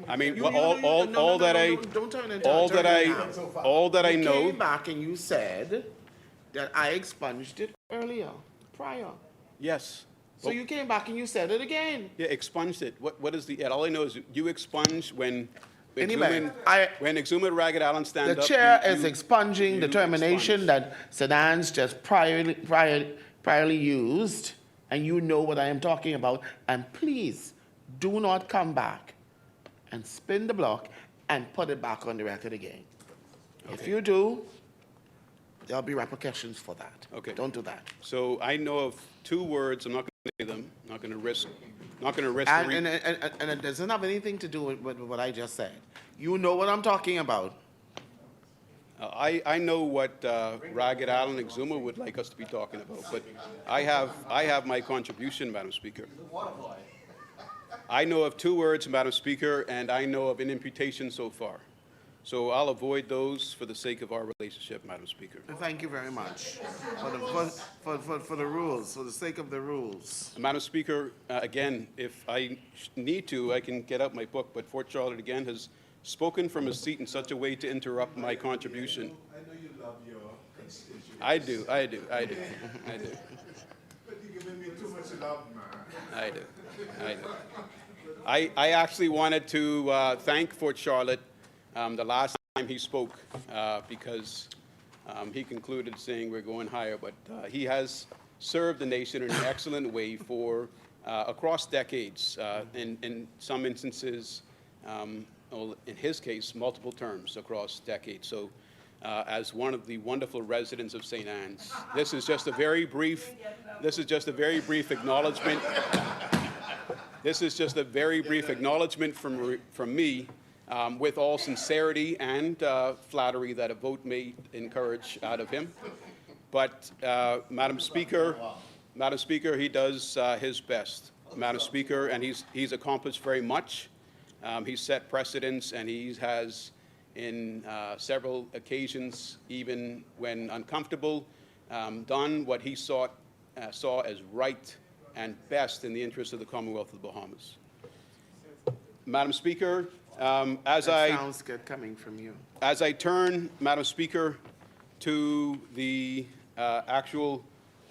I mean, all that I you know. came back and you said that I expunged it earlier, prior. Yes. So you came back and you said it again. Yeah, expunged it. What is the, all I know is you expunged when Anyway, when Exuma Ragged Island stand The up. chair you- is expunging you determination that sedans just priorly used, and you know what I am talking about. And please, do not come back and spin the block and put it back on the record again. If you do, there'll be repercussions for that. Okay. Don't do that. So I know of two words, I'm not going to say them, not going to risk the And it doesn't have anything to do with what I just said. You know what I'm talking about. I know what Ragged Island Exuma would like us to be talking about, but I have my contribution, Madam Speaker. I know of two words, Madam Speaker, and I know of an imputation so far. So I'll avoid those for the sake of our relationship, Madam Speaker. Thank you very much for the rules, for the sake of the rules. Madam Speaker, again, if I need to, I can get out my book, but Fort Charlotte, again, has spoken from his seat in such a way to interrupt my contribution. I know you love your constituents. I do. But you're giving me too much love, man. I do. I actually wanted to thank Fort Charlotte the last time he spoke because he concluded saying we're going higher, but he has served the nation in an excellent way for across decades, in some instances, well, in his case, multiple terms across decades. So as one of the wonderful residents of St. Anne's, this is just a very brief acknowledgement. This is just a very brief acknowledgement from me, with all sincerity and flattery that a vote may encourage out of him. But Madam Speaker, he does his best, Madam Speaker, and he's accomplished very much. He's set precedents, and he has, in several occasions, even when uncomfortable, done what he saw as right and best in the interest of the Commonwealth of the Bahamas. Madam Speaker, Sounds good coming from you. as I turn, Madam Speaker, to the actual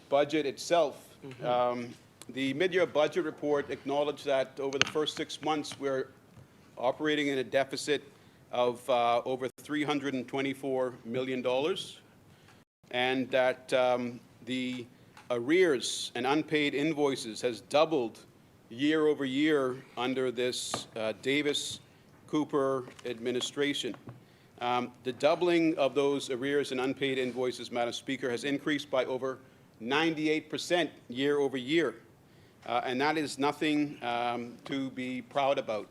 budget itself, the mid-year budget report acknowledged that over the first 6 months, we're operating in a deficit of over $324 million, and that the arrears and unpaid invoices has doubled year over year under this Davis-Cooper administration. The doubling of those arrears and unpaid invoices, Madam Speaker, has increased by over 98% year over year, and that is nothing to be proud about.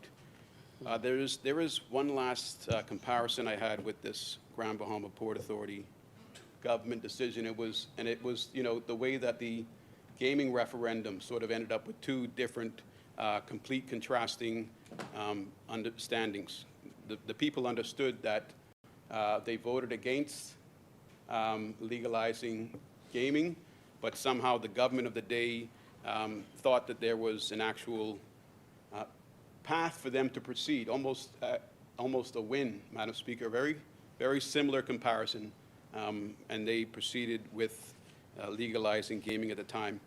There is one last comparison I had with this Grand Bahama Port Authority government decision. It was, you know, the way that the gaming referendum sort of ended up with two different, complete contrasting understandings. The people understood that they voted against legalizing gaming, but somehow the government of the day thought that there was an actual path for them to proceed, almost a win, Madam Speaker. Very similar comparison, and they proceeded with legalizing gaming at the time.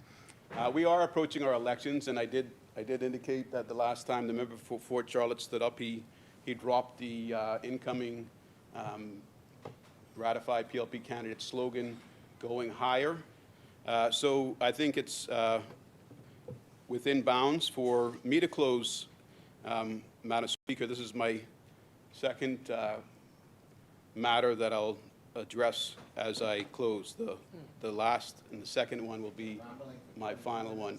We are approaching our elections, and I did indicate that the last time the member for Fort Charlotte stood up, he dropped the incoming ratified PLP candidate slogan, "Going higher." So I think it's within bounds for me to close, Madam Speaker. This is my second matter that I'll address as I close. The last and the second one will be my final one.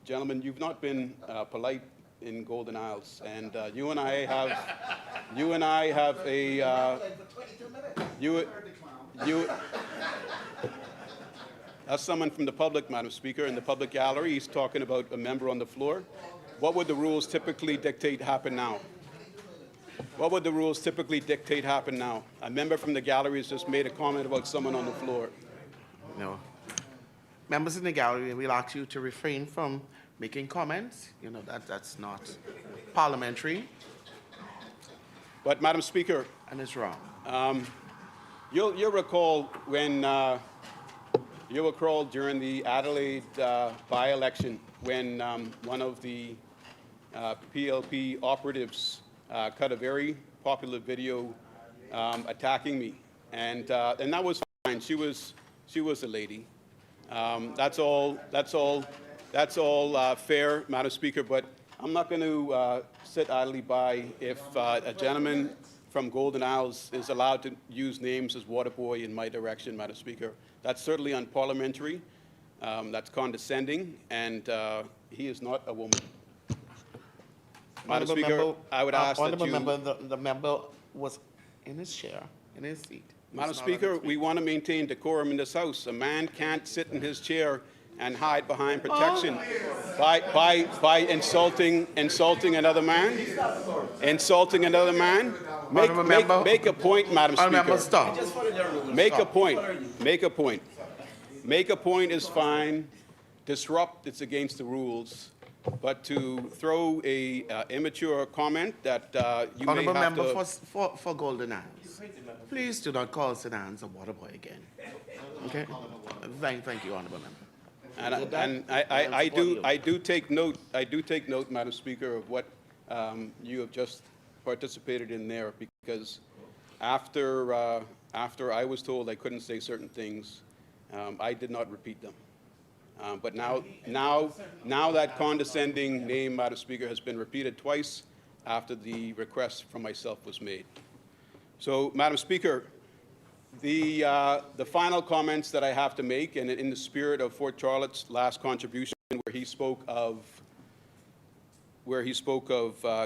Gentlemen, you've not been polite in Golden Isles, and you and I have a that's someone from the public, Madam Speaker, in the public gallery. He's talking about a member on the floor. What would the rules typically dictate happen now? What would the rules typically dictate happen now? A member from the gallery has just made a comment about someone on the floor. No. Members in the gallery, we'll ask you to refrain from making comments. You know, that's not parliamentary. But, Madam Speaker, And it's wrong. you'll recall when you'll recall during the Adelaide by-election when one of the PLP operatives cut a very popular video attacking me, and that was fine. She was a lady. That's all fair, Madam Speaker. But I'm not going to sit idly by if a gentleman from Golden Isles is allowed to use names as Waterboy in my direction, Madam Speaker. That's certainly unparliamentary. That's condescending, and he is not a woman. Madam Speaker, I would ask that you... Member, the member was in his chair, in his seat. He Madam was not on Speaker, his feet. we want to maintain decorum in this House. A man can't sit in his chair and hide behind protection by insulting another man. Insulting another man. Make a point, Madam Speaker. Stop. Make a point. Make a point. Make a point is fine. Disrupt, it's against the rules. But to throw a immature comment that you may Honourable have member to... for Golden Isles, please do not call Sedans a water boy again. Okay? Thank you, Honourable member. And I do take note, Madam Speaker, of what you have just participated in there, because after I was told I couldn't say certain things, I did not repeat them. But now that condescending name, Madam Speaker, has been repeated twice after the request from myself was made. So, Madam Speaker, the final comments that I have to make, and in the spirit of Fort Charlotte's last contribution, where he spoke of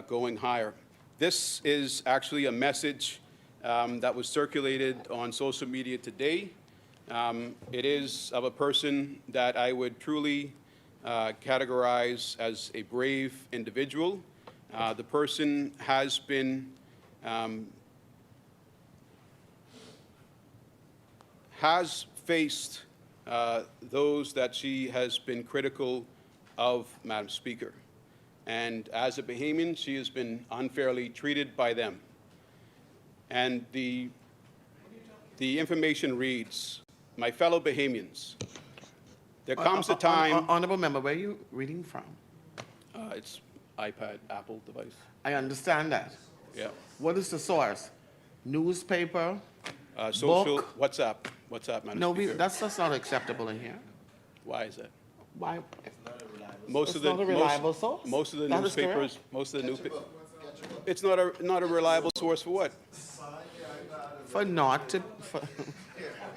going higher. This is actually a message that was circulated on social media today. It is of a person that I would truly categorize as a brave individual. The person has been has faced those that she has been critical of, Madam Speaker. And as a Bahamian, she has been unfairly treated by them. And the information reads, my fellow Bahamians, there comes a time... Honourable member, where are you reading from? It's iPad, Apple device. I understand that. Yeah. What is the source? Newspaper? Social, book? WhatsApp, Madam No, Speaker. that's not acceptable in here. Why is that? Why? Most It's not a reliable source? Most of the That is newspapers, it's not a reliable source for what? For not to...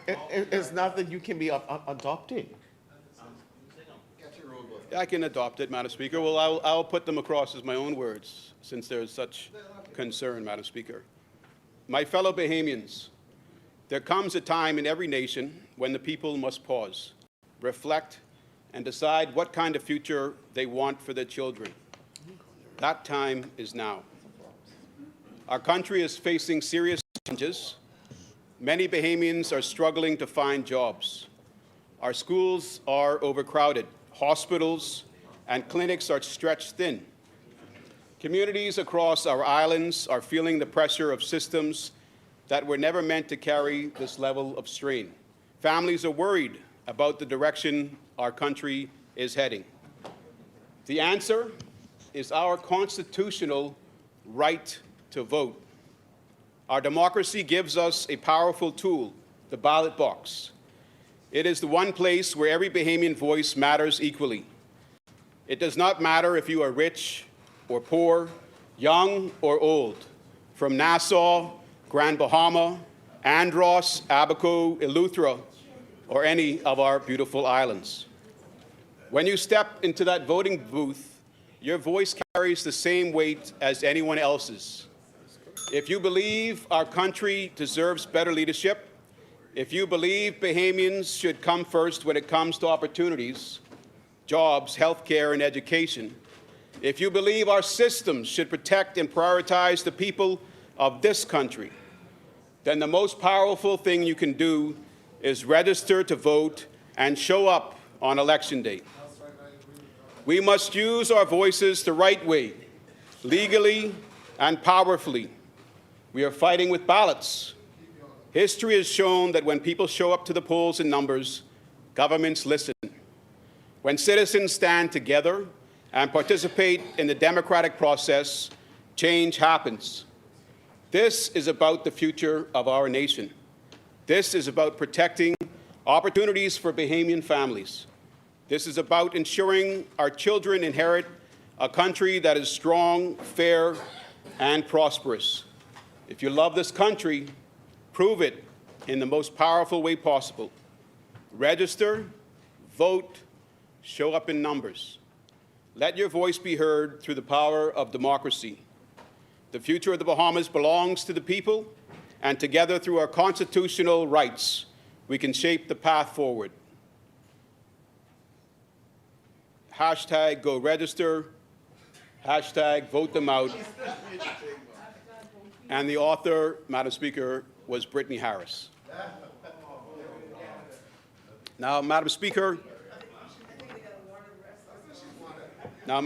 it's not that you can be adopted. I can adopt it, Madam Speaker. Well, I'll put them across as my own words, since there is such concern, Madam Speaker. My fellow Bahamians, there comes a time in every nation when the people must pause, reflect, and decide what kind of future they want for their children. That time is now. Our country is facing serious challenges. Many Bahamians are struggling to find jobs. Our schools are overcrowded. Hospitals and clinics are stretched thin. Communities across our islands are feeling the pressure of systems that were never meant to carry this level of strain. Families are worried about the direction our country is heading. The answer is our constitutional right to vote. Our democracy gives us a powerful tool, the ballot box. It is the one place where every Bahamian voice matters equally. It does not matter if you are rich or poor, young or old, from Nassau, Grand Bahama, Andros, Abaco, Eleuthera, or any of our beautiful islands. When you step into that voting booth, your voice carries the same weight as anyone else's. If you believe our country deserves better leadership, if you believe Bahamians should come first when it comes to opportunities, jobs, healthcare, and education, if you believe our systems should protect and prioritize the people of this country, then the most powerful thing you can do is register to vote and show up on election day. We must use our voices the right way, legally and powerfully. We are fighting with ballots. History has shown that when people show up to the polls in numbers, governments listen. When citizens stand together and participate in the democratic process, change happens. This is about the future of our nation. This is about protecting opportunities for Bahamian families. This is about ensuring our children inherit a country that is strong, fair, and prosperous. If you love this country, prove it in the most powerful way possible. Register, vote, show up in numbers. Let your voice be heard through the power of democracy. The future of the Bahamas belongs to the people, and together through our constitutional rights, we can shape the path forward. Hashtag go register, hashtag vote them out. And the author, Madam Speaker, was Brittany Harris. Now, Madam Speaker, I'm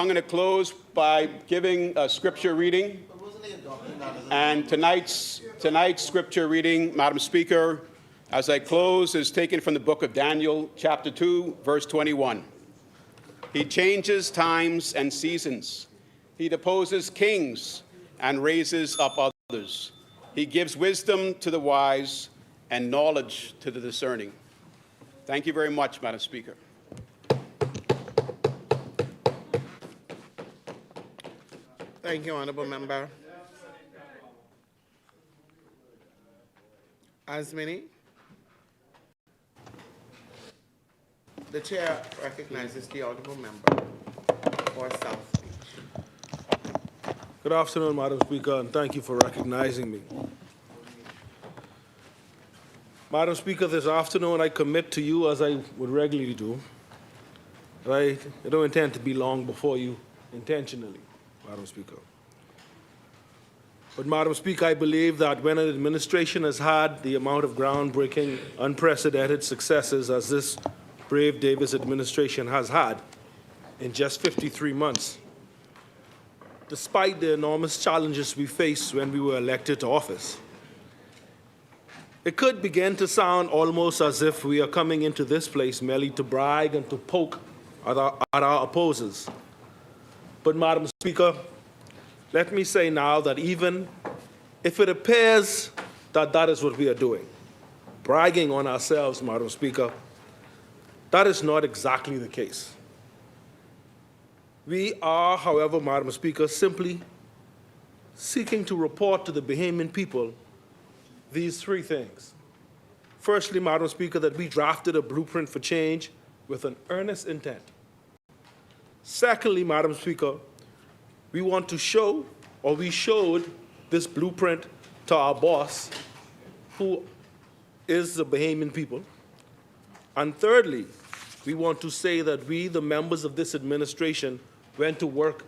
going to close by giving a scripture reading. And tonight's scripture reading, Madam Speaker, as I close, is taken from the book of Daniel, chapter 2, verse 21. He changes times and seasons. He deposes kings and raises up others. He gives wisdom to the wise and knowledge to the discerning. Thank you very much, Madam Speaker. Thank you, Honourable Member. Asmini. The Chair recognizes the Honourable Member for South speech. Good afternoon, Madam Speaker, and thank you for recognizing me. Madam Speaker, this afternoon I commit to you, as I would regularly do, that I don't intend to be long before you intentionally, Madam Speaker. But, Madam Speaker, I believe that when an administration has had the amount of groundbreaking, unprecedented successes as this brave Davis administration has had in just 53 months, despite the enormous challenges we faced when we were elected to office, it could begin to sound almost as if we are coming into this place merely to brag and to poke at our opposers. But, Madam Speaker, let me say now that even if it appears that that is what we are doing, bragging on ourselves, Madam Speaker, that is not exactly the case. We are, however, Madam Speaker, simply seeking to report to the Bahamian people these three things. Firstly, Madam Speaker, that we drafted a blueprint for change with an earnest intent. Secondly, Madam Speaker, we want to show, or we showed, this blueprint to our boss, who is the Bahamian people. And thirdly, we want to say that we, the members of this administration, went to work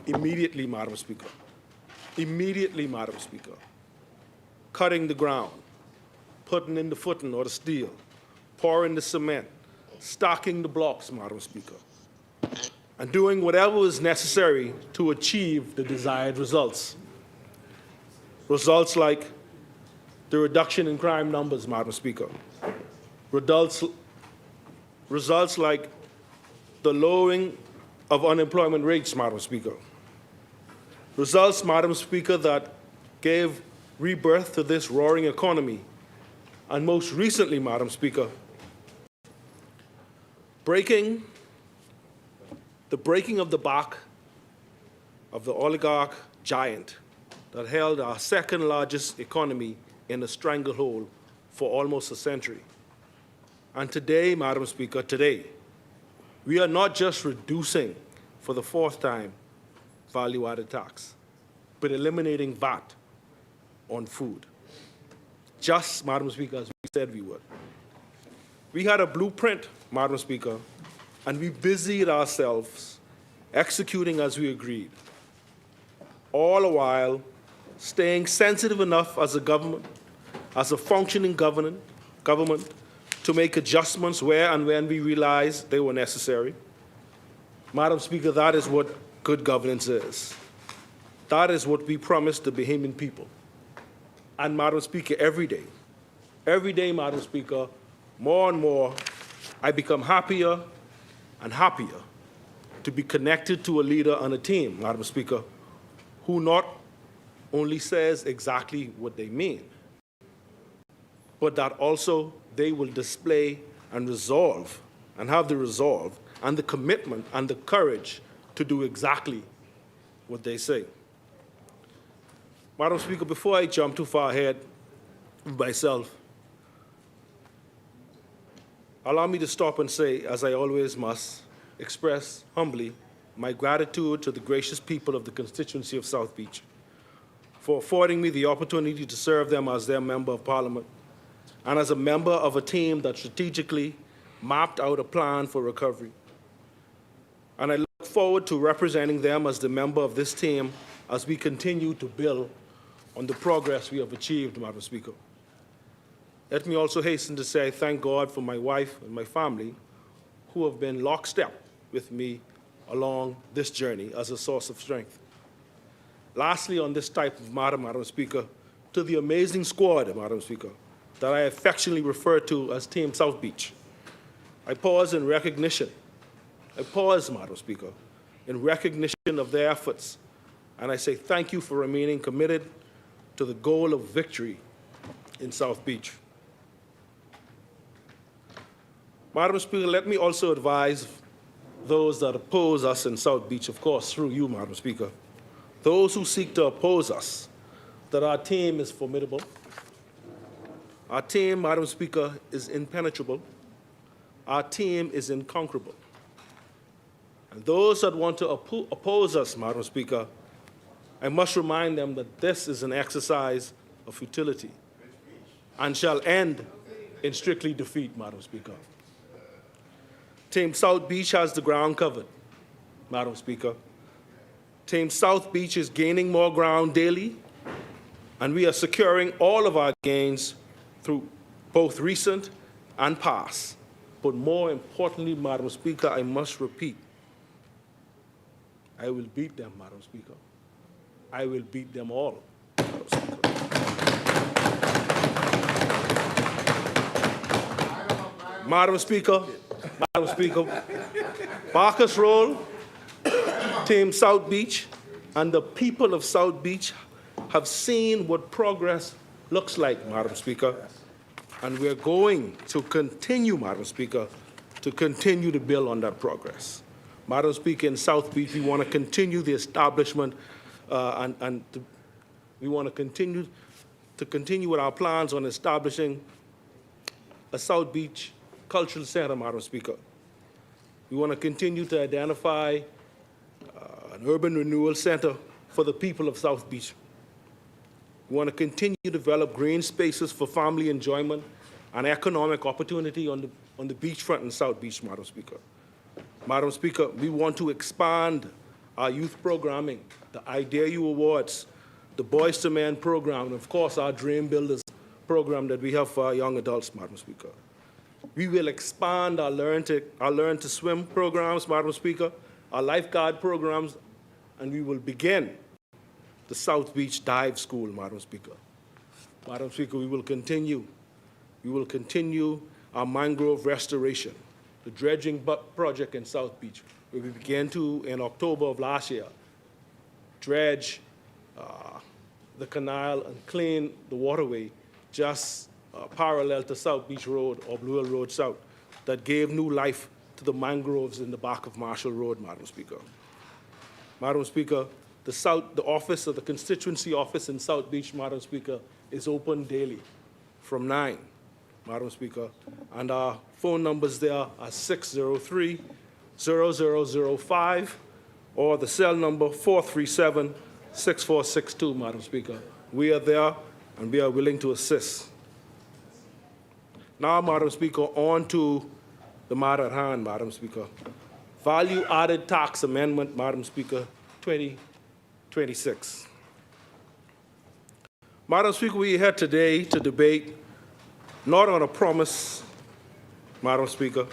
immediately, Madam Speaker. Immediately, Madam Speaker. Cutting the ground, putting in the footing or the steel, pouring the cement, stocking the blocks, Madam Speaker, and doing whatever is necessary to achieve the desired results. Results like the reduction in crime numbers, Madam Speaker. Results like the lowering of unemployment rates, Madam Speaker. Results, Madam Speaker, that gave rebirth to this roaring economy. And most recently, Madam Speaker, breaking the breaking of the back of the oligarch giant that held our second largest economy in a stranglehold for almost a century. And today, Madam Speaker, today, we are not just reducing for the fourth time value-added tax, but eliminating VAT on food. Just, Madam Speaker, as we said we would. We had a blueprint, Madam Speaker, and we busied ourselves executing as we agreed, all the while staying sensitive enough as a government, as a functioning government, to make adjustments where and when we realized they were necessary. Madam Speaker, that is what good governance is. That is what we promised the Bahamian people. And Madam Speaker, every day, Madam Speaker, more and more, I become happier and happier to be connected to a leader and a team, Madam Speaker, who not only says exactly what they mean, but that also they will display and resolve and have the resolve and the commitment and the courage to do exactly what they say. Madam Speaker, before I jump too far ahead of myself, allow me to stop and say, as I always must, express humbly my gratitude to the gracious people of the constituency of South Beach for affording me the opportunity to serve them as their member of parliament and as a member of a team that strategically mapped out a plan for recovery. And I look forward to representing them as the member of this team as we continue to build on the progress we have achieved, Madam Speaker. Let me also hasten to say thank God for my wife and my family who have been lockstep with me along this journey as a source of strength. Lastly, on this type of matter, Madam Speaker, to the amazing squad, Madam Speaker, that I affectionately refer to as Team South Beach, I pause in recognition. I pause, Madam Speaker, in recognition of their efforts, and I say thank you for remaining committed to the goal of victory in South Beach. Madam Speaker, let me also advise those that oppose us in South Beach, of course, through you, Madam Speaker, those who seek to oppose us, that our team is formidable. Our team, Madam Speaker, is impenetrable. Our team is inconquerable. And those that want to oppose us, Madam Speaker, I must remind them that this is an exercise of futility and shall end in strictly defeat, Madam Speaker. Team South Beach has the ground covered, Madam Speaker. Team South Beach is gaining more ground daily, and we are securing all of our gains through both recent and past. But more importantly, Madam Speaker, I must repeat, I will beat them, Madam Speaker. I will beat them all, Madam Speaker. Madam Speaker, Barker's Roll, Team South Beach, and the people of South Beach have seen what progress looks like, Madam Speaker. And we're going to continue, Madam Speaker, to continue to build on that progress. Madam Speaker, in South Beach, we want to continue the establishment we want to continue with our plans on establishing a South Beach Cultural Center, Madam Speaker. We want to continue to identify an urban renewal center for the people of South Beach. We want to continue to develop green spaces for family enjoyment and economic opportunity on the beachfront in South Beach, Madam Speaker. Madam Speaker, we want to expand our youth programming, the I Dare You Awards, the Boys to Men program, and of course our Dream Builders program that we have for our young adults, Madam Speaker. We will expand our Learn to Swim programs, Madam Speaker, our lifeguard programs, and we will begin the South Beach Dive School, Madam Speaker. Madam Speaker, we will continue our mangrove restoration, the dredging project in South Beach, where we began to, in October of last year, dredge the canal and clean the waterway just parallel to South Beach Road or Blue Hill Road South that gave new life to the mangroves in the back of Marshall Road, Madam Speaker. Madam Speaker, the office of the constituency office in South Beach, Madam Speaker, is open daily from 9, Madam Speaker, and our phone numbers there are 603-0005 or the cell number 437-6462, Madam Speaker. We are there and we are willing to assist. Now, Madam Speaker, on to the matter at hand, Madam Speaker. Value-added tax amendment, Madam Speaker, 2026. Madam Speaker, we are here today to debate not on a promise, Madam Speaker.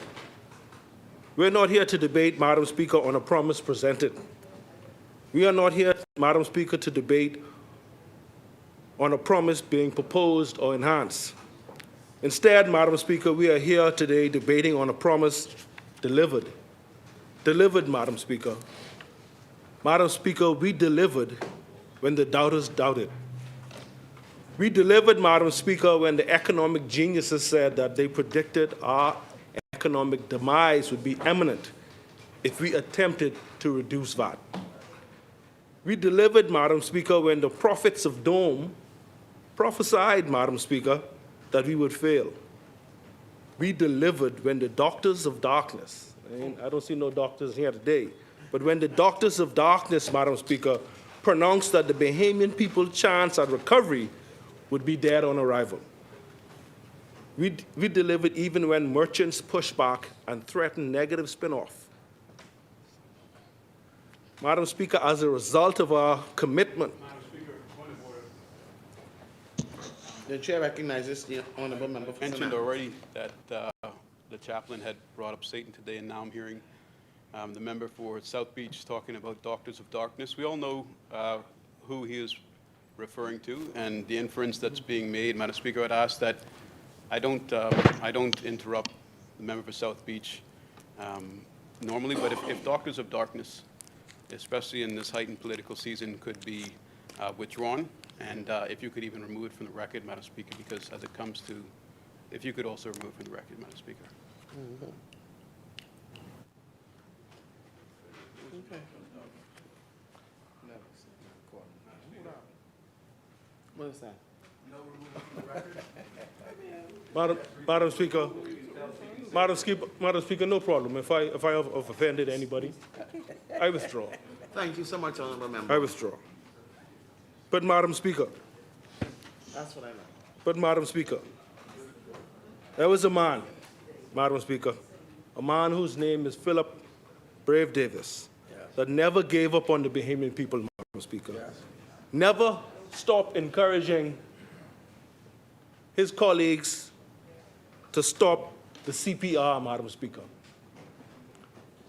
We're not here to debate, Madam Speaker, on a promise presented. We are not here, Madam Speaker, to debate on a promise being proposed or enhanced. Instead, Madam Speaker, we are here today debating on a promise delivered. Delivered, Madam Speaker. Madam Speaker, we delivered when the doubters doubted. We delivered, Madam Speaker, when the economic geniuses said that they predicted our economic demise would be imminent if we attempted to reduce VAT. We delivered, Madam Speaker, when the prophets of Dome prophesied, Madam Speaker, that we would fail. We delivered when the doctors of darkness, and I don't see no doctors here today, but when the doctors of darkness, Madam Speaker, pronounced that the Bahamian people's chance at recovery would be dead on arrival. We delivered even when merchants pushed back and threatened negative spin-off. Madam Speaker, as a result of our commitment, The chair recognizes the honourable member for Mentioned Sonoma. already that the chaplain had brought up Satan today, and now I'm hearing the member for South Beach talking about doctors of darkness. We all know who he is referring to and the inference that's being made. Madam Speaker, I'd ask that I don't interrupt the member for South Beach normally, but if doctors of darkness, especially in this heightened political season, could be withdrawn, and if you could even remove it from the record, Madam Speaker, because as it comes to, if you could also remove it from the record, Madam Speaker. Okay. What is that? Madam Speaker, Madam Speaker, no problem. If I have offended anybody, I withdraw. Thank you so much, honourable member. I withdraw. But Madam Speaker, That's what I know. but Madam Speaker, there was a man, Madam Speaker, a man whose name is Philip Brave Davis, that never gave up on the Bahamian people, Madam Speaker. Never stopped encouraging his colleagues to stop the CPR, Madam Speaker.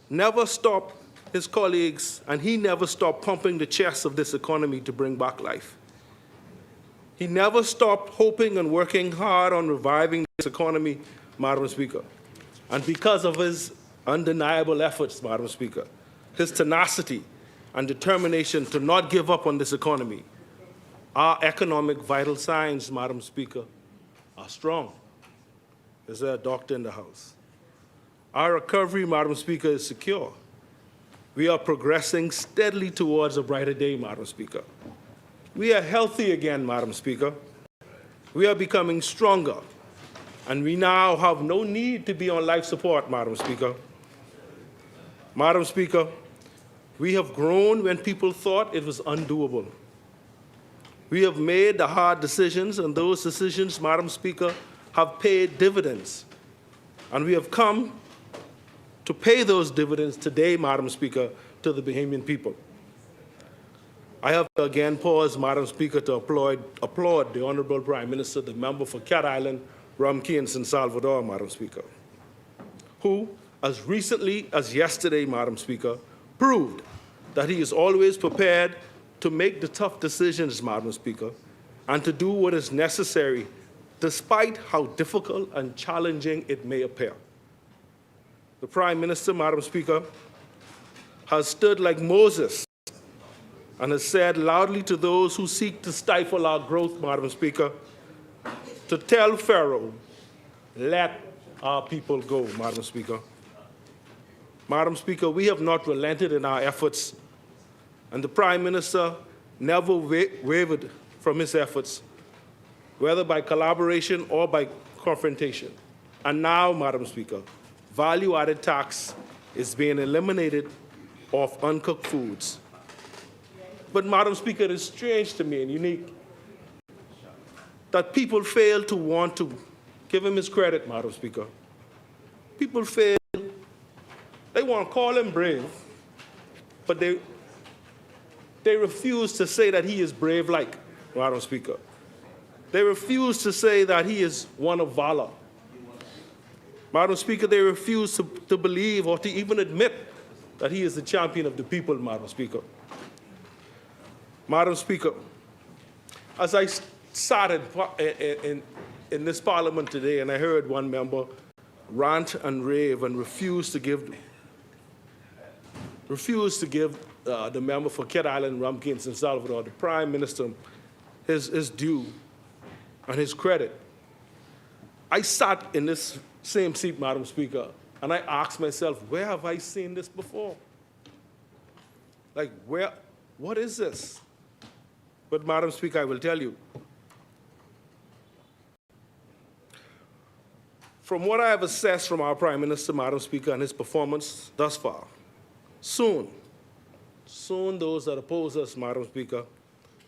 Never stopped his colleagues, and he never stopped pumping the chest of this economy to bring back life. He never stopped hoping and working hard on reviving this economy, Madam Speaker. And because of his undeniable efforts, Madam Speaker, his tenacity and determination to not give up on this economy, our economic vital signs, Madam Speaker, are strong. Is there a doctor in the house? Our recovery, Madam Speaker, is secure. We are progressing steadily towards a brighter day, Madam Speaker. We are healthy again, Madam Speaker. We are becoming stronger, and we now have no need to be on life support, Madam Speaker. Madam Speaker, we have grown when people thought it was undoable. We have made the hard decisions, and those decisions, Madam Speaker, have paid dividends. And we have come to pay those dividends today, Madam Speaker, to the Bahamian people. I have to again pause, Madam Speaker, to applaud the Honourable Prime Minister, the member for Cat Island, Rum Key in San Salvador, Madam Speaker, who, as recently as yesterday, Madam Speaker, proved that he is always prepared to make the tough decisions, Madam Speaker, and to do what is necessary, despite how difficult and challenging it may appear. The Prime Minister, Madam Speaker, has stood like Moses and has said loudly to those who seek to stifle our growth, Madam Speaker, to tell Pharaoh, let our people go, Madam Speaker. Madam Speaker, we have not relented in our efforts, and the Prime Minister never wavered from his efforts, whether by collaboration or by confrontation. And now, Madam Speaker, value-added tax is being eliminated off uncooked foods. But, Madam Speaker, it is strange to me and unique that people fail to want to give him his credit, Madam Speaker. People fail, they want to call him brave, but they refuse to say that he is brave-like, Madam Speaker. They refuse to say that he is one of valor. Madam Speaker, they refuse to believe or to even admit that he is the champion of the people, Madam Speaker. Madam Speaker, as I sat in this Parliament today and I heard one member rant and rave and refuse to give the member for Kent Island, Rumpkins, and Salvador, the Prime Minister, his due and his credit. I sat in this same seat, Madam Speaker, and I asked myself, where have I seen this before? Like, what is this? But, Madam Speaker, I will tell you, from what I have assessed from our Prime Minister, Madam Speaker, and his performance thus far, soon those that oppose us, Madam Speaker,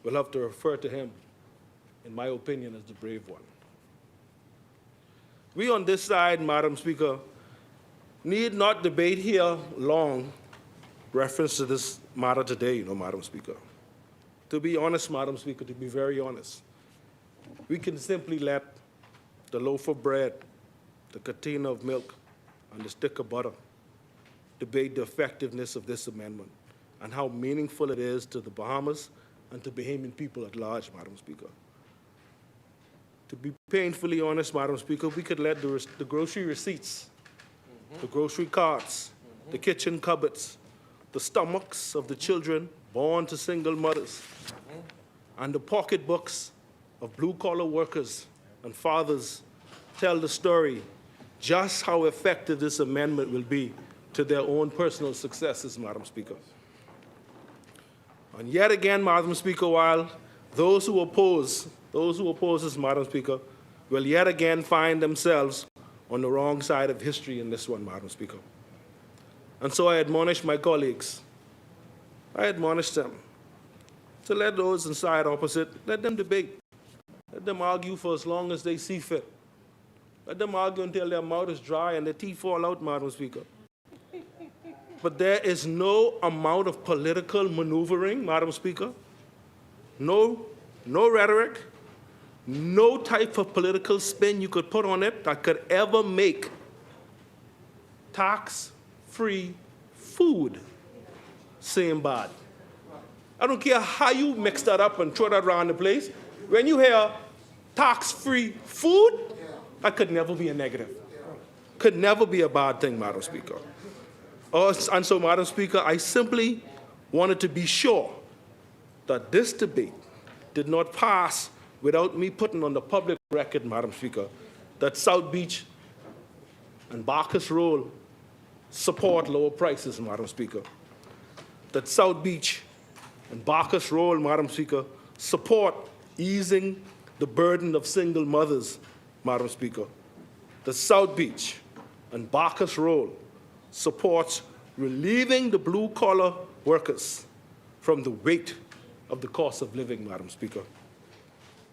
will have to refer to him, in my opinion, as the brave one. We on this side, Madam Speaker, need not debate here long reference to this matter today, Madam Speaker. To be honest, Madam Speaker, to be very honest, we can simply let the loaf of bread, the container of milk, and the stick of butter debate the effectiveness of this amendment and how meaningful it is to the Bahamas and to Bahamian people at large, Madam Speaker. To be painfully honest, Madam Speaker, we could let the grocery receipts, the grocery carts, the kitchen cupboards, the stomachs of the children born to single mothers, and the pocketbooks of blue-collar workers and fathers tell the story just how effective this amendment will be to their own personal successes, Madam Speaker. And yet again, Madam Speaker, while those who oppose us, Madam Speaker, will yet again find themselves on the wrong side of history in this one, Madam Speaker. And so I admonish my colleagues, I admonish them to let those inside opposite, let them debate. Let them argue for as long as they see fit. Let them argue until their mouth is dry and their teeth fall out, Madam Speaker. But there is no amount of political maneuvering, Madam Speaker, no rhetoric, no type of political spin you could put on it that could ever make tax-free food seem bad. I don't care how you mix that up and throw that around the place. When you hear tax-free food, that could never be a negative. Could never be a bad thing, Madam Speaker. And so, Madam Speaker, I simply wanted to be sure that this debate did not pass without me putting on the public record, Madam Speaker, that South Beach and Barker's Roll support lower prices, Madam Speaker. That South Beach and Barker's Roll, Madam Speaker, support easing the burden of single mothers, Madam Speaker. That South Beach and Barker's Roll supports relieving the blue-collar workers from the weight of the cost of living, Madam Speaker.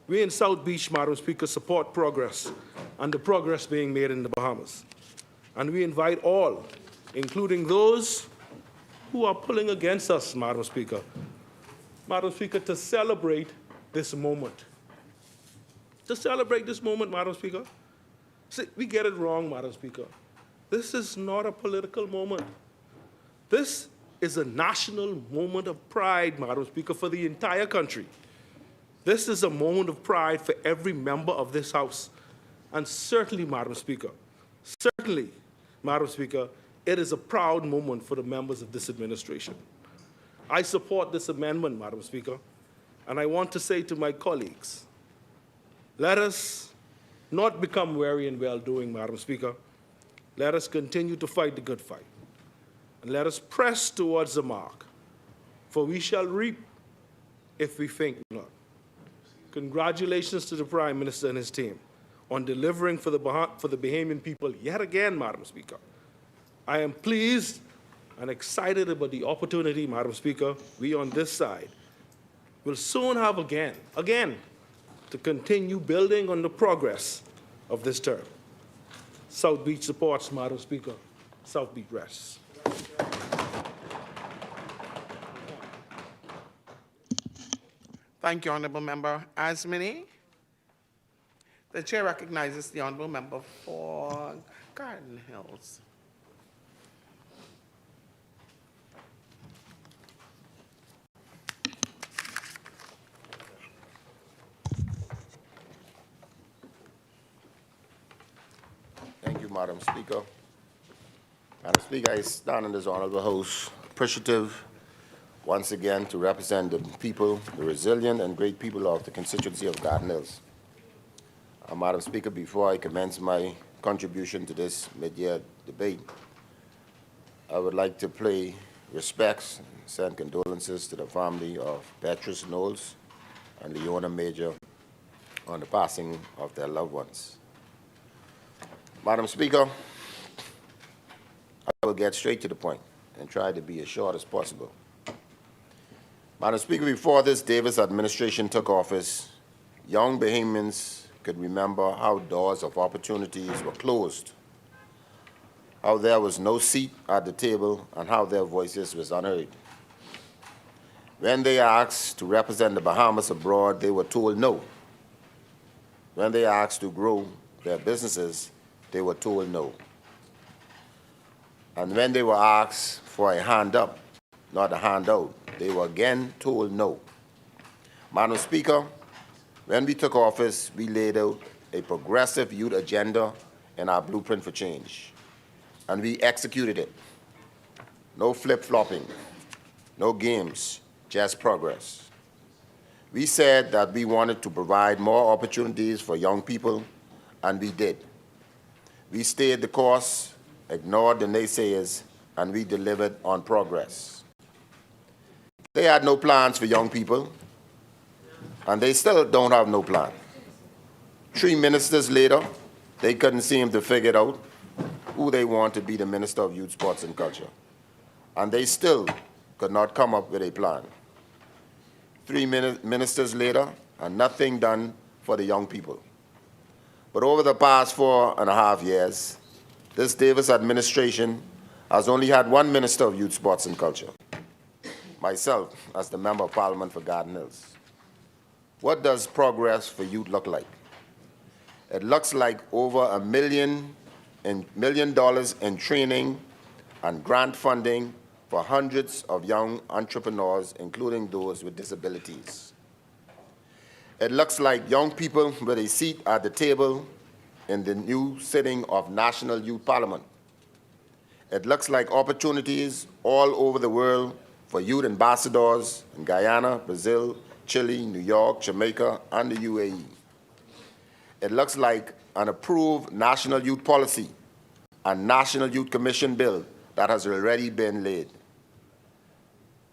We in South Beach, Madam Speaker, support progress and the progress being made in the Bahamas. And we invite all, including those who are pulling against us, Madam Speaker, to celebrate this moment. To celebrate this moment, Madam Speaker. See, we get it wrong, Madam Speaker. This is not a political moment. This is a national moment of pride, Madam Speaker, for the entire country. This is a moment of pride for every member of this House. And certainly, Madam Speaker, it is a proud moment for the members of this administration. I support this amendment, Madam Speaker, and I want to say to my colleagues, let us not become weary in well-doing, Madam Speaker. Let us continue to fight the good fight. and let us press towards the mark, for we shall reap if we think not. Congratulations to the Prime Minister and his team on delivering for the Bahamian people yet again, Madam Speaker. I am pleased and excited about the opportunity, Madam Speaker, we on this side will soon have again, to continue building on the progress of this term. South Beach supports, Madam Speaker. South Beach rests. Thank you, Honourable Member Asmini. The Chair recognizes the Honourable Member for Garden Hills. Thank you, Madam Speaker. Madam Speaker, I stand in this honorable house appreciative once again to represent the people, the resilient and great people of the constituency of Garden Hills. Madam Speaker, before I commence my contribution to this mid-year debate, I would like to pay respects and send condolences to the family of Beatrice Knowles and Leona Major on the passing of their loved ones. Madam Speaker, I will get straight to the point and try to be as short as possible. Madam Speaker, before this Davis administration took office, young Bahamians could remember how doors of opportunities were closed, how there was no seat at the table, and how their voices was unheard. When they asked to represent the Bahamas abroad, they were told no. When they asked to grow their businesses, they were told no. And when they were asked for a hand up, not a handout, they were again told no. Madam Speaker, when we took office, we laid out a progressive youth agenda in our blueprint for change, and we executed it. No flip-flopping, no games, just progress. We said that we wanted to provide more opportunities for young people, and we did. We stayed the course, ignored the naysayers, and we delivered on progress. They had no plans for young people, and they still don't have no plan. 3 ministers later, they couldn't seem to figure out who they want to be the Minister of Youth, Sports and Culture, and they still could not come up with a plan. 3 ministers later, and nothing done for the young people. But over the past 4.5 years, this Davis administration has only had 1 Minister of Youth, Sports and Culture, myself as the Member of Parliament for Garden Hills. What does progress for youth look like? It looks like over $1 million in training and grant funding for hundreds of young entrepreneurs, including those with disabilities. It looks like young people with a seat at the table in the new sitting of National Youth Parliament. It looks like opportunities all over the world for youth ambassadors in Guyana, Brazil, Chile, New York, Jamaica, and the UAE. It looks like an approved national youth policy and National Youth Commission bill that has already been laid.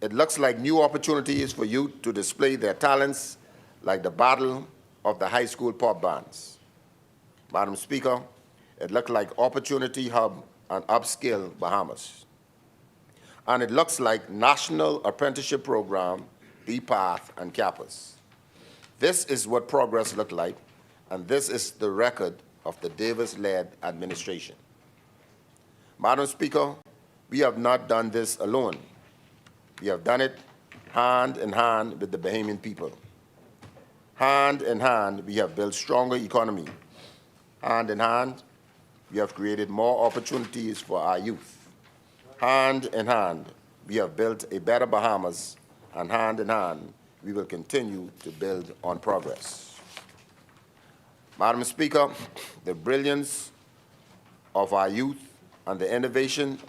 It looks like new opportunities for youth to display their talents, like the Battle of the High School Pop Bands. Madam Speaker, it looks like Opportunity Hub and Upskill Bahamas. And it looks like National Apprenticeship Program, B-Path, and CAPAS. This is what progress looked like, and this is the record of the Davis-led administration. Madam Speaker, we have not done this alone. We have done it hand in hand with the Bahamian people. Hand in hand, we have built stronger economy. Hand in hand, we have created more opportunities for our youth. Hand in hand, we have built a better Bahamas, and hand in hand, we will continue to build on progress. Madam Speaker, the brilliance of our youth and the innovation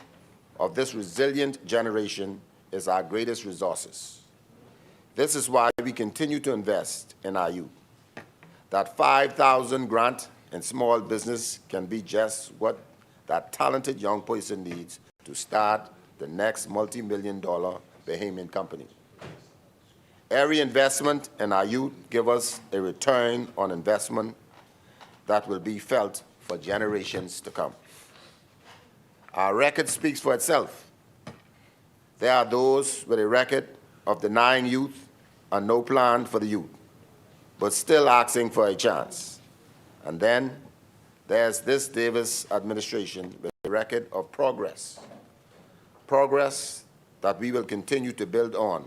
of this resilient generation is our greatest resources. This is why we continue to invest in our youth. That 5,000 grant in small business can be just what that talented young person needs to start the next multi-million-dollar Bahamian company. Every investment in our youth gives us a return on investment that will be felt for generations to come. Our record speaks for itself. There are those with a record of denying youth and no plan for the youth, but still asking for a chance. And then there's this Davis administration with a record of progress. Progress that we will continue to build on.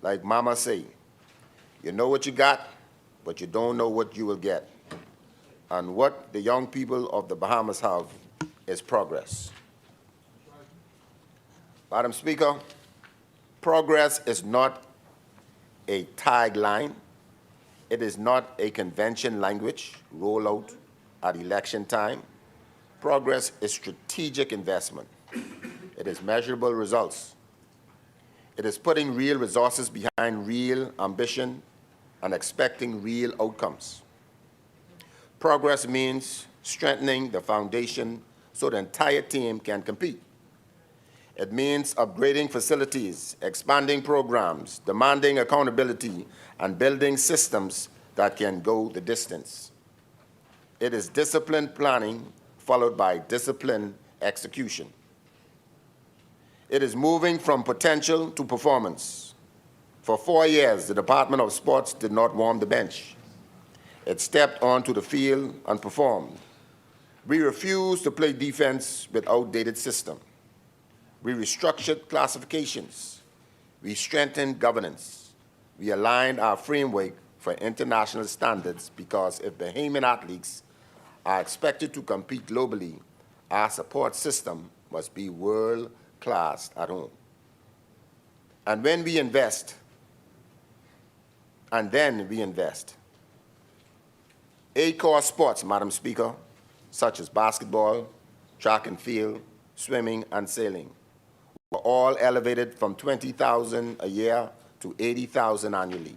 Like Mama say, you know what you got, but you don't know what you will get. And what the young people of the Bahamas have is progress. Madam Speaker, progress is not a tagline. It is not a convention language rolled out at election time. Progress is strategic investment. It is measurable results. It is putting real resources behind real ambition and expecting real outcomes. Progress means strengthening the foundation so the entire team can compete. It means upgrading facilities, expanding programs, demanding accountability, and building systems that can go the distance. It is disciplined planning followed by disciplined execution. It is moving from potential to performance. For 4 years, the Department of Sports did not warm the bench. It stepped onto the field and performed. We refused to play defense with outdated system. We restructured classifications. We strengthened governance. We aligned our framework for international standards because if Bahamian athletes are expected to compete globally, our support system must be world-class at home. And when we invest, and then we invest. 8 core sports, Madam Speaker, such as basketball, track and field, swimming, and sailing, were all elevated from $20,000 a year to $80,000 annually.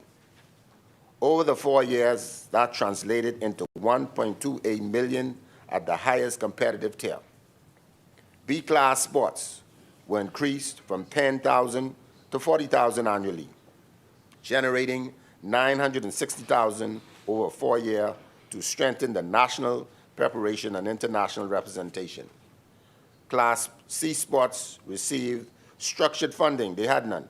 Over the 4 years, that translated into $1.28 million at the highest competitive tier. B-class sports were increased from $10,000 to $40,000 annually, generating $960,000 over a 4-year to strengthen the national preparation and international representation. Class C sports received structured funding, they had none,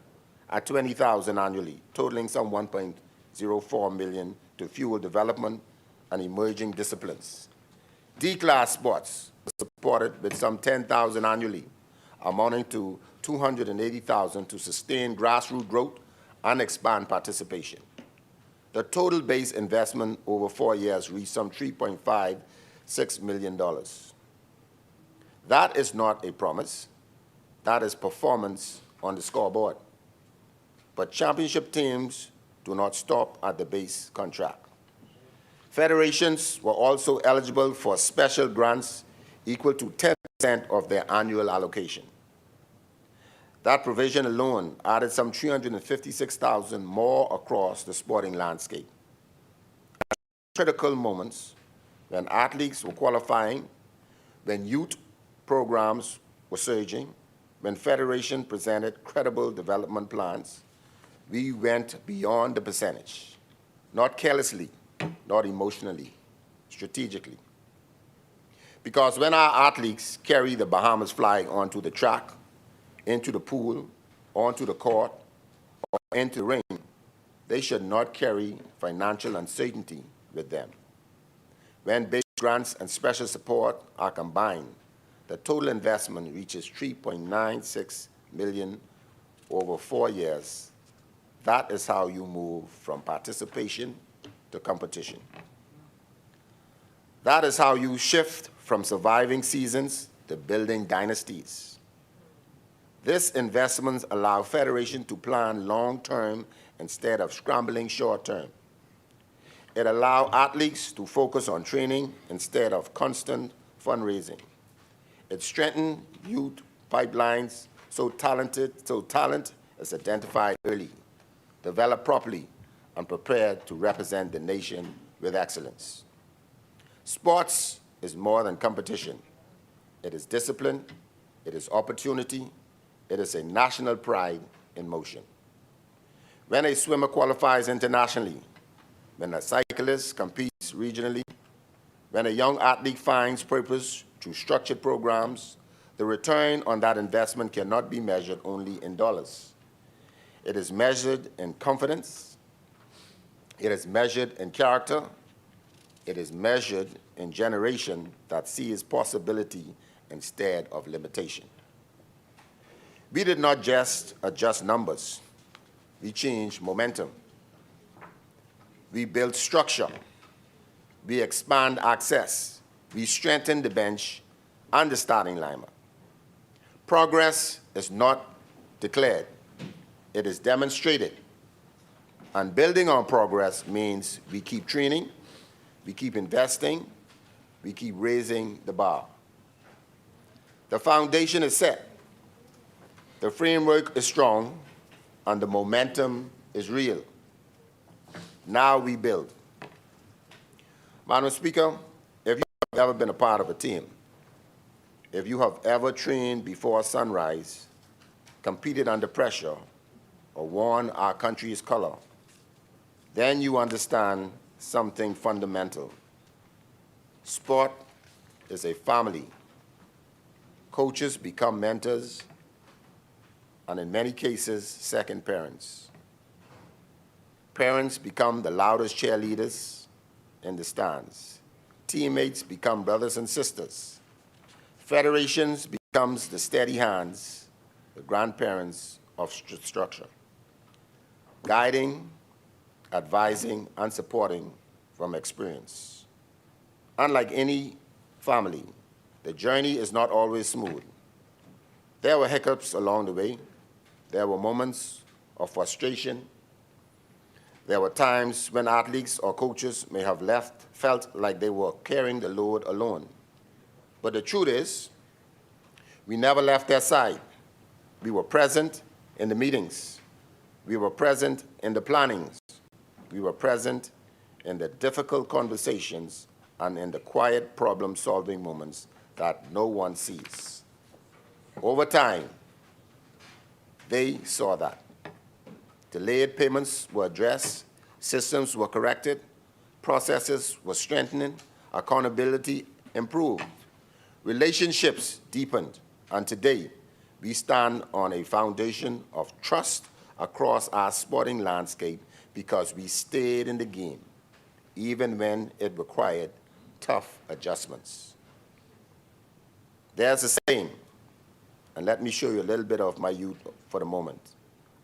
at $20,000 annually, totaling some $1.04 million to fuel development and emerging disciplines. D-class sports were supported with some $10,000 annually, amounting to $280,000 to sustain grassroots growth and expand participation. The total base investment over 4 years reached some $3.56 million. That is not a promise. That is performance on the scoreboard. But championship teams do not stop at the base contract. Federations were also eligible for special grants equal to 10% of their annual allocation. That provision alone added some $356,000 more across the sporting landscape. At critical moments, when athletes were qualifying, when youth programs were surging, when federation presented credible development plans, we went beyond the percentage, not carelessly, not emotionally, strategically. Because when our athletes carry the Bahamas flag onto the track, into the pool, onto the court, or into the ring, they should not carry financial uncertainty with them. When base grants and special support are combined, the total investment reaches $3.96 million over 4 years. That is how you move from participation to competition. That is how you shift from surviving seasons to building dynasties. This investments allow federation to plan long-term instead of scrambling short-term. It allows athletes to focus on training instead of constant fundraising. It strengthens youth pipelines so talent is identified early, developed properly, and prepared to represent the nation with excellence. Sports is more than competition. It is discipline, it is opportunity, It is a national pride in motion. When a swimmer qualifies internationally, when a cyclist competes regionally, when a young athlete finds purpose through structured programs, the return on that investment cannot be measured only in dollars. It is measured in confidence. It is measured in character. It is measured in generation that sees possibility instead of limitation. We did not just adjust numbers. We changed momentum. We built structure. We expand access. We strengthen the bench and the starting lineup. Progress is not declared. It is demonstrated. And building on progress means we keep training, we keep investing, we keep raising the bar. The foundation is set. The framework is strong, and the momentum is real. Now we build. Madam Speaker, if you have ever been a part of a team, if you have ever trained before sunrise, competed under pressure, or worn our country's color, then you understand something fundamental. Sport is a family. Coaches become mentors, and in many cases, second parents. Parents become the loudest cheerleaders in the stands. Teammates become brothers and sisters. Federations becomes the steady hands, the grandparents of structure, guiding, advising, and supporting from experience. Unlike any family, the journey is not always smooth. There were hiccups along the way. There were moments of frustration. There were times when athletes or coaches may have felt like they were carrying the load alone. But the truth is, we never left their side. We were present in the meetings. We were present in the plannings. We were present in the difficult conversations and in the quiet problem-solving moments that no one sees. Over time, they saw that. Delayed payments were addressed, systems were corrected, processes were strengthened, accountability improved, relationships deepened, and today we stand on a foundation of trust across our sporting landscape because we stayed in the game, even when it required tough adjustments. There's a saying, and let me show you a little bit of my youth for the moment.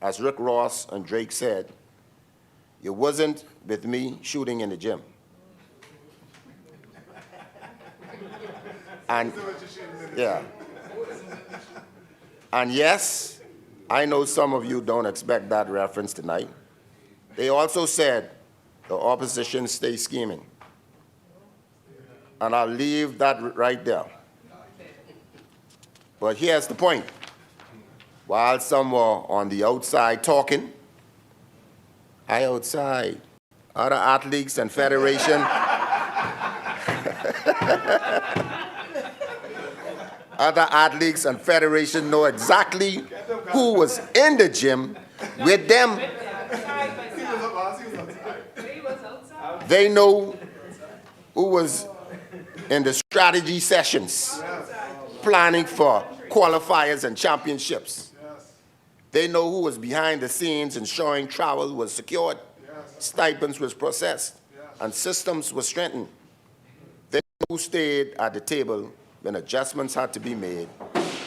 As Rick Ross and Drake said, "You wasn't with me shooting in the gym." And yeah. And yes, I know some of you don't expect that reference tonight. They also said the opposition stay scheming. And I'll leave that right there. But here's the point. While some were on the outside talking, I outside. Other athletes and federation, other athletes and federation know exactly who was in the gym with them. They know who was in the strategy sessions, planning for qualifiers and championships. They know who was behind the scenes ensuring travel was secured, stipends was processed, and systems were strengthened. They know who stayed at the table when adjustments had to be made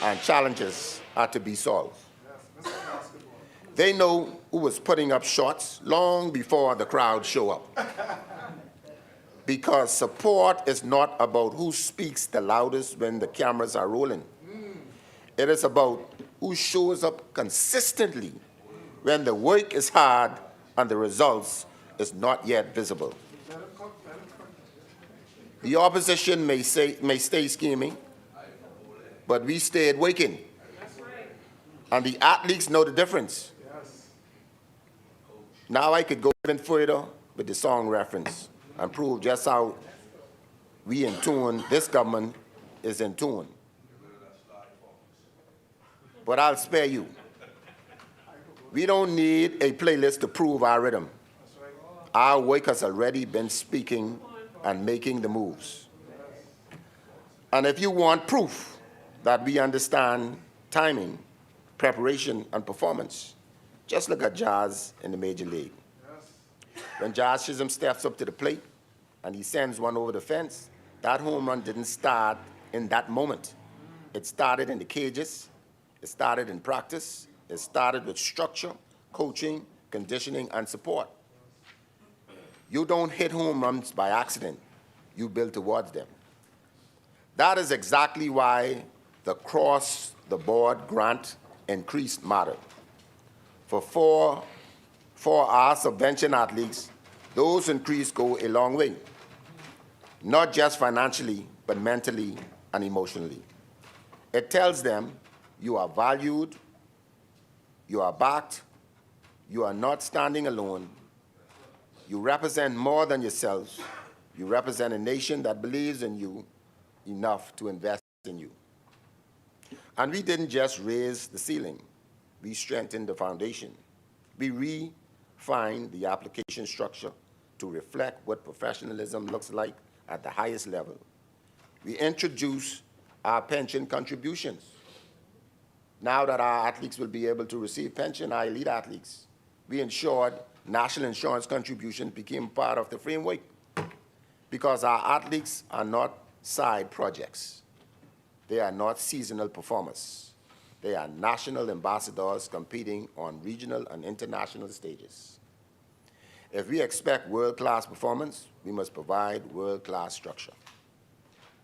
and challenges had to be solved. They know who was putting up shots long before the crowd show up. Because support is not about who speaks the loudest when the cameras are rolling. It is about who shows up consistently when the work is hard and the results is not yet visible. The opposition may stay scheming, but we stayed working. And the athletes know the difference. Now I could go even further with the song reference and prove just how we in tune, this government is in tune. but I'll spare you. We don't need a playlist to prove our rhythm. Our work has already been speaking and making the moves. And if you want proof that we understand timing, preparation, and performance, just look at Jazz in the Major League. When Jazz Chisholm steps up to the plate and he sends one over the fence, that home run didn't start in that moment. It started in the cages, it started in practice, it started with structure, coaching, conditioning, and support. You don't hit home runs by accident, you build towards them. That is exactly why the cross-the-board grant increase mattered. For our subvention athletes, those increases go a long way, not just financially, but mentally and emotionally. It tells them you are valued, you are backed, you are not standing alone, you represent more than yourselves, you represent a nation that believes in you enough to invest in you. And we didn't just raise the ceiling, we strengthened the foundation. We refined the application structure to reflect what professionalism looks like at the highest level. We introduced our pension contributions. Now that our athletes will be able to receive pension, our elite athletes, we ensured national insurance contributions became part of the framework because our athletes are not side projects. They are not seasonal performers. They are national ambassadors competing on regional and international stages. If we expect world-class performance, we must provide world-class structure.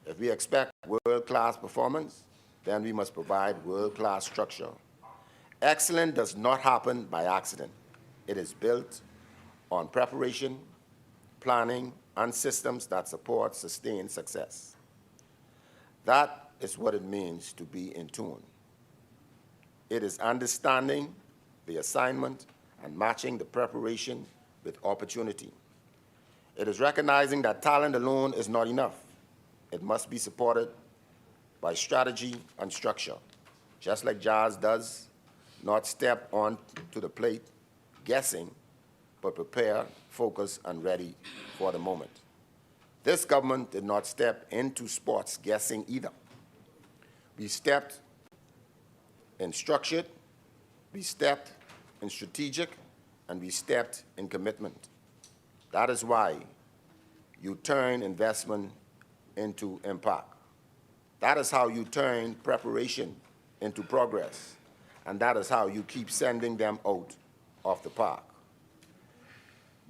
If we expect world-class performance, then we must provide world-class structure. Excellence does not happen by accident. It is built on preparation, planning, and systems that support sustained success. That is what it means to be in tune. It is understanding the assignment and matching the preparation with opportunity. It is recognizing that talent alone is not enough. It must be supported by strategy and structure, just like Jazz does not step on to the plate guessing, but prepare, focus, and ready for the moment. This government did not step into sports guessing either. We stepped in structured, we stepped in strategic, and we stepped in commitment. That is why you turn investment into impact. That is how you turn preparation into progress. And that is how you keep sending them out of the park.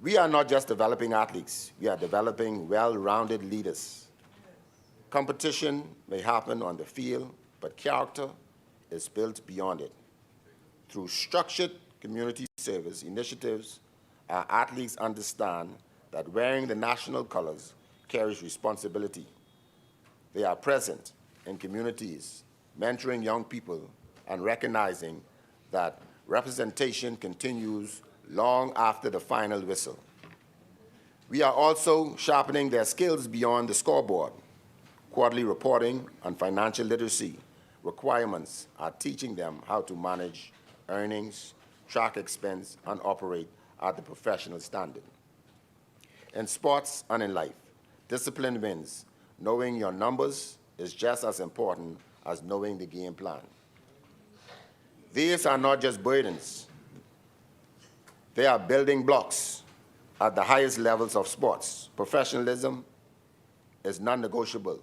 We are not just developing athletes, we are developing well-rounded leaders. Competition may happen on the field, but character is built beyond it. Through structured community service initiatives, our athletes understand that wearing the national colors carries responsibility. They are present in communities, mentoring young people, and recognizing that representation continues long after the final whistle. We are also sharpening their skills beyond the scoreboard. Quarterly reporting and financial literacy requirements are teaching them how to manage earnings, track expense, and operate at the professional standard. In sports and in life, discipline wins. Knowing your numbers is just as important as knowing the game plan. These are not just burdens. They are building blocks at the highest levels of sports. Professionalism is non-negotiable.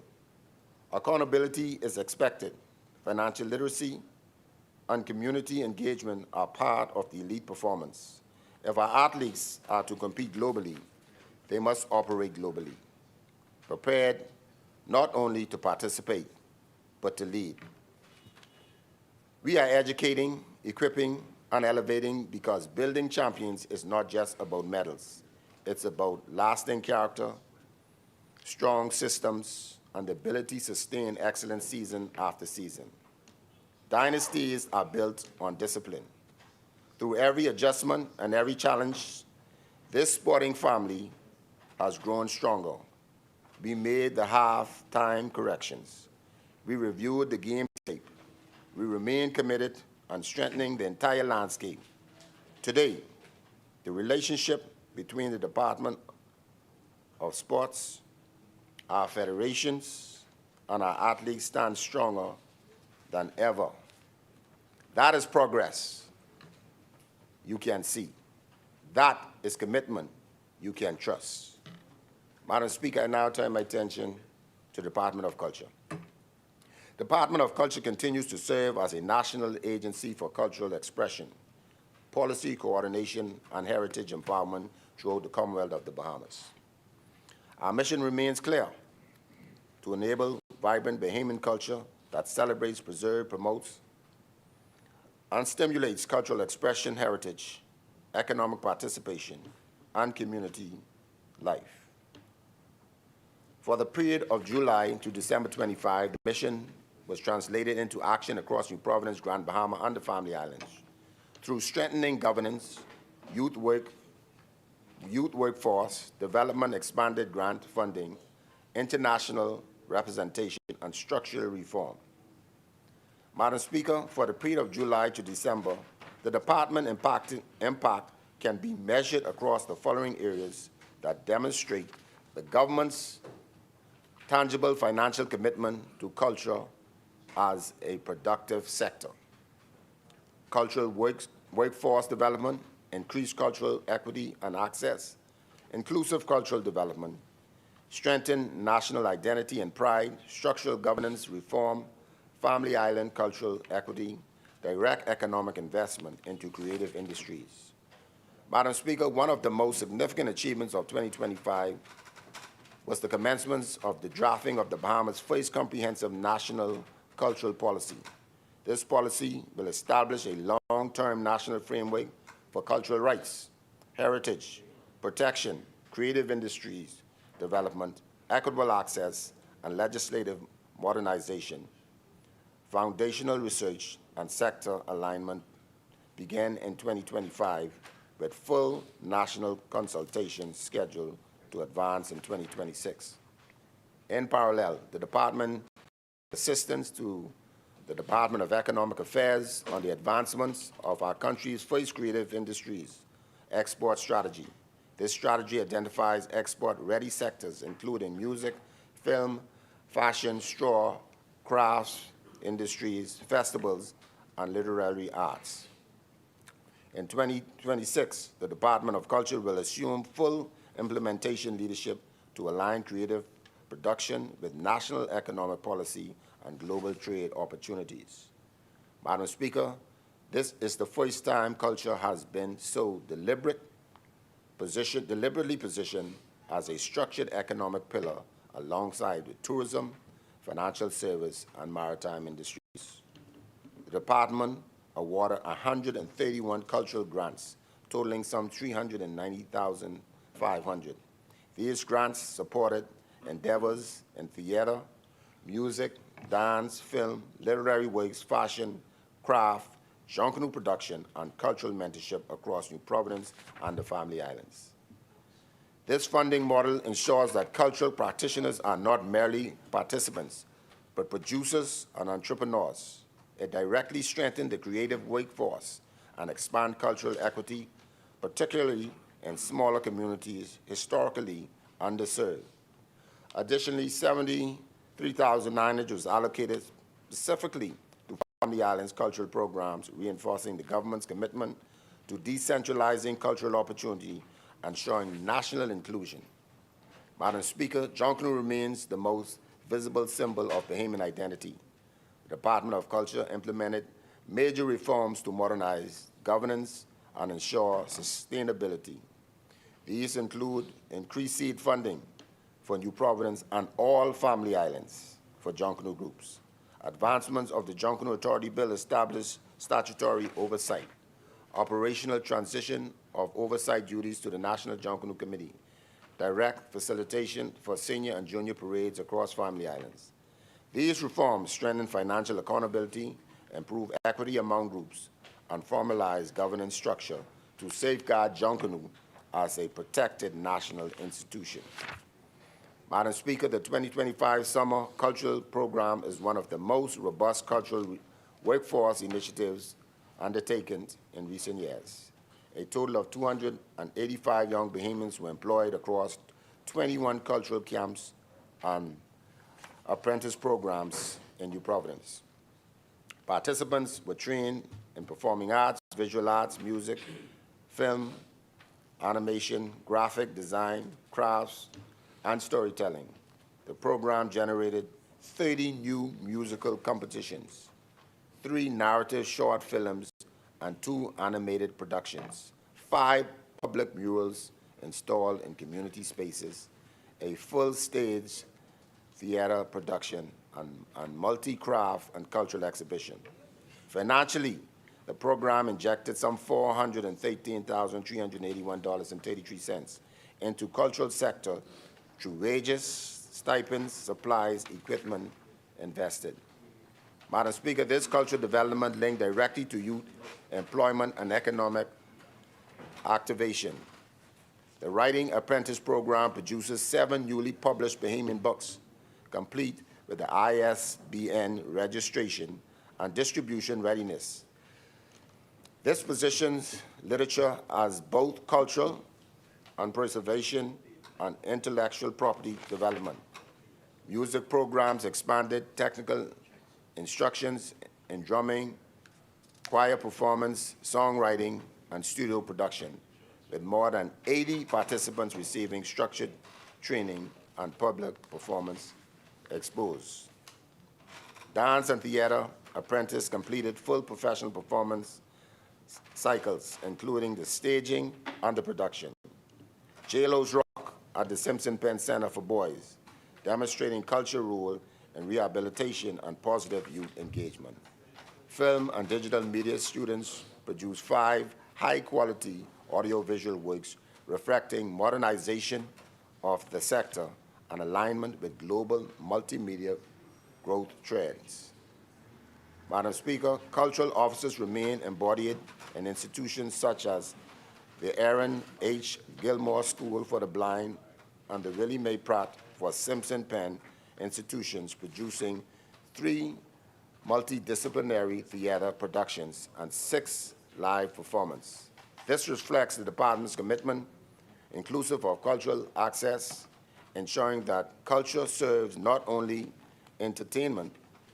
Accountability is expected. Financial literacy and community engagement are part of the elite performance. If our athletes are to compete globally, they must operate globally, prepared not only to participate, but to lead. We are educating, equipping, and elevating because building champions is not just about medals. It's about lasting character, strong systems, and the ability to sustain excellence season after season. Dynasties are built on discipline. Through every adjustment and every challenge, this sporting family has grown stronger. We made the half-time corrections. We reviewed the game tape. we remain committed on strengthening the entire landscape. Today, the relationship between the Department of Sports, our federations, and our athletes stands stronger than ever. That is progress you can see. That is commitment you can trust. Madam Speaker, I now turn my attention to the Department of Culture. The Department of Culture continues to serve as a national agency for cultural expression, policy coordination, and heritage empowerment throughout the Commonwealth of the Bahamas. Our mission remains clear: to enable vibrant Bahamian culture that celebrates, preserves, promotes, and stimulates cultural expression, heritage, economic participation, and community life. For the period of July to December 25, the mission was translated into action across New Providence, Grand Bahama, and the Family Islands through strengthening governance, youth workforce development, expanded grant funding, international representation, and structural reform. Madam Speaker, for the period of July to December, the Department impact can be measured across the following areas that demonstrate the government's tangible financial commitment to culture as a productive sector: cultural workforce development, increased cultural equity and access, inclusive cultural development, strengthen national identity and pride, structural governance reform, Family Island cultural equity, direct economic investment into creative industries. Madam Speaker, one of the most significant achievements of 2025 was the commencement of the drafting of the Bahamas' first comprehensive national cultural policy. This policy will establish a long-term national framework for cultural rights, heritage, protection, creative industries, development, equitable access, and legislative modernization. Foundational research and sector alignment began in 2025, with full national consultation scheduled to advance in 2026. In parallel, the Department assistance to the Department of Economic Affairs on the advancements of our country's first creative industries export strategy. This strategy identifies export-ready sectors, including music, film, fashion, straw, crafts, industries, festivals, and literary arts. In 2026, the Department of Culture will assume full implementation leadership to align creative production with national economic policy and global trade opportunities. Madam Speaker, this is the first time culture has been so deliberately positioned as a structured economic pillar alongside with tourism, financial service, and maritime industries. The Department awarded 131 cultural grants, totaling some $390,500. These grants supported endeavors in theater, music, dance, film, literary works, fashion, craft, Junkanoo production, and cultural mentorship across New Providence and the Family Islands. This funding model ensures that cultural practitioners are not merely participants, but producers and entrepreneurs. It directly strengthens the creative workforce and expands cultural equity, particularly in smaller communities historically underserved. Additionally, $73,900 was allocated specifically to Family Islands cultural programs, reinforcing the government's commitment to decentralizing cultural opportunity and ensuring national inclusion. Madam Speaker, Junkanoo remains the most visible symbol of Bahamian identity. The Department of Culture implemented major reforms to modernize governance and ensure sustainability. These include increased seed funding for New Providence and all Family Islands for Junkanoo groups. Advancements of the Junkanoo Authority Bill established statutory oversight, operational transition of oversight duties to the National Junkanoo Committee, direct facilitation for senior and junior parades across Family Islands. These reforms strengthen financial accountability, improve equity among groups, and formalize governance structure to safeguard Junkanoo as a protected national institution. Madam Speaker, the 2025 Summer Cultural Program is one of the most robust cultural workforce initiatives undertaken in recent years. A total of 285 young Bahamians were employed across 21 cultural camps and apprentice programs in New Providence. Participants were trained in performing arts, visual arts, music, film, animation, graphic design, crafts, and storytelling. The program generated 30 new musical competitions, 3 narrative short films, and 2 animated productions, 5 public murals installed in community spaces, a full-stage theater production, and multi-craft and cultural exhibition. Financially, the program injected some $413,381.33 into cultural sector through wages, stipends, supplies, equipment invested. Madam Speaker, this cultural development linked directly to youth employment and economic activation. The Writing Apprentice Program produces 7 newly published Bahamian books, complete with the ISBN registration and distribution readiness. This positions literature as both cultural and preservation and intellectual property development. Music programs expanded technical instructions in drumming, choir performance, songwriting, and studio production, with more than 80 participants receiving structured training and public performance exposed. Dance and theater apprentice completed full professional performance cycles, including the staging and the production. JLo's Rock at the Simpson Penn Center for Boys, demonstrating cultural role in rehabilitation and positive youth engagement. Film and digital media students produced 5 high-quality audiovisual works reflecting modernization of the sector and alignment with global multimedia growth trends. Madam Speaker, cultural officers remain embodied in institutions such as the Aaron H. Gilmore School for the Blind and the Willie Mae Pratt for Simpson Penn institutions, producing 3 multidisciplinary theater productions and 6 live performances. This reflects the department's commitment, inclusive of cultural access, ensuring that culture serves not only entertainment,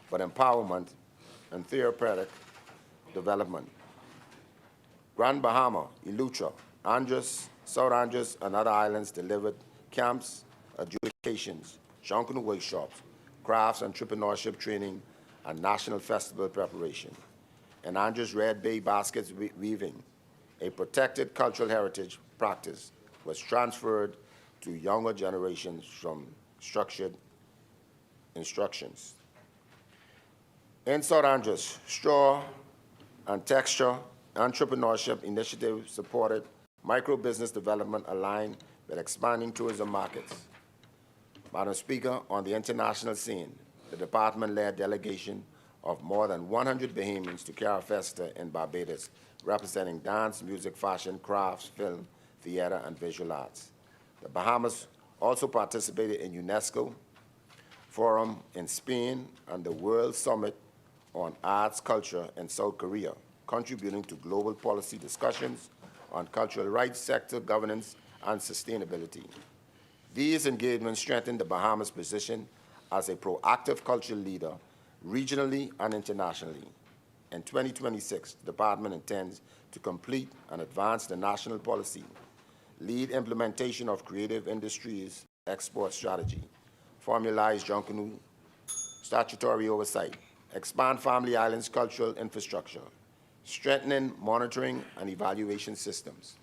but empowerment and therapeutic development. Grand Bahama, Eleuthera, Andros, South Andros, and other islands delivered camps, adjudications, Junkanoo workshops, crafts, entrepreneurship training, and national festival preparation. In Andros, Red Bay baskets weaving, a protected cultural heritage practice, was transferred to younger generations from structured instructions. In South Andros, straw and texture entrepreneurship initiatives supported micro-business development aligned with expanding tourism markets. Madam Speaker, on the international scene, the department led delegation of more than 100 Bahamians to Cara Festa in Barbados, representing dance, music, fashion, crafts, film, theater, and visual arts. The Bahamas also participated in UNESCO Forum in Spain and the World Summit on Arts Culture in South Korea, contributing to global policy discussions on cultural rights, sector governance, and sustainability. These engagements strengthened the Bahamas' position as a proactive cultural leader regionally and internationally. In 2026, the department intends to complete and advance the national policy, lead implementation of creative industries export strategy, formalize Junkanoo statutory oversight, expand Family Islands cultural infrastructure, strengthening monitoring and evaluation systems,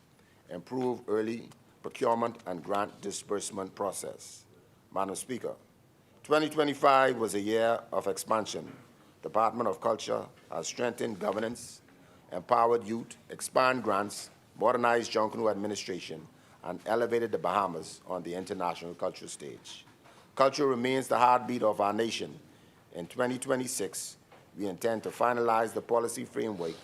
improve early procurement and grant disbursement process. Madam Speaker, 2025 was a year of expansion. Department of Culture has strengthened governance, empowered youth, expand grants, modernized Junkanoo administration, and elevated the Bahamas on the international cultural stage. Culture remains the heartbeat of our nation. In 2026, we intend to finalize the policy framework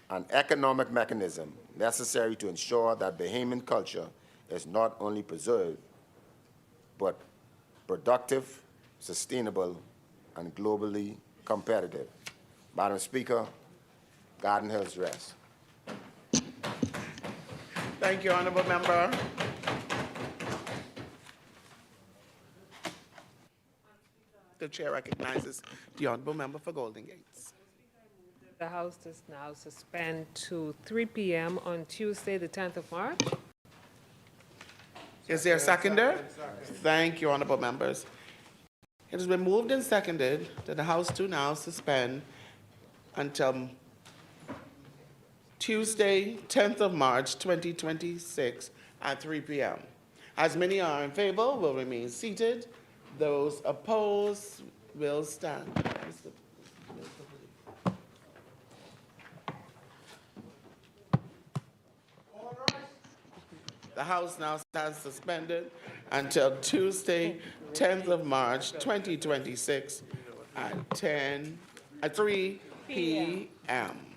and economic mechanism necessary to ensure that Bahamian culture is not only preserved, but productive, sustainable, and globally competitive. Madam Speaker, Garden Hills rest. Thank you, honorable member. The chair recognizes the honorable member for Golden Gates. The House does now suspend to 3 p.m. on Tuesday, the 10th of March. Is there a seconder? Thank you, honorable members. It has been moved and seconded that the House do now suspend until Tuesday, 10th of March, 2026 at 3 p.m. As many are in favor, will remain seated. Those opposed will stand. The House now stands suspended until Tuesday, 10th of March, 2026 at 3 p.m.